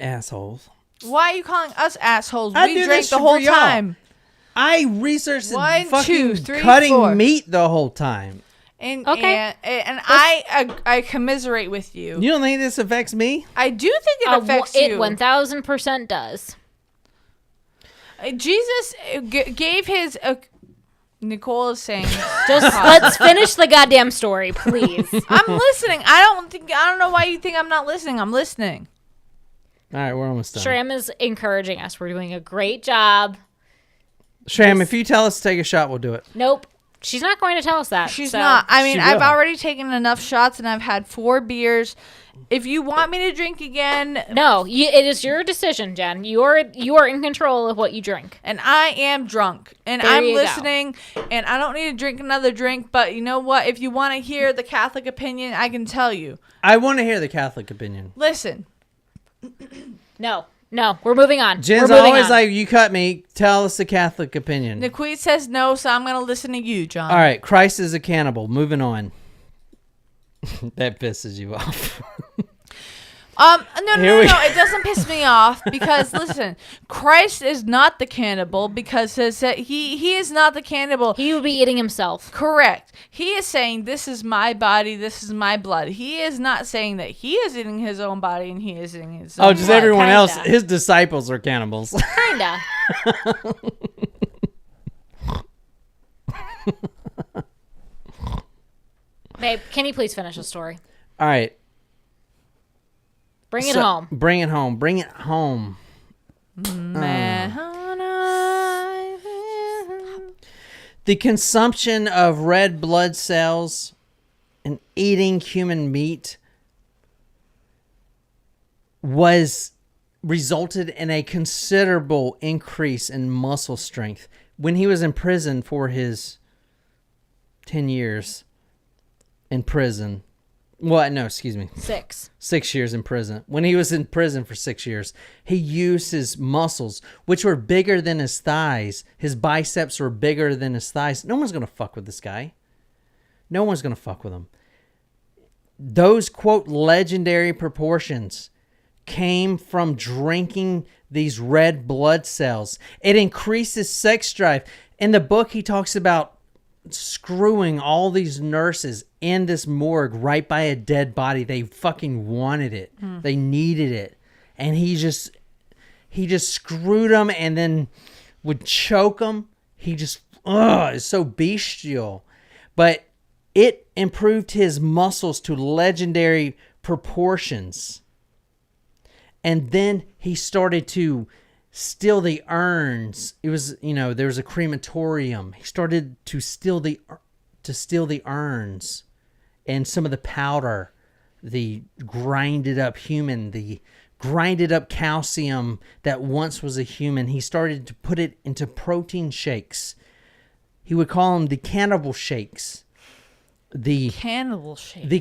Assholes. Why are you calling us assholes? I We do drank this the for whole y'all. time. I researched One, fucking 2, 3, cutting 4. meat the whole time. And Okay. and I commiserate with you. You don't think this affects me? I do think it affects it you. 1000% does. Jesus gave his. Nicole is saying. Just let's finish the goddamn story, please. I'm listening. I don't know why you think I'm not listening. I'm listening. All right, we're almost done. Shram is encouraging us. We're doing a great job. Shram, if you tell us to take a shot, we'll do it. Nope. She's not going to tell us that. She's so- not. I mean, She I've will. already taken enough shots and I've had 4 beers. If you want me to drink again, No, it is your decision, Jen. You are in control of what you drink. and I am drunk and There I'm you go. listening and I don't need to drink another drink, but you know what? If you want to hear the Catholic opinion, I can tell you. I want to hear the Catholic opinion. Listen, No, we're moving on. Jen's we're moving always on. like, you cut me, tell us the Catholic opinion. Nicolas says no, so I'm going to listen to you, John. All right, Christ is a cannibal. Moving on. That pisses you off. No, Here it doesn't piss me off because listen, Christ is not the cannibal because he is not the cannibal. He would be eating himself. Correct. He is saying this is my body, this is my blood. He is not saying that he is eating his own body and he is eating his own just blood. everyone kinda. else. His disciples are cannibals. Kinda. Babe, can you please finish the story? All right. Bring it home. Bring it home. Bring it home. The consumption of red blood cells and eating human meat resulted in a considerable increase in muscle strength. When he was in prison for his 10 years in prison. Well, no, excuse me. 6 years in prison. When he was in prison for 6 years, he used his muscles, which were bigger than his thighs. His biceps were bigger than his thighs. No one's going to fuck with this guy. No one's going to fuck with him. Those, quote, legendary proportions came from drinking these red blood cells. It increases sex drive. In the book, he talks about screwing all these nurses in this morgue right by a dead body. They fucking wanted it. They needed it. And he just screwed them and then would choke them. It's so bestial. But it improved his muscles to legendary proportions. And then he started to steal the urns. It was, there was a crematorium. He started to steal the urns and some of the powder, the grinded up calcium that once was a human. He started to put it into protein shakes. He would call them the cannibal shakes. The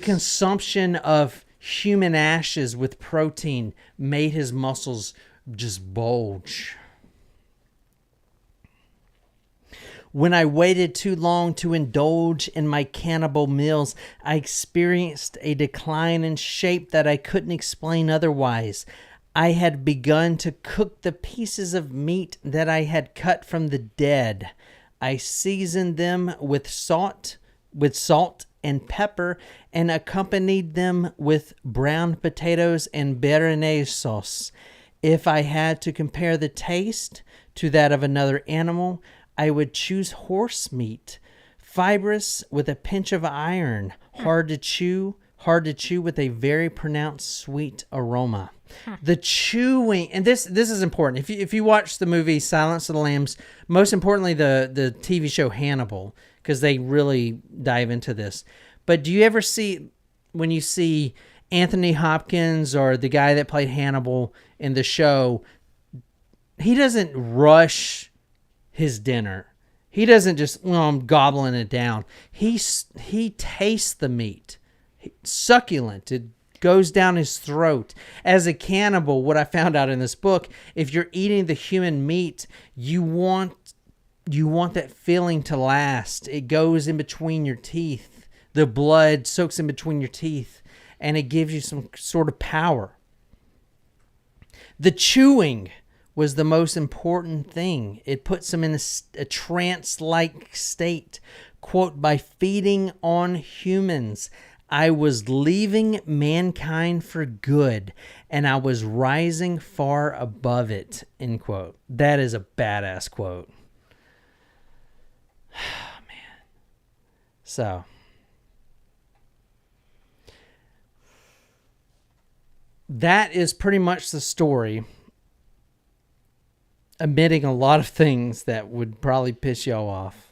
consumption of human ashes with protein made his muscles just bulge. When I waited too long to indulge in my cannibal meals, I experienced a decline in shape that I couldn't explain otherwise. I had begun to cook the pieces of meat that I had cut from the dead. I seasoned them with salt and pepper and accompanied them with brown potatoes and béarnaise sauce. If I had to compare the taste to that of another animal, I would choose horse meat, fibrous with a pinch of iron, hard to chew with a very pronounced sweet aroma. The chewing, and this is important. If you watch the movie Silence of the Lambs, most importantly the TV show Hannibal, because they really dive into this. But do you ever see, when you see Anthony Hopkins or the guy that played Hannibal in the show, he doesn't rush his dinner. He doesn't just, I'm gobbling it down. He tastes the meat. Succulent. It goes down his throat. As a cannibal, what I found out in this book, if you're eating the human meat, you want that feeling to last. It goes in between your teeth. The blood soaks in between your teeth, and it gives you some sort of power. The chewing was the most important thing. It puts him in a trance-like state. Quote, by feeding on humans, I was leaving mankind for good, and I was rising far above it, end quote. That is a badass quote. Man. So, that is pretty much the story, omitting a lot of things that would probably piss y'all off.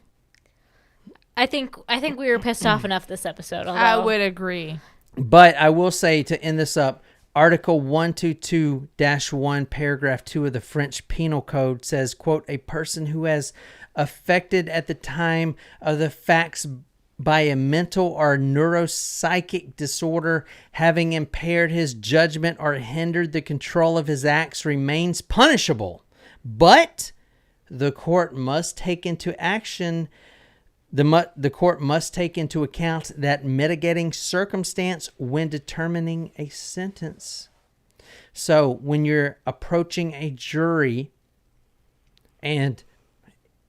I think we were pissed off enough this episode. I would agree. But I will say, to end this up, Article 122-1, paragraph 2 of the French Penal Code says, quote, a person who has affected at the time of the facts by a mental or neuropsychic disorder, having impaired his judgment or hindered the control of his acts, remains punishable. But the court must take into action. The court must take into account that mitigating circumstance when determining a sentence. So when you're approaching a jury, and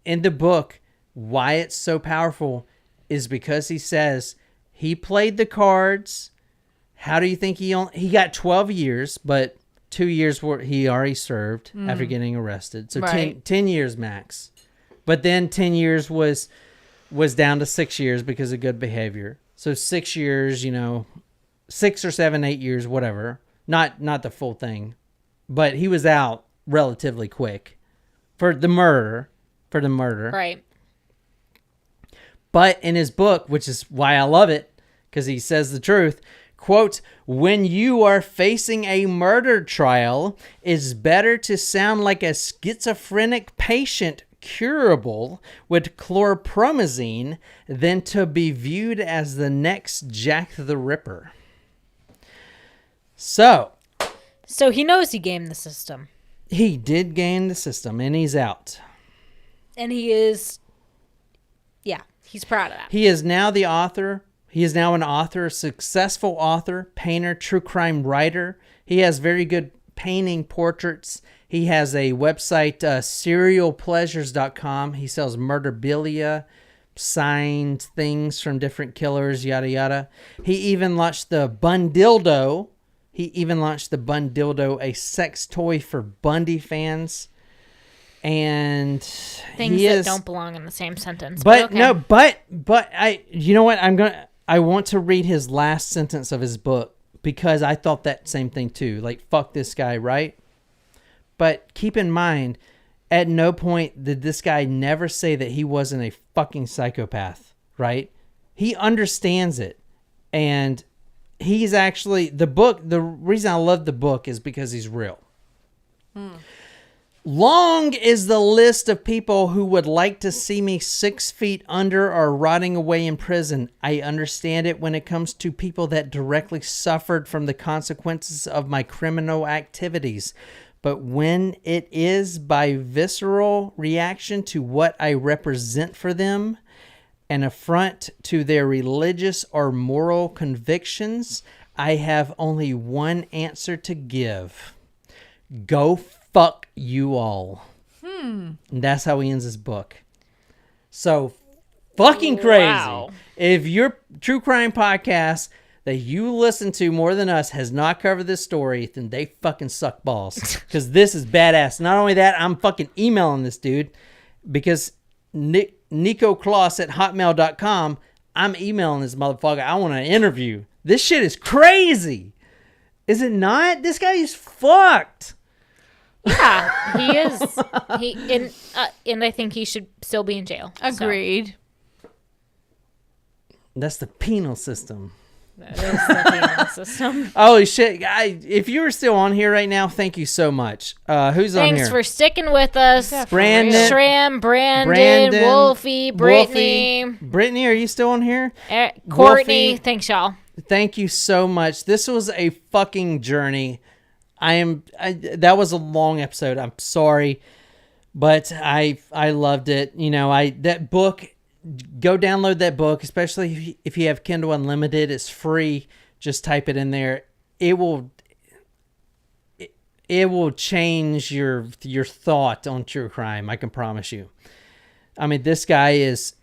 in the book, why it's so powerful is because he says he played the cards. How do you think he got 12 years, but 2 years he already served after getting arrested. So Right. 10 years max. But then 10 years was down to 6 years because of good behavior. So 6 years, 6 or 7, 8 years, whatever. Not the full thing. But he was out relatively quick for the murder. Right. But in his book, which is why I love it, because he says the truth, quote, when you are facing a murder trial, it's better to sound like a schizophrenic patient curable with chlorpromazine than to be viewed as the next Jack the Ripper. So he knows he gamed the system. he did game the system, and he's out. And he is, he's proud of that. He is now the author. He is now an author, a successful author, painter, true crime writer. He has very good painting portraits. He has a website, serialpleasures.com. He sells murderabilia, signed things from different killers, yada, yada. He even launched the Bundildo. A sex toy for Bundy fans. And Things that don't belong in the same sentence. But okay. no, but you know what? I want to read his last sentence of his book because I thought that same thing too. Like, fuck this guy, right? But keep in mind, at no point did this guy never say that he wasn't a fucking psychopath, right? He understands it. And he's actually, the reason I love the book is because he's real. Long is the list of people who would like to see me 6 feet under or rotting away in prison. I understand it when it comes to people that directly suffered from the consequences of my criminal activities. But when it is by visceral reaction to what I represent for them, an affront to their religious or moral convictions, I have only one answer to give. Go fuck you all. And that's how he ends his book. So fucking crazy. Wow. If your true crime podcast that you listen to more than us has not covered this story, then they fucking suck balls. Because this is badass. Not only that, I'm fucking emailing this dude because Nico Claux at hotmail.com, I'm emailing this motherfucker. I want an interview. This shit is crazy. Is it not? This guy is fucked. Yeah, he is. And I think he should still be in jail. Agreed. That's the penal system. That is the penal system. Holy shit. If you were still on here right now, thank you so much. Who's on here? Thanks for sticking with us. Brandon. Shram, Brandon, Wolfie, Brittany. Brittany, are you still on here? Courtney. Wolfie. Thanks, y'all. Thank you so much. This was a fucking journey. That was a long episode. I'm sorry, but I loved it. That book, go download that book, especially if you have Kindle Unlimited. It's free. Just type it in there. It will change your thought on true crime. I can promise you. I mean, this guy is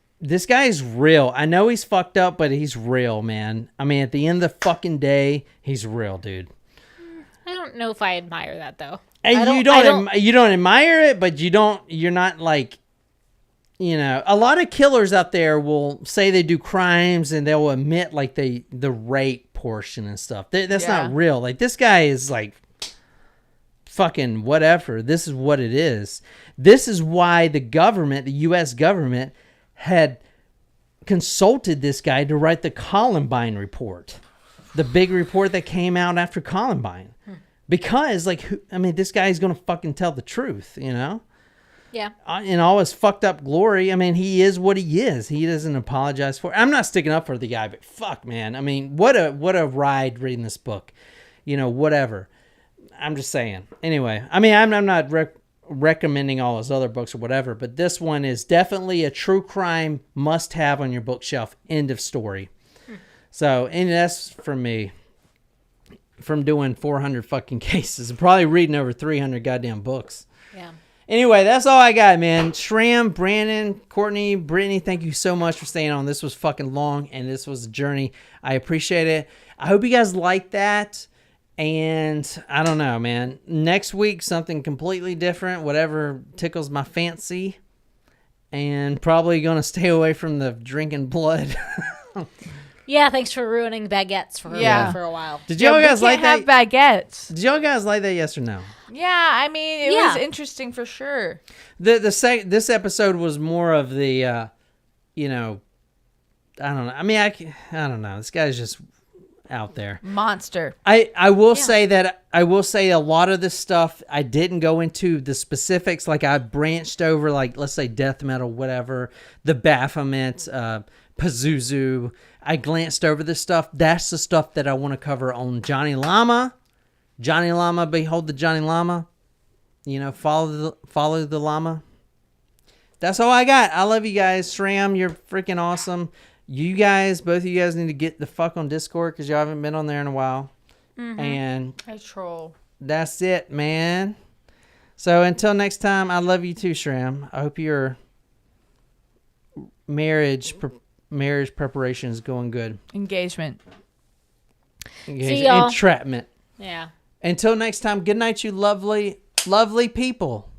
real. I know he's fucked up, but he's real, man. I mean, at the end of the fucking day, he's real, dude. I don't know if I admire that though. And you don't admire it, but you're not like, a lot of killers out there will say they do crimes and they'll admit like the rape portion and stuff. That's not real. Like, this guy is like fucking whatever. This is what it is. This is why the U.S. government had consulted this guy to write the Columbine report. The big report that came out after Columbine. Because, this guy's going to fucking tell the truth, Yeah. In all his fucked up glory. I mean, he is what he is. He doesn't apologize for it. I'm not sticking up for the guy, but fuck, man. I mean, what a ride reading this book. Whatever. I'm just saying. Anyway, I mean, I'm not recommending all his other books or whatever, but this one is definitely a true crime must-have on your bookshelf. End of story. So, and that's for me. from doing 400 fucking cases and probably reading over 300 goddamn books. Yeah. Anyway, that's all I got, man. Shram, Brandon, Courtney, Brittany, thank you so much for staying on. This was fucking long, and this was a journey. I appreciate it. I hope you guys like that. And I don't know, man. Next week, something completely different, whatever tickles my fancy. And probably going to stay away from the drinking blood. Yeah, thanks for ruining baguettes for a while. Did y'all guys like that? Have baguettes. Did y'all guys like that? Yes or no? Yeah, I mean, it was interesting for sure. This episode was more of the, you know, I don't know. I mean, I don't know. This guy's just out there. Monster. I will say that I will say a lot of this stuff I didn't go into the specifics. Like I branched over, like let's say death metal, whatever, the Baphomet, Pazuzu. I glanced over this stuff. That's the stuff that I want to cover on Johnny Llama. Johnny Llama, behold the Johnny Llama. You know, follow the llama. That's all I got. I love you guys. Shram, you're freaking awesome. You guys, both of you guys need to get the fuck on Discord because y'all haven't been on there in a while. Mm-hmm. And I troll. That's it, man. So until next time, I love you too, Shram. I hope your marriage preparation is going good. Engagement. See y'all. Entrapment. Yeah. Until next time, good night, you lovely, lovely people.